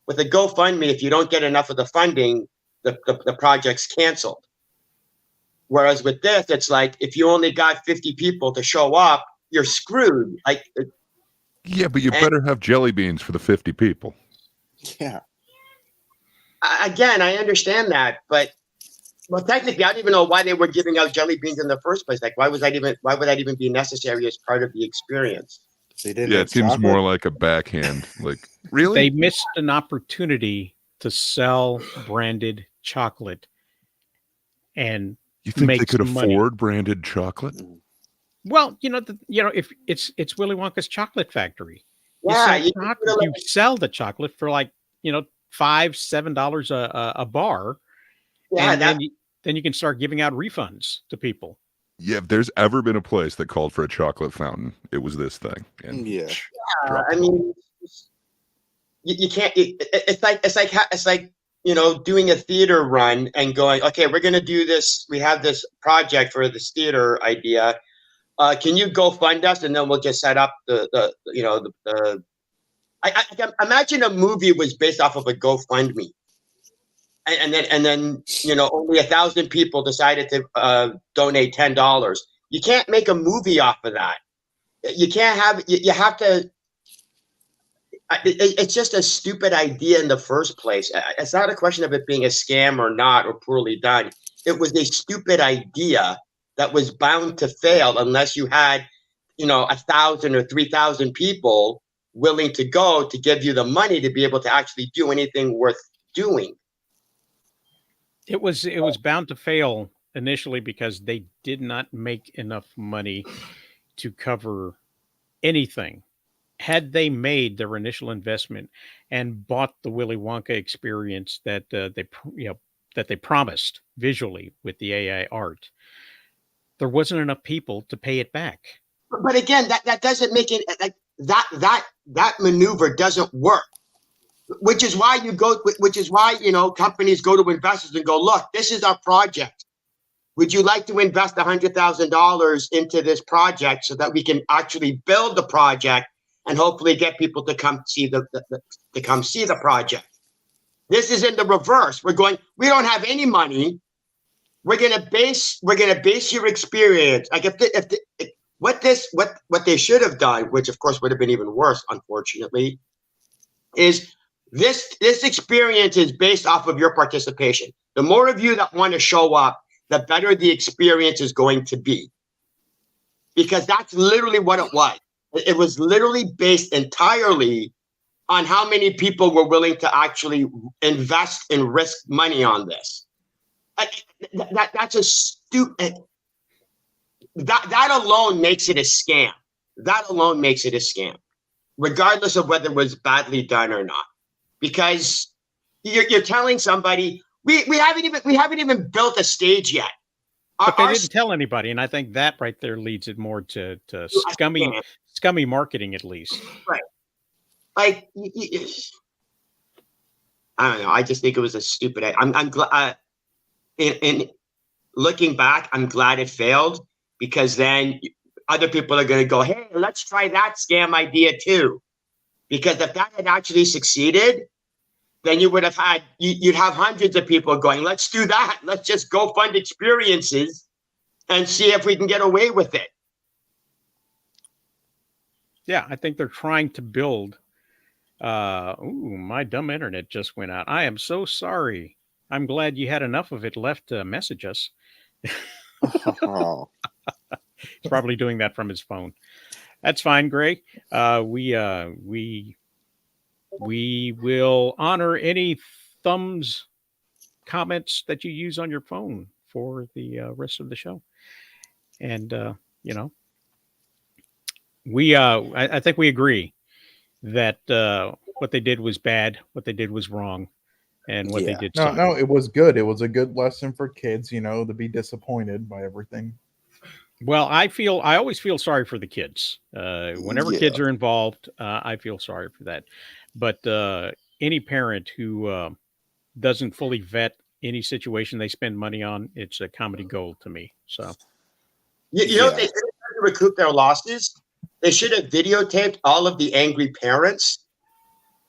with a GoFundMe, if you don't get enough of the funding, the project's canceled. Whereas with this, it's like if you only got 50 people to show up, you're screwed. Yeah, but you better have jelly beans for the 50 people. Yeah. Again, I understand that, but technically, I don't even know why they were giving out jelly beans in the first place. Like, why would that even be necessary as part of the experience? They didn't. Yeah, it seems more like a backhand. Like, really? They missed an opportunity to sell branded chocolate, and you think they could money. afford branded chocolate? Well, if it's Willy Wonka's chocolate factory. Yeah, you sell the chocolate for like $5-7 a bar. Yeah, and then you can start giving out refunds to people. Yeah, if there's ever been a place that called for a chocolate fountain, it was this thing. And you can't. It's like doing a theater run and going, okay, we're going to do this. We have this project for this theater idea. Can you go fund us, and then we'll just set up the I imagine a movie was based off of a GoFundMe. And then only 1,000 people decided to donate $10. You can't make a movie off of that. You can't have. You have to. It's just a stupid idea in the first place. It's not a question of it being a scam or not or poorly done. It was a stupid idea that was bound to fail unless you had, 1,000 or 3,000 people willing to go to give you the money to be able to actually do anything worth doing. It was bound to fail initially because they did not make enough money to cover anything. Had they made their initial investment and bought the Willy Wonka experience that they promised visually with the AI art, there wasn't enough people to pay it back. But again, that doesn't make it like that maneuver doesn't work. Which is why companies go to investors and go, look, this is our project. Would you like to invest $100,000 into this project so that we can actually build the project and hopefully get people to come see the project? This is in the reverse. We're going, we don't have any money. We're gonna base your experience. Like what they should have done, which of course would have been even worse, unfortunately, is this experience is based off of your participation. The more of you that want to show up, the better the experience is going to be. Because that's literally what it was. It was literally based entirely on how many people were willing to actually invest and risk money on this. That's a stupid. That alone makes it a scam. That alone makes it a scam, regardless of whether it was badly done or not. Because you're telling somebody we haven't even built a stage yet. But they didn't tell anybody, and I think that right there leads it more to scummy marketing, at least. Right. Like, I don't know. I just think it was a stupid. I'm glad. In looking back, I'm glad it failed, because then other people are going to go, "Hey, let's try that scam idea too." Because if that had actually succeeded, then you'd have hundreds of people going, "Let's do that. Let's just go fund experiences and see if we can get away with it." Yeah, I think they're trying to build. My dumb internet just went out. I am so sorry. I'm glad you had enough of it left to message us. Oh. He's probably doing that from his phone. That's fine, Gray. We will honor any thumbs, comments that you use on your phone for the rest of the show. And I think we agree that what they did was bad, what they did was wrong, and what they did. No, it was good. It was a good lesson for kids, to be disappointed by everything. Well, I always feel sorry for the kids. Whenever kids are involved, I feel sorry for that. But any parent who doesn't fully vet any situation they spend money on, it's a comedy gold to me. So, you know what they should have done to recoup their losses? They should have videotaped all of the angry parents,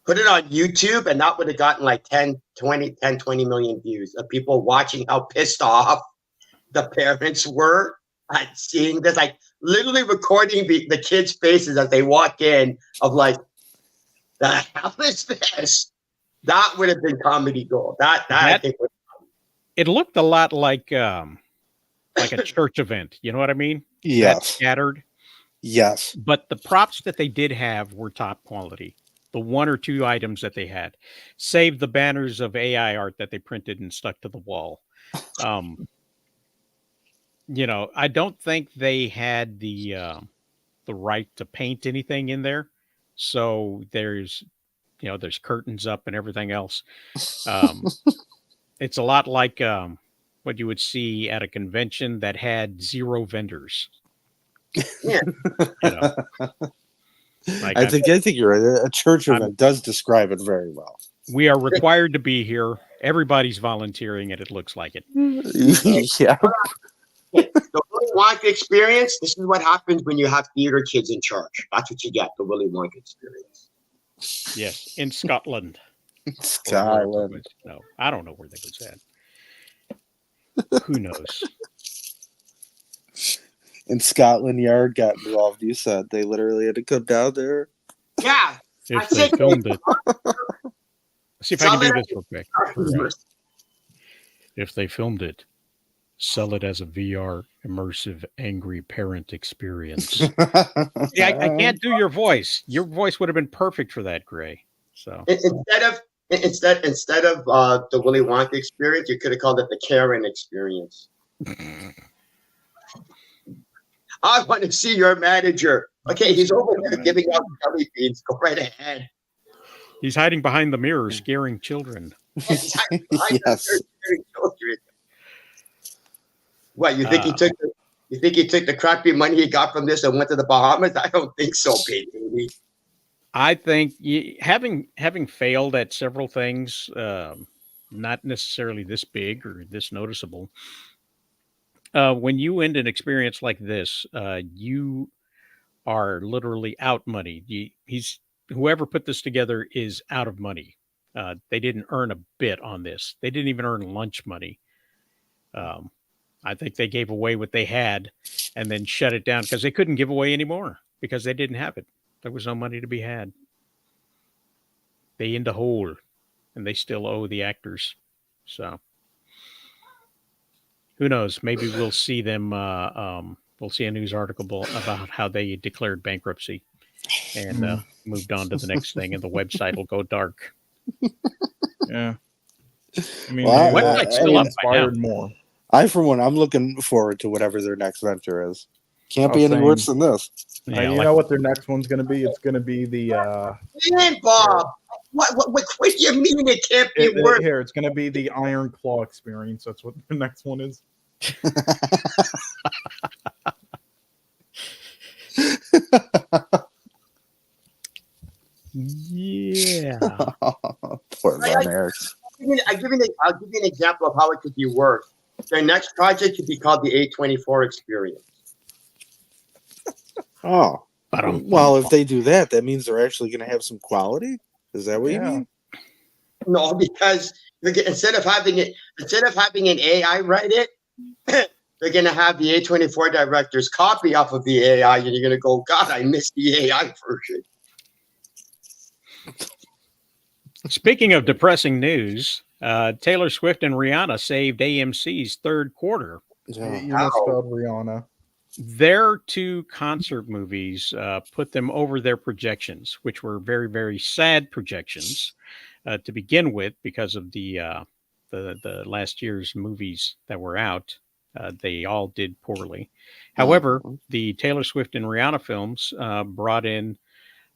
put it on YouTube, and that would have gotten like 20 million views of people watching how pissed off the parents were at seeing this, like literally recording the kids' faces as they walk in of like, the hell is this? That would have been comedy gold. That I think would. It looked a lot like a church event. You know what I mean? Yes. That scattered. Yes. But the props that they did have were top quality. The one or two items that they had, save the banners of AI art that they printed and stuck to the wall. I don't think they had the right to paint anything in there. So there's curtains up and everything else. It's a lot like what you would see at a convention that had 0 vendors. Yeah. I think you're right. A church event does describe it very well. We are required to be here. Everybody's volunteering, and it looks like it. Yeah. The Willy Wonka experience. This is what happens when you have theater kids in charge. That's what you get. The Willy Wonka experience. Yes, in Scotland. Scotland. No, I don't know where they was at. Who knows? In Scotland Yard got involved. You said they literally had to come down there. Yeah. If they filmed it. See if I can do this real quick. If they filmed it, sell it as a VR immersive angry parent experience. See, I can't do your voice. Your voice would have been perfect for that, Gray. So instead of the Willy Wonka experience, you could have called it the Karen experience. I want to see your manager. Okay, he's over there giving out jelly beans. Go right ahead. He's hiding behind the mirror, scaring children. Yes. Children. What, you think he took the crappy money he got from this and went to the Bahamas? I don't think so, baby. I think having failed at several things, not necessarily this big or this noticeable, when you end an experience like this, you are literally out money. Whoever put this together is out of money. They didn't earn a bit on this. They didn't even earn lunch money. I think they gave away what they had and then shut it down because they couldn't give away anymore because they didn't have it. There was no money to be had. They in the hole, and they still owe the actors. So who knows? Maybe we'll see them. We'll see a news article about how they declared bankruptcy and moved on to the next thing, and the website will go dark. Yeah. I mean, Well, website's still up by now. inspired more. For one, I'm looking forward to whatever their next venture is. Can't Oh, be any same. worse than this. Yeah, you know what their next one's going to be? It's going to be the. Man, Bob, what do you mean it can't be worse? Here, it's going to be the Iron Claw experience. That's what the next one is. Yeah. Poor Von Erich. I'll give you an example of how it could be worse. Their next project could be called the A24 experience. Oh. Well, if they do that, that means they're actually going to have some quality? Is that what you mean? No, because instead of having an AI write it, they're going to have the A24 director's copy off of the AI, and you're going to go, God, I missed the AI version. Speaking of depressing news, Taylor Swift and Rihanna saved AMC's third quarter. You misspelled Rihanna. Their two concert movies put them over their projections, which were very, very sad projections to begin with because of the last year's movies that were out. They all did poorly. However, the Taylor Swift and Rihanna films brought in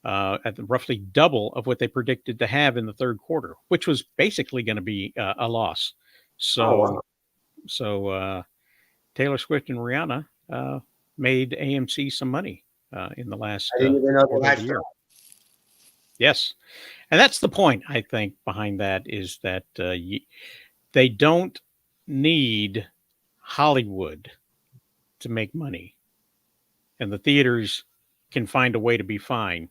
at roughly double of what they predicted to have in the third quarter, which was basically going to be a loss. So Taylor Swift and Rihanna made AMC some money in the last quarter of the year. Yes. And that's the point, I think, behind that is that they don't need Hollywood to make money. And the theaters can find a way to be fine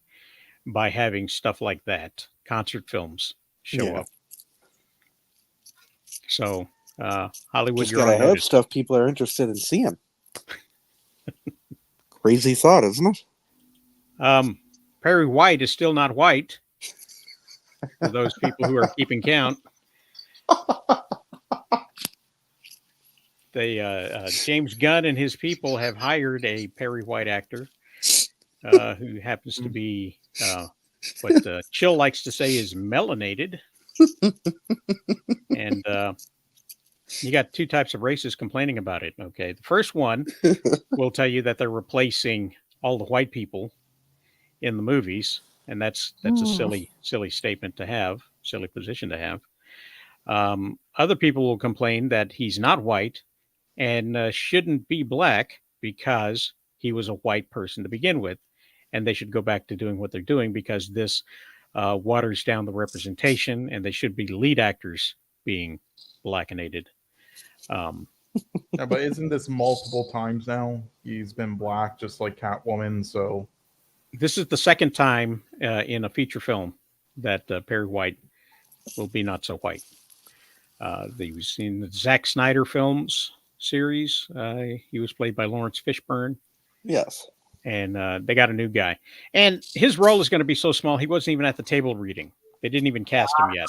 by having stuff like that, concert films show up. So Hollywood, just gotta have stuff people are interested in seeing. Crazy thought, isn't it? Perry White is still not white. For those people who are keeping count, James Gunn and his people have hired a Perry White actor who happens to be what Chill likes to say is melanated. And you got two types of races complaining about it. Okay. The first one will tell you that they're replacing all the white people in the movies. And that's a silly statement to have, silly position to have. Other people will complain that he's not white and shouldn't be black because he was a white person to begin with. And they should go back to doing what they're doing because this waters down the representation, and they should be lead actors being blackinated. Yeah, but isn't this multiple times now? He's been black, just like Catwoman. So this is the second time in a feature film that Perry White will be not so white. He was in the Zack Snyder films series. He was played by Lawrence Fishburne. Yes. And they got a new guy. And his role is going to be so small, he wasn't even at the table reading. They didn't even cast him yet.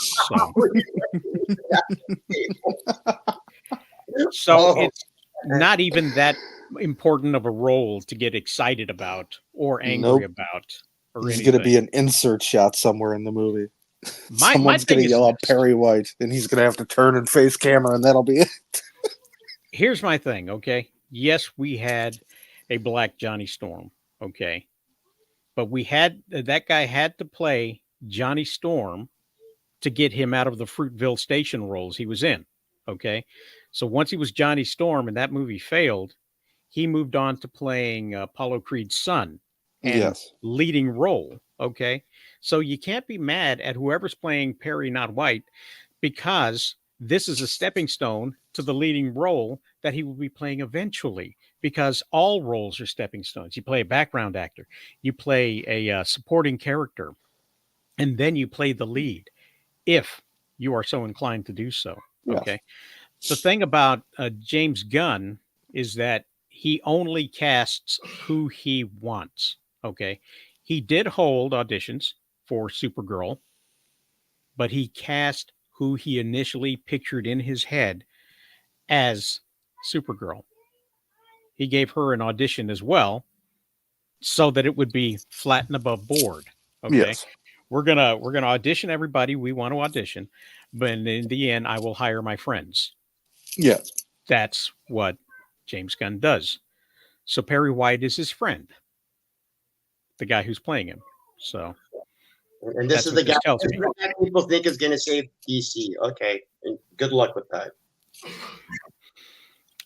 So it's not even that important of a role to get excited about or angry about. Or he's going to be an insert shot somewhere in the movie. Someone's going to yell out Perry White, and he's going to have to turn and face camera, and that'll be it. Here's my thing, okay? Yes, we had a black Johnny Storm, okay? But we had that guy had to play Johnny Storm to get him out of the Fruitville Station roles he was in, okay? So once he was Johnny Storm and that movie failed, he moved on to playing Apollo Creed's son and leading role, okay? So you can't be mad at whoever's playing Perry Not White because this is a stepping stone to the leading role that he will be playing eventually, because all roles are stepping stones. You play a background actor, you play a supporting character, and then you play the lead. if you are so inclined to do so. Yes. Okay. The thing about James Gunn is that he only casts who he wants. Okay. He did hold auditions for Supergirl, but he cast who he initially pictured in his head as Supergirl. He gave her an audition as well so that it would be flat and above board. Okay. Yes. We're gonna audition everybody we want to audition, but in the end, I will hire my friends. Yeah. That's what James Gunn does. So Perry White is his friend, the guy who's playing him. So And this that's is what the guy, this tells this me. is the guy people think is going to save DC. Okay, and good luck with that.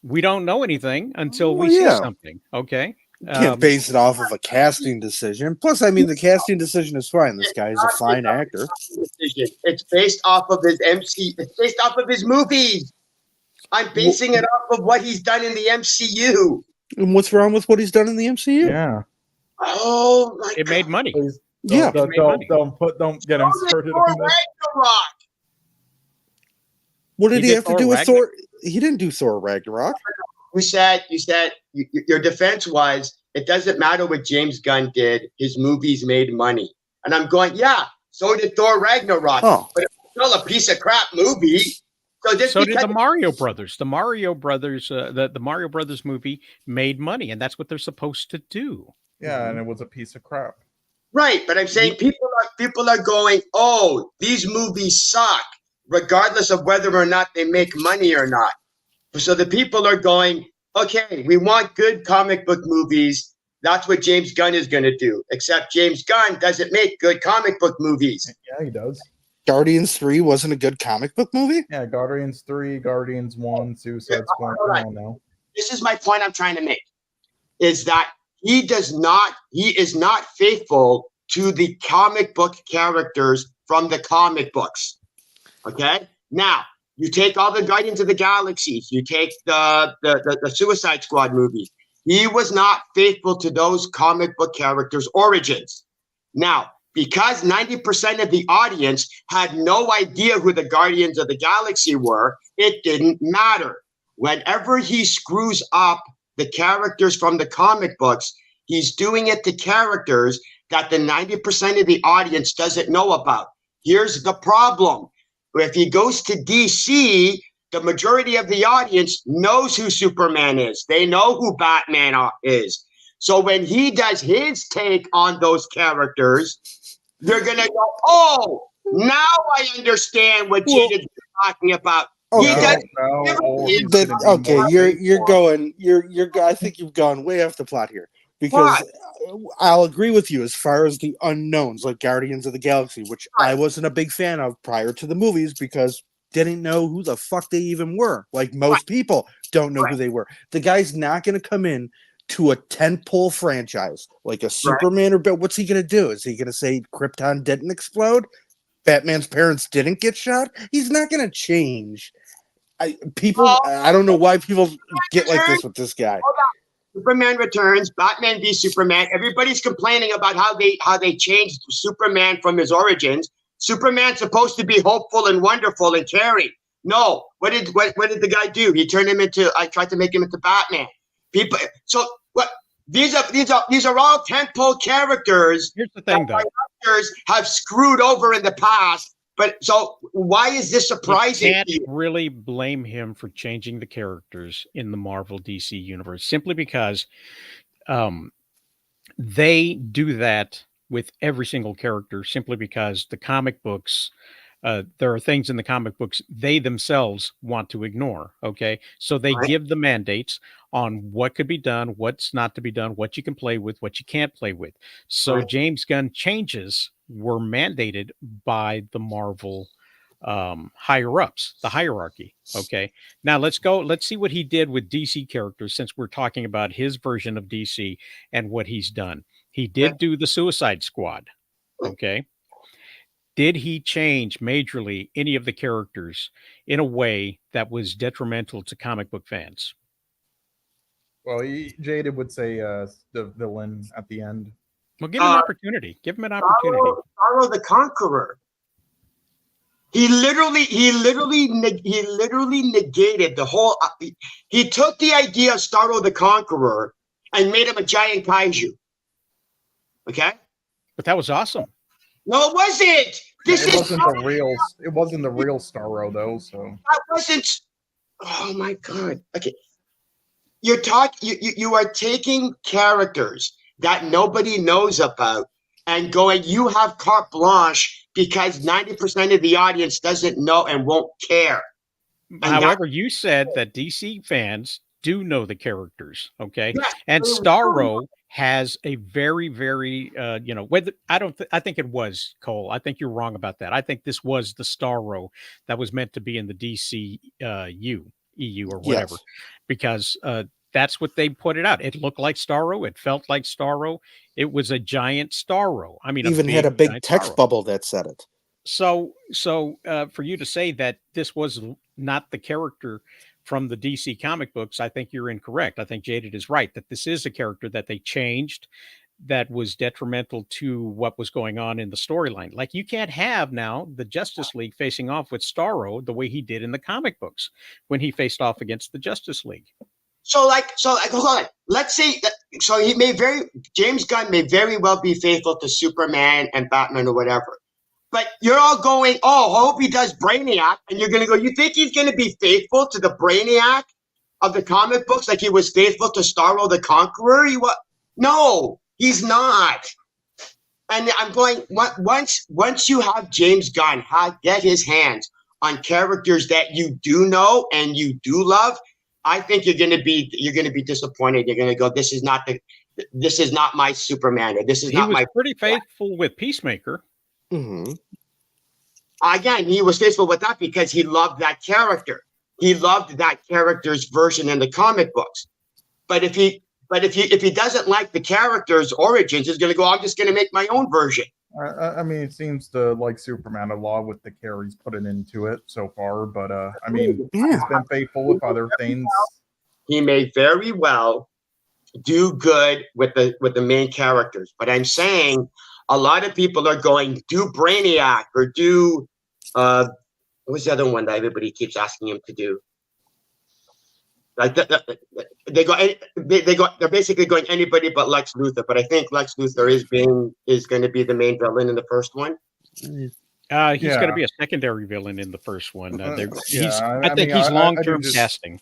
We don't know anything until we Well, see yeah. something. Okay. You can't base it off of a casting decision. Plus, I mean, the casting decision is fine. This guy is a fine actor. It's based off of his MC. It's based off of his movies. I'm basing it off of what he's done in the MCU. And what's wrong with what he's done in the MCU? Yeah. Oh my It made money. Please, Yeah. Don't get him started on this. Ragnarok. What did he did have to Thor do with Ragnarok? Thor? He didn't do Thor Ragnarok. You said your defense was it doesn't matter what James Gunn did. His movies made money, and I'm going, yeah. So did Thor Ragnarok, Oh. but it's still a piece of crap movie. So just So did because the Mario Brothers. The Mario Brothers, the Mario Brothers movie made money, and that's what they're supposed to do. Yeah, and it was a piece of crap. right, but I'm saying people are going, oh, these movies suck, regardless of whether or not they make money or not. So the people are going, okay, we want good comic book movies. That's what James Gunn is going to do. Except James Gunn doesn't make good comic book movies. Yeah, he does. Guardians 3 wasn't a good comic book movie? Yeah, Guardians 3, Guardians 1, Suicide Squad. All right. Come on now. This is my point I'm trying to make, is that he is not faithful to the comic book characters from the comic books. Okay? Now, you take all the Guardians of the Galaxies, you take the Suicide Squad movies. He was not faithful to those comic book characters' origins. Now, because 90% of the audience had no idea who the Guardians of the Galaxy were, it didn't matter. Whenever he screws up the characters from the comic books, he's doing it to characters that the 90% of the audience doesn't know about. Here's the problem. If he goes to DC, the majority of the audience knows who Superman is. They know who Batman is. So when he does his take on those characters, they're going to go, oh, now I understand what Jada's talking about. Okay. Okay, you're I think you've gone way off the plot here. Because I'll agree with you as far as the unknowns, like Guardians of the Galaxy, which I wasn't a big fan of prior to the movies because didn't know who the fuck they even were. Like most people don't know who they were. The guy's not going to come in to a tentpole franchise like a Superman or what's he going to do? Is he going to say Krypton didn't explode? Batman's parents didn't get shot? He's not going to change. I don't know why people get like this with this guy. Superman Returns, Batman v Superman. Everybody's complaining about how they changed Superman from his origins. Superman's supposed to be hopeful and wonderful and caring. No, what did the guy do? He turned him into. I tried to make him into Batman. People. So what? These are all tentpole characters. Here's the thing, though. Characters have screwed over in the past. But so why is this surprising? You can't really blame him for changing the characters in the Marvel DC universe simply because they do that with every single character simply because the comic books, there are things in the comic books they themselves want to ignore. Okay. So they give the mandates on what could be done, what's not to be done, what you can play with, what you can't play with. So James Gunn changes were mandated by the Marvel higher ups, the hierarchy. Okay. Now let's see what he did with DC characters since we're talking about his version of DC and what he's done. He did do the Suicide Squad. Okay. Did he change majorly any of the characters in a way that was detrimental to comic book fans? Well, Jaded would say the villain at the end. Well, give him an opportunity. Give him an opportunity. Sorrow the Conqueror. He literally negated the whole. He took the idea of Starro the Conqueror and made him a giant kaiju. Okay, But that was awesome. no, it wasn't. It wasn't the real Starro though. So that wasn't. Oh my god. Okay, you are taking characters that nobody knows about and going, you have carte blanche because 90% of the audience doesn't know and won't care. However, you said that DC fans do know the characters, okay? Yes, and Starro has a very, very, whether I think it was Cole. I think you're wrong about that. I think this was the Starro that was meant to be in the DC EU or whatever, because that's what they put it out. It looked like Starro. It felt like Starro. It was a giant Starro. I mean, even had a big text bubble that said it. So for you to say that this was not the character from the DC comic books, I think you're incorrect. I think Jaded is right that this is a character that they changed that was detrimental to what was going on in the storyline. Like, you can't have now the Justice League facing off with Starro the way he did in the comic books when he faced off against the Justice League. So hold on. Let's say that, so James Gunn may very well be faithful to Superman and Batman or whatever. But you're all going, oh, I hope he does Brainiac. And you're going to go, you think he's going to be faithful to the Brainiac of the comic books like he was faithful to Starro the Conqueror? No, he's not. And I'm going, once you have James Gunn get his hands on characters that you do know and you do love, I think you're going to be disappointed. You're going to go, this is not my Superman. Or this is not my. He was pretty faithful with Peacemaker. Mm-hmm. Again, he was faithful with that because he loved that character. He loved that character's version in the comic books. But if he doesn't like the character's origins, he's going to go, I'm just going to make my own version. I mean, it seems to like Superman a lot with the care he's putting into it so far. But I mean, he's been faithful with other things. He may very well do good with the main characters. But I'm saying, a lot of people are going, do Brainiac or do what's the other one that everybody keeps asking him to do? Like they're basically going anybody but Lex Luthor. But I think Lex Luthor is going to be the main villain in the first one. He's going to be a secondary villain in the first one. I think he's long-term casting.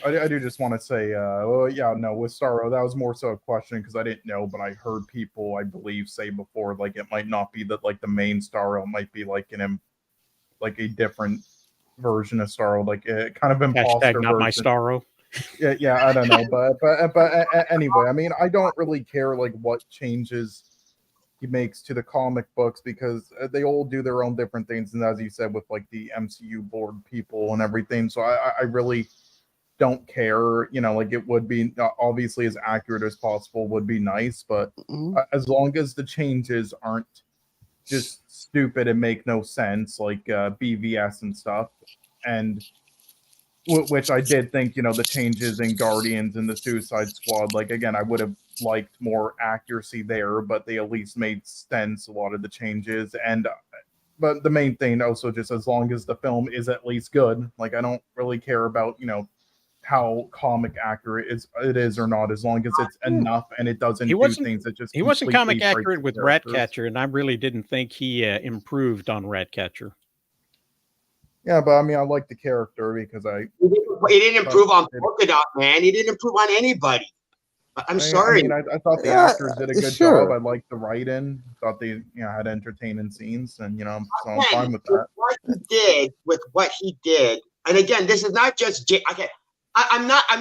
I do just want to say, with Starro, that was more so a question because I didn't know, but I heard people, I believe, say before, like, it might not be that, like, the main Starro, it might be like a different version of Starro, like a kind of imposter # not my Starro. Yeah, I don't know, but anyway, I mean, I don't really care like what changes he makes to the comic books because they all do their own different things, and as you said, with like the MCU board people and everything, so I really don't care, like it would be obviously as accurate as possible would be nice, but as long as the changes aren't just stupid and make no sense, like BVS and stuff, and which I did think, the changes in Guardians and the Suicide Squad, like, again, I would have liked more accuracy there, but they at least made sense, a lot of the changes, but the main thing also, just as long as the film is at least good, like, I don't really care about, how comic accurate it is or not, as long as it's enough and it doesn't do things that just. He wasn't comic accurate with Ratcatcher, and I really didn't think he improved on Ratcatcher. Yeah, but I mean, I like the character because he didn't improve on Polka Dot Man. He didn't improve on anybody. I'm sorry. I mean, I thought the actors did a good job. I liked the write-in. Thought they, had entertaining scenes, and so I'm fine with that. What he did, and again, this is not just. Okay, I'm not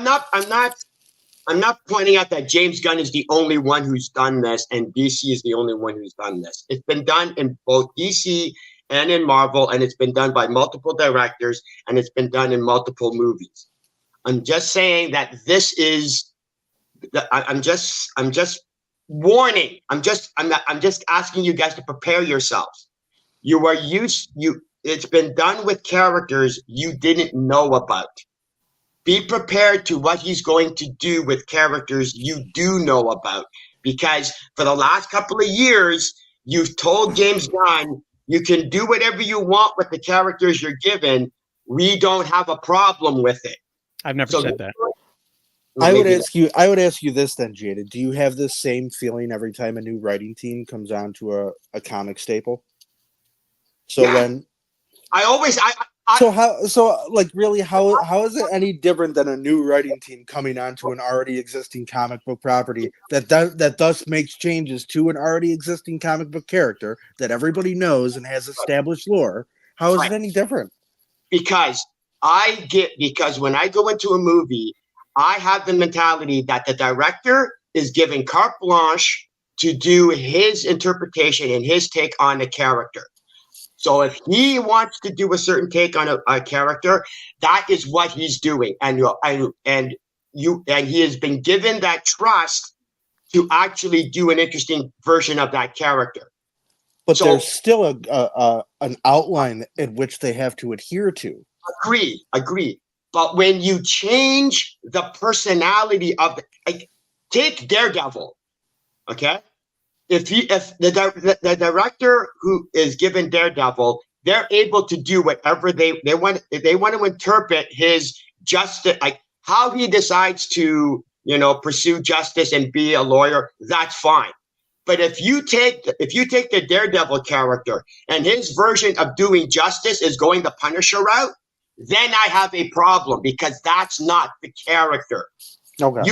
pointing out that James Gunn is the only one who's done this, and DC is the only one who's done this. It's been done in both DC and in Marvel, and it's been done by multiple directors, and it's been done in multiple movies. I'm just saying that this is. I'm just warning. I'm just asking you guys to prepare yourselves. It's been done with characters you didn't know about. Be prepared to what he's going to do with characters you do know about, because for the last couple of years, you've told James Gunn, You can do whatever you want with the characters you're given. We don't have a problem with it. I've never said that. I would ask you this then, Jada. Do you have this same feeling every time a new writing team comes onto a comic staple? So Yeah. when how is it any different than a new writing team coming onto an already existing comic book property that thus makes changes to an already existing comic book character that everybody knows and has established lore? How is it any different? Because when I go into a movie, I have the mentality that the director is given carte blanche to do his interpretation and his take on the character. So if he wants to do a certain take on a character, that is what he's doing, and he has been given that trust to actually do an interesting version of that character. But there's still an outline in which they have to adhere to. Agree. But when you change the personality of take Daredevil, okay? If the director who is given Daredevil, they're able to do whatever they want. If they want to interpret his justice, like how he decides to, pursue justice and be a lawyer, that's fine. But if you take the Daredevil character and his version of doing justice is going the Punisher route, then I have a problem because that's not the character. Okay.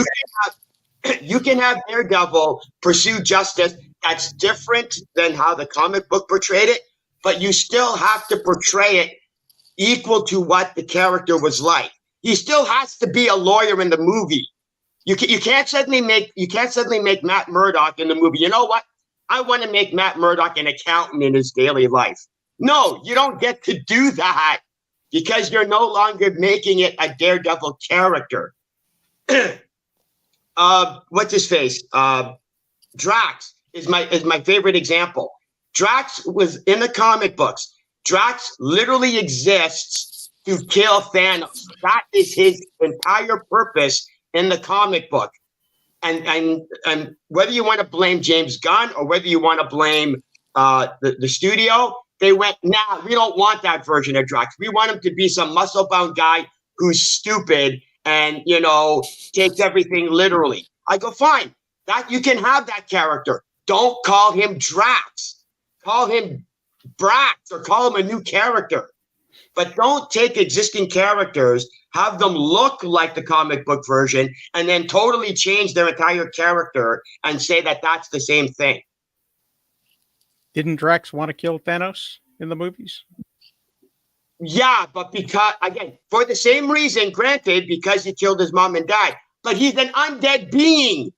You can have Daredevil pursue justice that's different than how the comic book portrayed it, but you still have to portray it equal to what the character was like. He still has to be a lawyer in the movie. You can't suddenly make Matt Murdock in the movie. You know what? I want to make Matt Murdock an accountant in his daily life. No, you don't get to do that because you're no longer making it a Daredevil character. What's his face? Drax is my favorite example. Drax was in the comic books. Drax literally exists to kill Thanos. That is his entire purpose in the comic book. And whether you want to blame James Gunn or whether you want to blame the studio, they went, nah, we don't want that version of Drax. We want him to be some muscle-bound guy who's stupid and, takes everything literally. I go, fine. That you can have that character. Don't call him Drax. Call him Brax or call him a new character. But don't take existing characters, have them look like the comic book version, and then totally change their entire character and say that that's the same thing. Didn't Drax want to kill Thanos in the movies? Yeah, but for the same reason, granted, because he killed his mom and dad, but he's an undead being.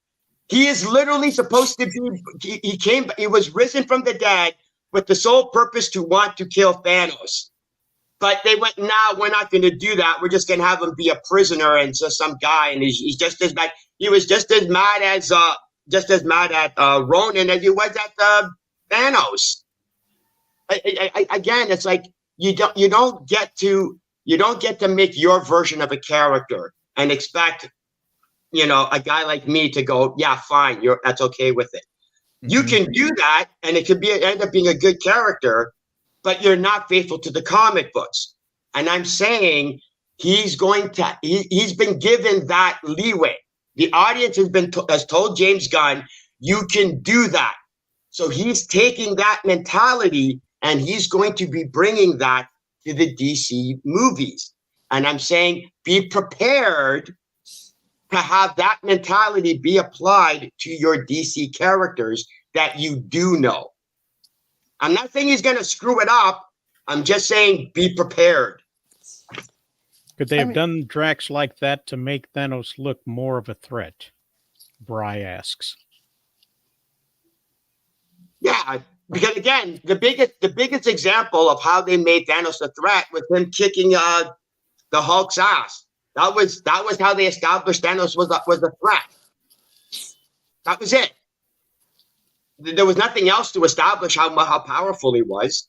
He is literally supposed to be, he was risen from the dead with the sole purpose to want to kill Thanos. But they went, nah, we're not going to do that. We're just going to have him be a prisoner and just some guy. And he's just as bad. He was just as mad at Ronan as he was at Thanos. Again, it's like you don't get to make your version of a character and expect a guy like me to go, yeah, fine, that's okay with it. Mm-hmm. You can do that, and it could end up being a good character, but you're not faithful to the comic books. And I'm saying he's been given that leeway. The audience has told James Gunn, you can do that. So he's taking that mentality and he's going to be bringing that to the DC movies. And I'm saying, be prepared to have that mentality be applied to your DC characters that you do know. I'm not saying he's going to screw it up. I'm just saying be prepared. Could they have done Drax like that to make Thanos look more of a threat? Bry asks. Yeah, because again, the biggest example of how they made Thanos a threat was him kicking the Hulk's ass. That was how they established Thanos was a threat. That was it. There was nothing else to establish how powerful he was,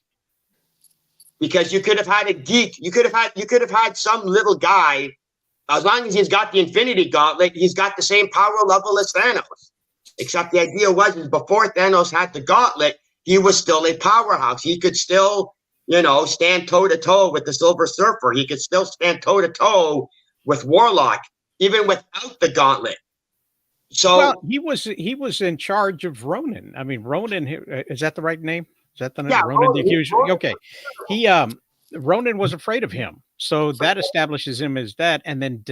because you could have had a geek. You could have had some little guy. As long as he's got the Infinity Gauntlet, he's got the same power level as Thanos. Except the idea was before Thanos had the Gauntlet, he was still a powerhouse. He could still, stand toe to toe with the Silver Surfer. He could still stand toe to toe with Warlock, even without the gauntlet. So Well, he was in charge of Ronan. I mean, Ronan, is that the right name? Is that the name? yeah, Ronan the Ronan- Accuser? Okay. He Ronan was afraid of him. So that establishes him as that, and then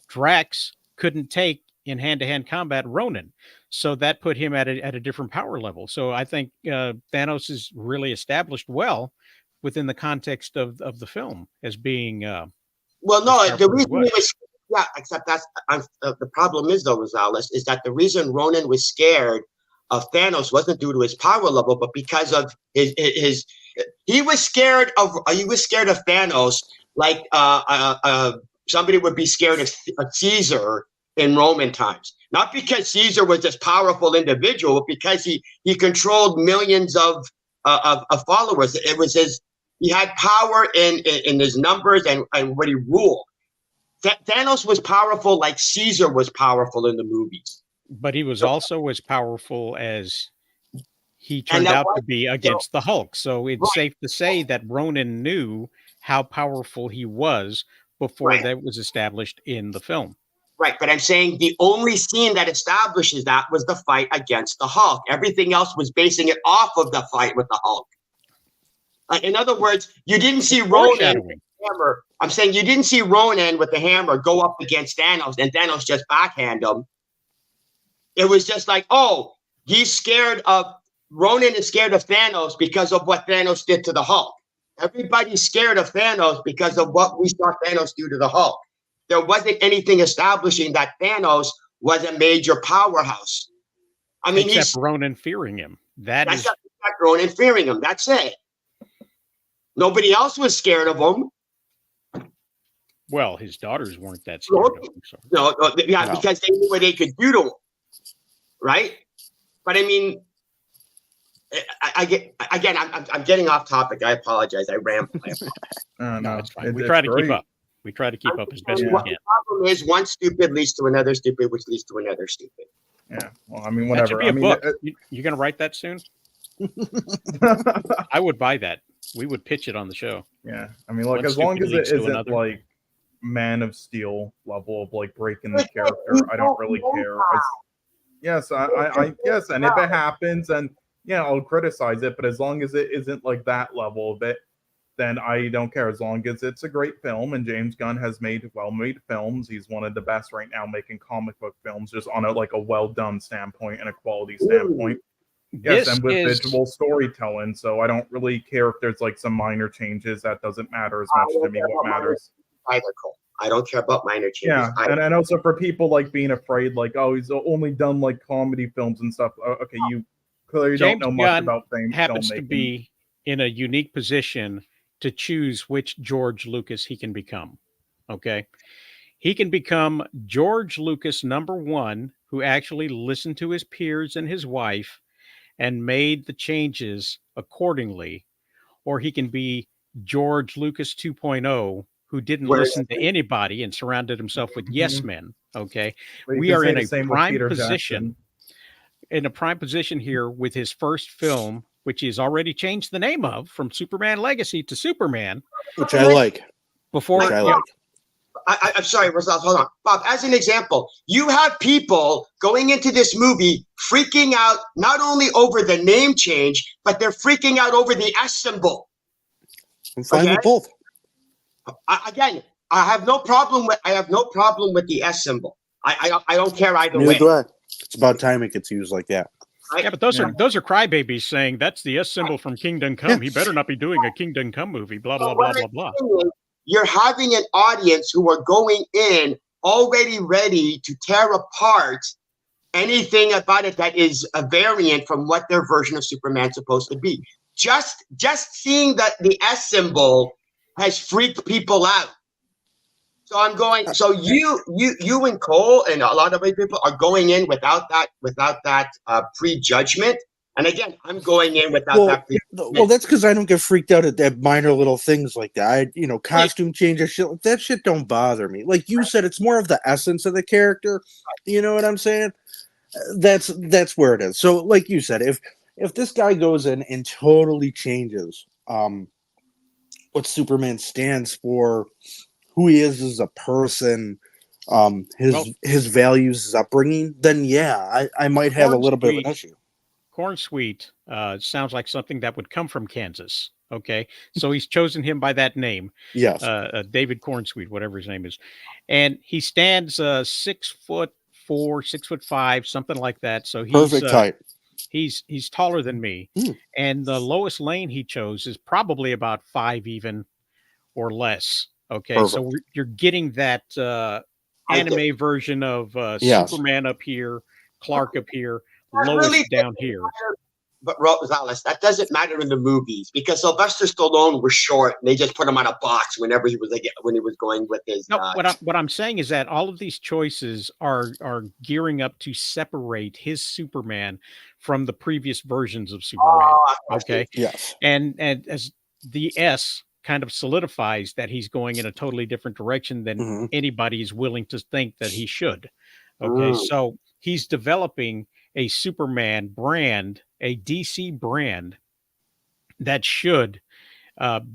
Drax couldn't take in hand-to-hand combat Ronan. So that put him at a different power level. So I think Thanos is really established well within the context of the film as being well, as no, the powerful as reason he he was. was except that's the problem is though, Rosales, is that the reason Ronan was scared of Thanos wasn't due to his power level, but because of his he was scared of Thanos like somebody would be scared of Caesar in Roman times. Not because Caesar was this powerful individual, but because he controlled millions of followers. It was he had power in his numbers and what he ruled. Thanos was powerful like Caesar was powerful in the movies. But he was also as powerful as he And turned that out was to be against the Hulk. So it's right, safe to say that Ronan knew how powerful he was before right, that was established in the film. right. But I'm saying the only scene that establishes that was the fight against the Hulk. Everything else was basing it off of the fight with the Hulk. In other words, you didn't see Ronan with Foreshadowing. the hammer. I'm saying you didn't see Ronan with the hammer go up against Thanos and Thanos just backhand him. It was just like, oh, Ronan is scared of Thanos because of what Thanos did to the Hulk. Everybody's scared of Thanos because of what we saw Thanos do to the Hulk. There wasn't anything establishing that Thanos was a major powerhouse. I mean, Except Ronan fearing him. That's Ronan fearing him. That's it. Nobody else was scared of him. Well, his daughters weren't that scared of him. So. No, because they knew what they could do to him, right? But I mean, I'm getting off topic. I apologize. I ramble. No, it's fine. We try to keep up. We try to keep up as best we can. The problem is one stupid leads to another stupid, which leads to another stupid. Yeah. Well, I mean, whatever. That should be a book. You going to write that soon? I would buy that. We would pitch it on the show. Yeah. I mean, like, as long as it isn't like Man of Steel level of like breaking the character, I don't really care. Yes, I guess. And if it happens, and yeah, I'll criticize it. But as long as it isn't like that level of it, then I don't care. As long as it's a great film, and James Gunn has made well-made films. He's one of the best right now making comic book films, just on a well-done standpoint and a quality standpoint. Yes, and with visual storytelling. So I don't really care if there's like some minor changes. That doesn't matter as much to me. What matters? I don't care about minor changes. Yeah, and also for people like being afraid, like, oh, he's only done like comedy films and stuff. Okay, you clearly James don't know much about Gunn happens to be in a unique position to choose which George Lucas he can become. Okay, he can become George Lucas #1, who actually listened to his peers and his wife and made the changes accordingly, or he can be George Lucas 2.0, who didn't listen to anybody and surrounded himself with yes men. Okay, we are in a prime position. In a prime position here with his first film, which he's already changed the name of from Superman Legacy to Superman, which I like. Before I like. I'm sorry, Rosales, hold on. Bob, as an example, you have people going into this movie freaking out not only over the name change, but they're freaking out over the S symbol. I'm fine with both. I have no problem with the S symbol. I don't care either way. Neither do I. It's about time it gets used like that. Yeah, but those are crybabies saying that's the S symbol from Kingdom Come. He better not be doing a Kingdom Come movie. Blah blah blah blah blah. You're having an audience who are going in already ready to tear apart anything about it that is a variant from what their version of Superman's supposed to be. Just seeing that the S symbol has freaked people out. So I'm going. So you and Cole and a lot of other people are going in without that prejudgment. And again, I'm going in without that prejudgment. Well, that's because I don't get freaked out at minor little things like that. Costume changes, shit. That shit don't bother me. Like you said, it's more of the essence of the character. You know what I'm saying? That's where it is. So, like you said, if this guy goes in and totally changes what Superman stands for, who he is as a person, his values, his upbringing, then yeah, I might have a Corn little bit of Sweet, an issue. Corn Sweet sounds like something that would come from Kansas. Okay, so he's chosen him by that name, Yes, David Corn Sweet, whatever his name is, and he stands 6'4", 6'5", something like that. So perfect height. he's taller than me, and the lowest lane he chose is probably about 5 even or less. Okay, so Perfect. you're getting that anime version of Yes. Superman up here, Clark up here, That Lois really down doesn't here. matter. But Rosales, that doesn't matter in the movies because Sylvester Stallone was short. And they just put him on a box whenever he was when he was going with his. No, what I'm saying is that all of these choices are gearing up to separate his Superman from the previous versions of Superman. Okay, Yes. and as the S kind of solidifies that he's going in a totally different direction than anybody is willing to think that he should. Okay, so he's developing a Superman brand, a DC brand that should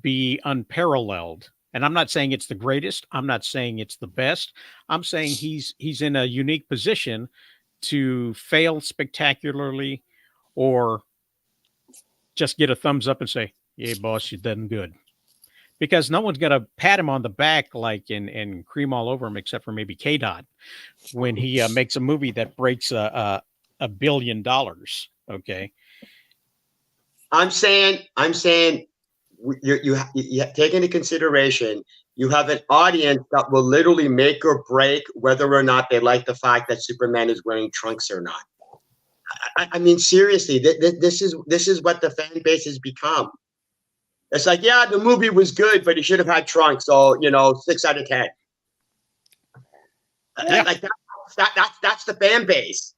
be unparalleled. And I'm not saying it's the greatest. I'm not saying it's the best. I'm saying he's in a unique position to fail spectacularly or just get a thumbs up and say, "Yeah, boss, you done good." Because no one's gonna pat him on the back like and cream all over him, except for maybe K Dot when he makes a movie that breaks $1 billion. Okay, I'm saying, you take into consideration you have an audience that will literally make or break whether or not they like the fact that Superman is wearing trunks or not. I mean, seriously, this is what the fan base has become. It's like, yeah, the movie was good, but he should have had trunks. So 6 out of 10. Yeah. Like that's the fan base.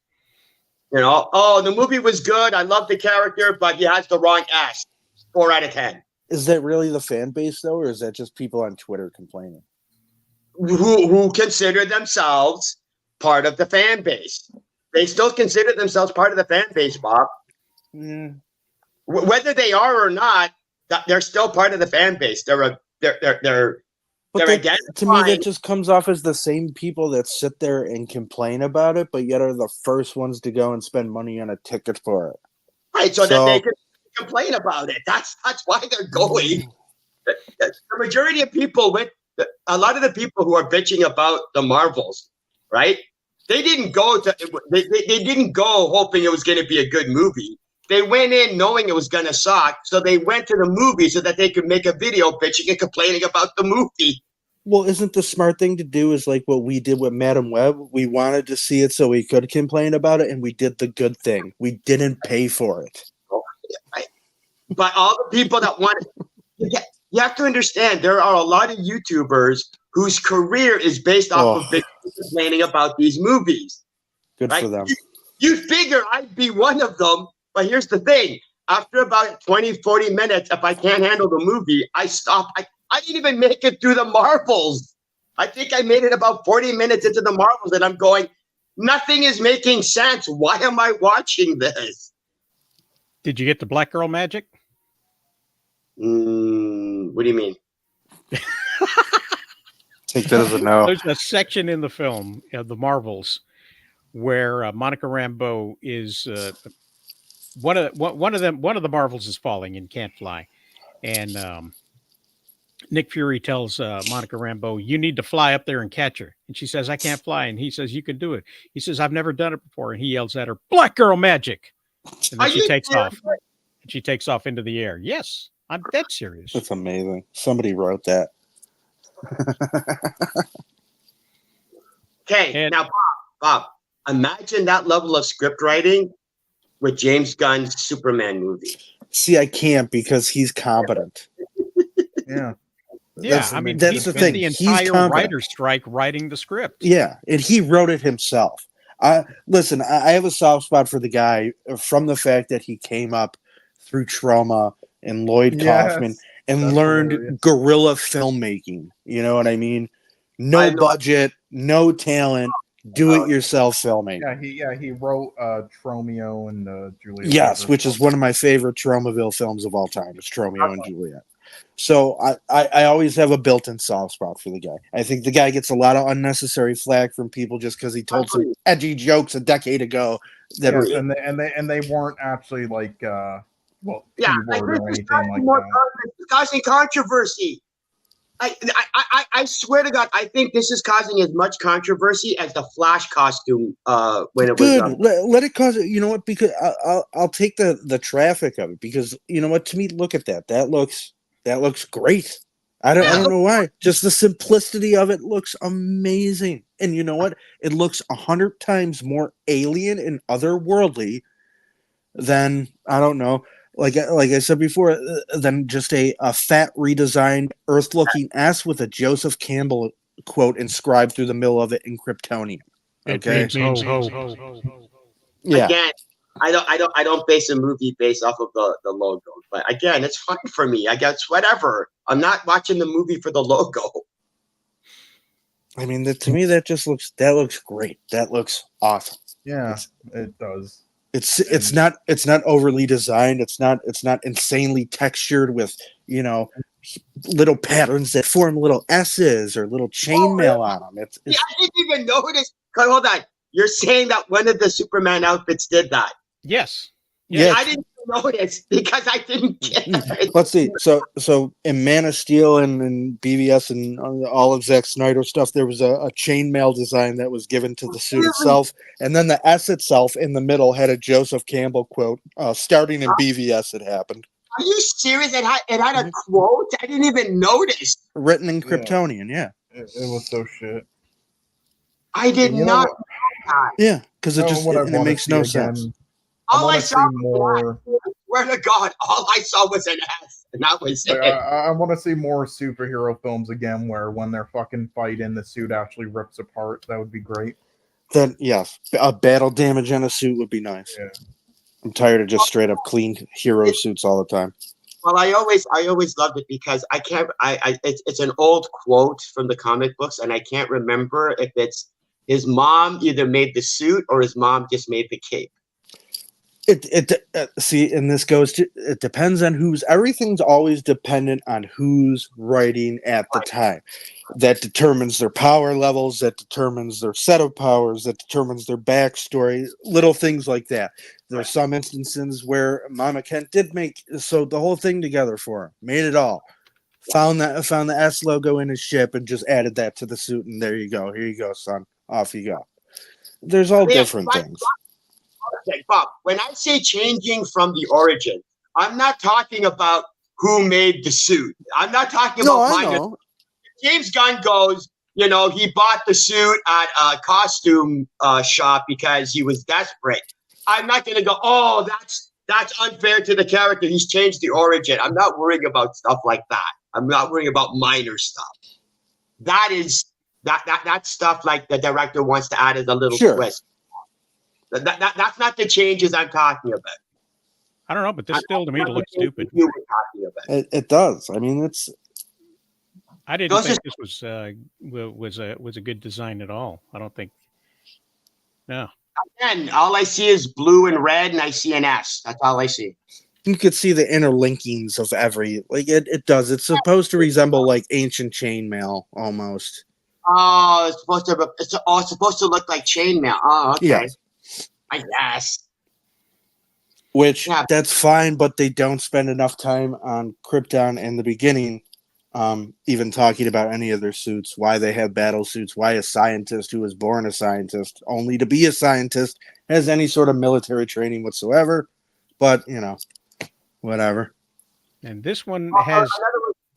Oh, the movie was good. I love the character, but he has the wrong S. 4 out of 10. Is that really the fan base though, or is that just people on Twitter complaining? Who consider themselves part of the fan base? They still consider themselves part of the fan base, Bob. Whether they are or not, they're still part of the fan base. They're to me, that just comes off as the same people that sit there and complain about it, but yet are the first ones to go and spend money on a ticket for it. Right, so that they can complain about it. That's why they're going. The majority of people a lot of the people who are bitching about the Marvels, right? They didn't go they didn't go hoping it was going to be a good movie. They went in knowing it was going to suck, so they went to the movie so that they could make a video bitching and complaining about the movie. Well, isn't the smart thing to do is like what we did with Madam Web? We wanted to see it so we could complain about it, and we did the good thing. We didn't pay for it. Right. But all the people that want it, you have to understand, there are a lot of YouTubers whose career is based off of complaining about these movies. Good for them. You figure I'd be one of them, but here's the thing. After about 20, 40 minutes, if I can't handle the movie, I stop. I didn't even make it through the Marvels. I think I made it about 40 minutes into the Marvels, and I'm going, nothing is making sense. Why am I watching this? Did you get the Black Girl magic? What do you mean? Take that as a no. There's a section in the film, the Marvels, where Monica Rambeau is one of the Marvels is falling and can't fly, and Nick Fury tells Monica Rambeau, "You need to fly up there and catch her." And she says, "I can't fly." And he says, "You can do it." He says, "I've never done it before." And he yells at her, "Black Girl magic!" And then she takes off. And she takes off into the air. Yes, I'm dead serious. That's amazing. Somebody wrote that. Okay, now Bob, imagine that level of script writing with James Gunn's Superman movie. See, I can't because he's competent. Yeah. Yeah, I mean, that's the thing. The He's entire writer's strike writing the script. Yeah, and he wrote it himself. Listen, I have a soft spot for the guy from the fact that he came up through Trauma and Lloyd Kaufman and learned guerrilla filmmaking. You know what I mean? No budget, no talent, do-it-yourself filming. He wrote Tromeo and Juliet. Yes, which is one of my favorite Tromaville films of all time. It's Tromeo and Juliet. So I always have a built-in soft spot for the guy. I think the guy gets a lot of unnecessary flack from people just because he told some edgy jokes a decade ago. That yes, and they weren't actually like T-word or anything like that. It's causing controversy. I swear to God, I think this is causing as much controversy as the Flash costume when it was. Let it cause it. You know what? Because I'll take the traffic of it because you know what? To me, look at that. That looks great. I don't know why. Just the simplicity of it looks amazing. And you know what? It looks 100 times more alien and otherworldly than I don't know. Like I said before, than just a fat redesigned Earth-looking S with a Joseph Campbell quote inscribed through the middle of it in Kryptonian. Okay, it means ho. Yeah. Again, I don't base a movie based off of the logo, but again, it's fun for me. I guess whatever. I'm not watching the movie for the logo. I mean, to me, that looks great. That looks awesome. Yeah, it does. It's not overly designed. It's not insanely textured with little patterns that form little S's or little chainmail on them. I didn't even notice. Hold on, you're saying that one of the Superman outfits did that? Yes. Yeah, I didn't notice because I didn't care. Let's see. So in Man of Steel and BVS and all of Zack Snyder stuff, there was a chainmail design that was given to the suit itself, and then the S itself in the middle had a Joseph Campbell quote. Starting in BVS, it happened. Are you serious? It had a quote. I didn't even notice. Written in Kryptonian. Yeah. It was so shit. I did not. Yeah, because it makes no sense. All I saw more. Swear to God, all I saw was an S, and that was it. I want to see more superhero films again, where when they're fucking fighting, the suit actually rips apart. That would be great. Then yes, a battle damage on a suit would be nice. Yeah. I'm tired of just straight up clean hero suits all the time. Well, I always loved it because I can't. It's an old quote from the comic books, and I can't remember if it's his mom either made the suit or his mom just made the cape. See, and this goes to it depends on who's. Everything's always dependent on who's writing at the time. That determines their power levels. That determines their set of powers. That determines their backstory. Little things like that. There's some instances where Mama Kent did make the whole thing together for him, made it all. Found the S logo in his ship and just added that to the suit, and there you go. Here you go, son. Off you go. There's all different things. Okay, Bob, when I say changing from the origin, I'm not talking about who made the suit. I'm not talking about minor. James Gunn goes, he bought the suit at a costume shop because he was desperate. I'm not going to go, oh, that's unfair to the character. He's changed the origin. I'm not worrying about stuff like that. I'm not worrying about minor stuff. That is that stuff like the director wants to add as a little twist. That's not the changes I'm talking about. I don't know, but this still to me looks stupid. You were talking about. It does. I mean, I didn't think this was a good design at all. I don't think. No. Again, all I see is blue and red, and I see an S. That's all I see. You could see the interlinkings of it does. It's supposed to resemble like ancient chainmail almost. Oh, it's supposed to look like chainmail. Oh, okay. Yeah. I guess. Which that's fine, but they don't spend enough time on Krypton in the beginning, even talking about any of their suits, why they have battle suits, why a scientist who was born a scientist, only to be a scientist, has any sort of military training whatsoever. But whatever. And this one has.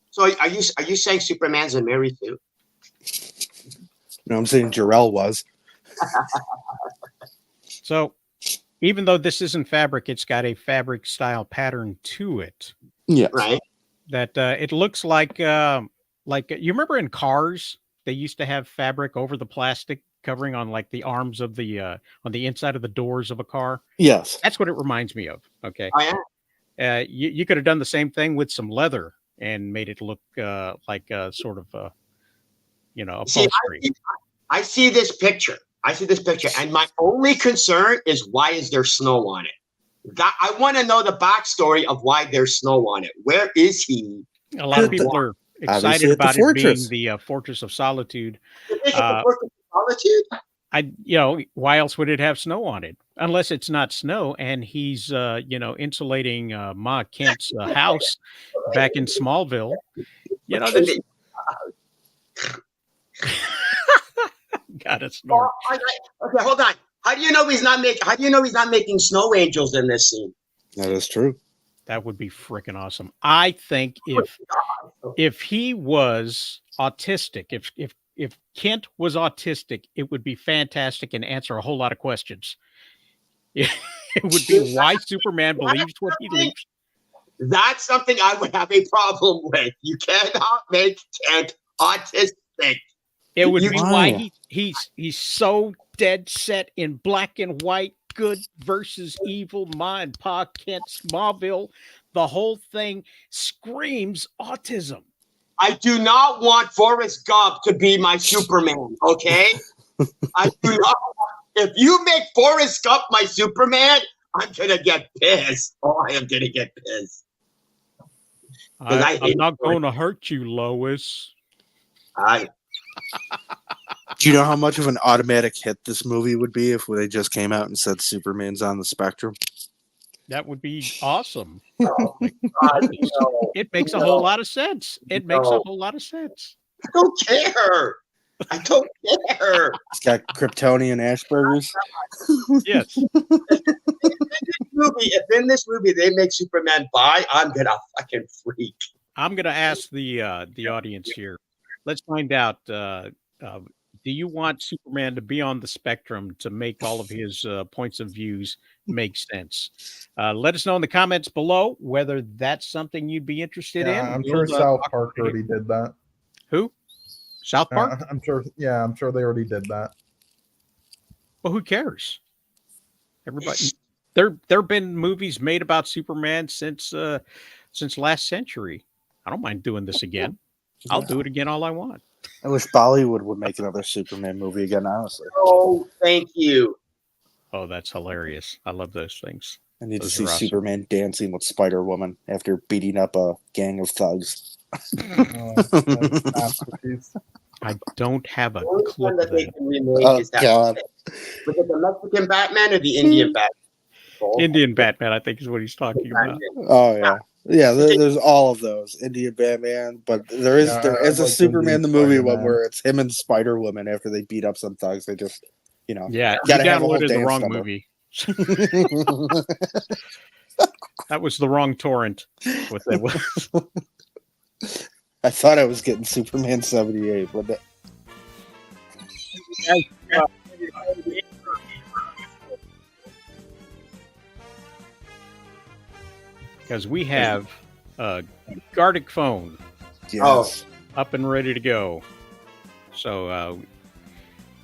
So are you saying Superman's a Mary too? No, I'm saying Jor-El was. So, even though this isn't fabric, it's got a fabric style pattern to it. Yeah, right. That it looks like you remember in cars they used to have fabric over the plastic covering on like the arms of the on the inside of the doors of a car. Yes, that's what it reminds me of. Okay. Oh yeah. You could have done the same thing with some leather and made it look like a sort of upholstery. I see this picture. I see this picture, and my only concern is why is there snow on it? I want to know the backstory of why there's snow on it. Where is he? A lot of people are excited about it being the Fortress of Solitude. Fortress of Solitude? Why else would it have snow on it? Unless it's not snow and he's, insulating Ma Kent's house back in Smallville. There's... Got it. Snort. Okay, hold on. How do you know he's not making snow angels in this scene? That is true. That would be freaking awesome. I think if he was autistic, if Kent was autistic, it would be fantastic and answer a whole lot of questions. It would be why Superman believes what he believes. That's something I would have a problem with. You cannot make Kent autistic. It would be why he's so dead set in black and white, good versus evil, Ma and Pa Kent, Smallville. The whole thing screams autism. I do not want Forrest Gump to be my Superman, okay? I do not. If you make Forrest Gump my Superman, I'm going to get pissed. Oh, I am going to get pissed. I'm not going to hurt you, Lois. Do you know how much of an automatic hit this movie would be if they just came out and said Superman's on the spectrum? That would be awesome. It makes a whole lot of sense. It makes a whole lot of sense. I don't care. I don't care. It's got Kryptonian Asperger's. Yes. If in this movie they make Superman bi, I'm gonna fucking freak. I'm gonna ask the audience here. Let's find out. Do you want Superman to be on the spectrum to make all of his points of views make sense? Let us know in the comments below whether that's something you'd be interested in. I'm sure South Park already did that. Who? South Park? I'm sure. Yeah, I'm sure they already did that. Well, who cares? Everybody. There have been movies made about Superman since last century. I don't mind doing this again. I'll do it again all I want. I wish Bollywood would make another Superman movie again, honestly. Oh, thank you. Oh, that's hilarious. I love those things. I need to see Superman dancing with Spider-Woman after beating up a gang of thugs. I don't have a clue. That they can remake God. Was it the Mexican Batman or the Indian Batman? Indian Batman, I think, is what he's talking about. Oh, yeah. Yeah, there's all of those. Indian Batman, but there is a Superman the movie one where it's him and Spider-Woman after they beat up some thugs. They just, yeah, gotta you have a whole downloaded the wrong number. movie. That was the wrong torrent. What that was. I thought I was getting Superman 78, but that... Because we have a Gardic phone up and ready to go. So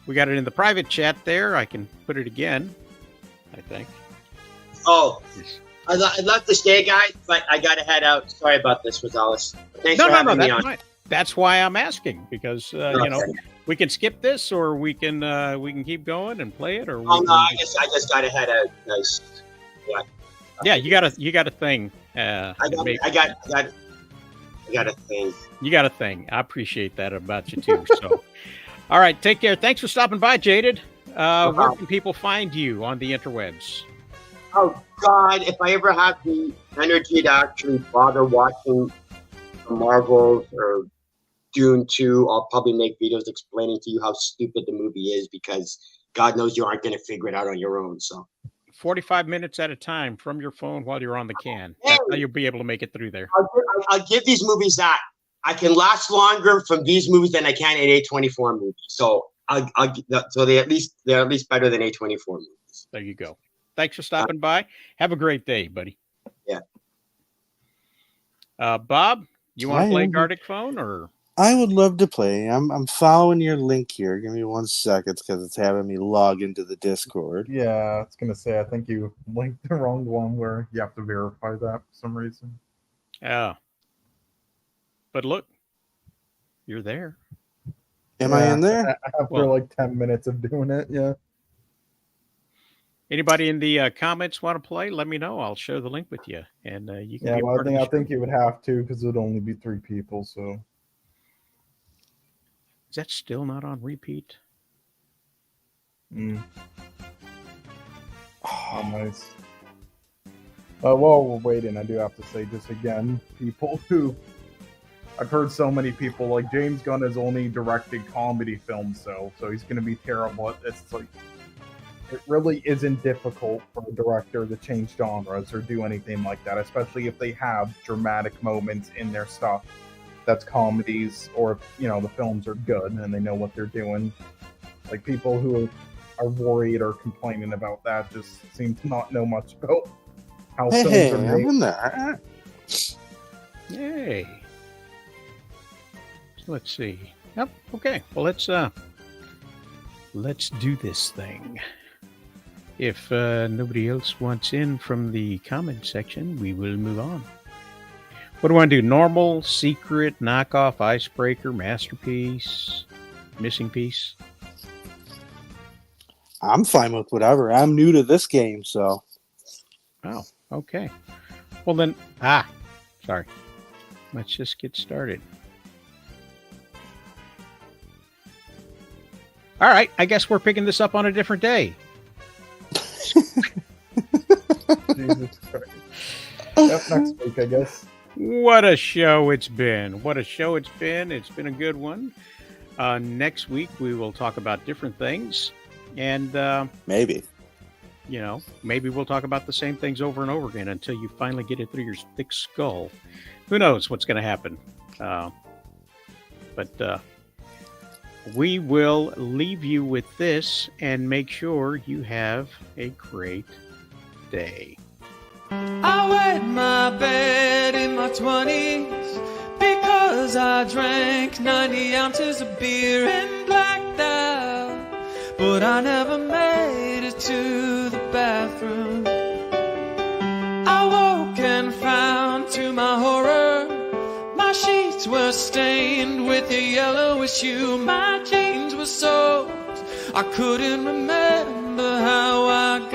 we got it in the private chat there. I can put it again, I think. Oh, I'd love to stay, guys, but I got to head out. Sorry about this, Rosales. Thanks for having me on. Fine. That's why I'm asking, because we can skip this, or we can keep going and play it, or I just got to head out, guys. Yeah, you got a thing. I got a thing. You got a thing. I appreciate that about you too. So, all right, take care. Thanks for stopping by, Jaded. Where can people find you on the interwebs? Oh God, if I ever have the energy to actually bother watching the Marvels or Dune 2, I'll probably make videos explaining to you how stupid the movie is, because God knows you aren't going to figure it out on your own. So. 45 minutes at a time from your phone while you're on the can. That's how you'll be able to make it through there. I'll give these movies that. I can last longer from these movies than I can in A24 movies. So they're at least better than A24 movies. There you go. Thanks for stopping by. Have a great day, buddy. Yeah. Bob, you want to play Gardic phone or? I would love to play. I'm following your link here. Give me 1 second because it's having me log into the Discord. Yeah, I was gonna say I think you linked the wrong one where you have to verify that for some reason. Yeah. But look, you're there. Am I in there? After like 10 minutes of doing it, yeah. Anybody in the comments want to play? Let me know. I'll share the link with you, and you can Yeah, be a well, part of the I show. think you would have to because it would only be 3 people. So Is that still not on repeat? Oh, nice. While we're waiting, I do have to say just again, people who I've heard so many people like James Gunn has only directed comedy films, so he's going to be terrible. It's like it really isn't difficult for a director to change genres or do anything like that, especially if they have dramatic moments in their stuff. That's comedies, or the films are good and they know what they're doing. Like people who are worried or complaining about that just seem to not know much about how films are made. I'm in there. Yay. So let's see. Yep. Okay. Well, let's do this thing. If nobody else wants in from the comment section, we will move on. What do I want to do? Normal, secret, knockoff, icebreaker, masterpiece, missing piece? I'm fine with whatever. I'm new to this game, so. Oh, okay. Well then, sorry. Let's just get started. All right, I guess we're picking this up on a different day. Jesus Christ. Yep, next week, I guess. What a show it's been. What a show it's been. It's been a good one. Next week, we will talk about different things. And maybe we'll talk about the same things over and over again until you finally get it through your thick skull. Who knows what's going to happen? But we will leave you with this and make sure you have a great day. I wet my bed in my 20s because I drank 90 ounces of beer and blacked out. But I never made it to the bathroom. I woke and found, to my horror, my sheets were stained with a yellowish hue. My jeans were soaked. I couldn't remember how I got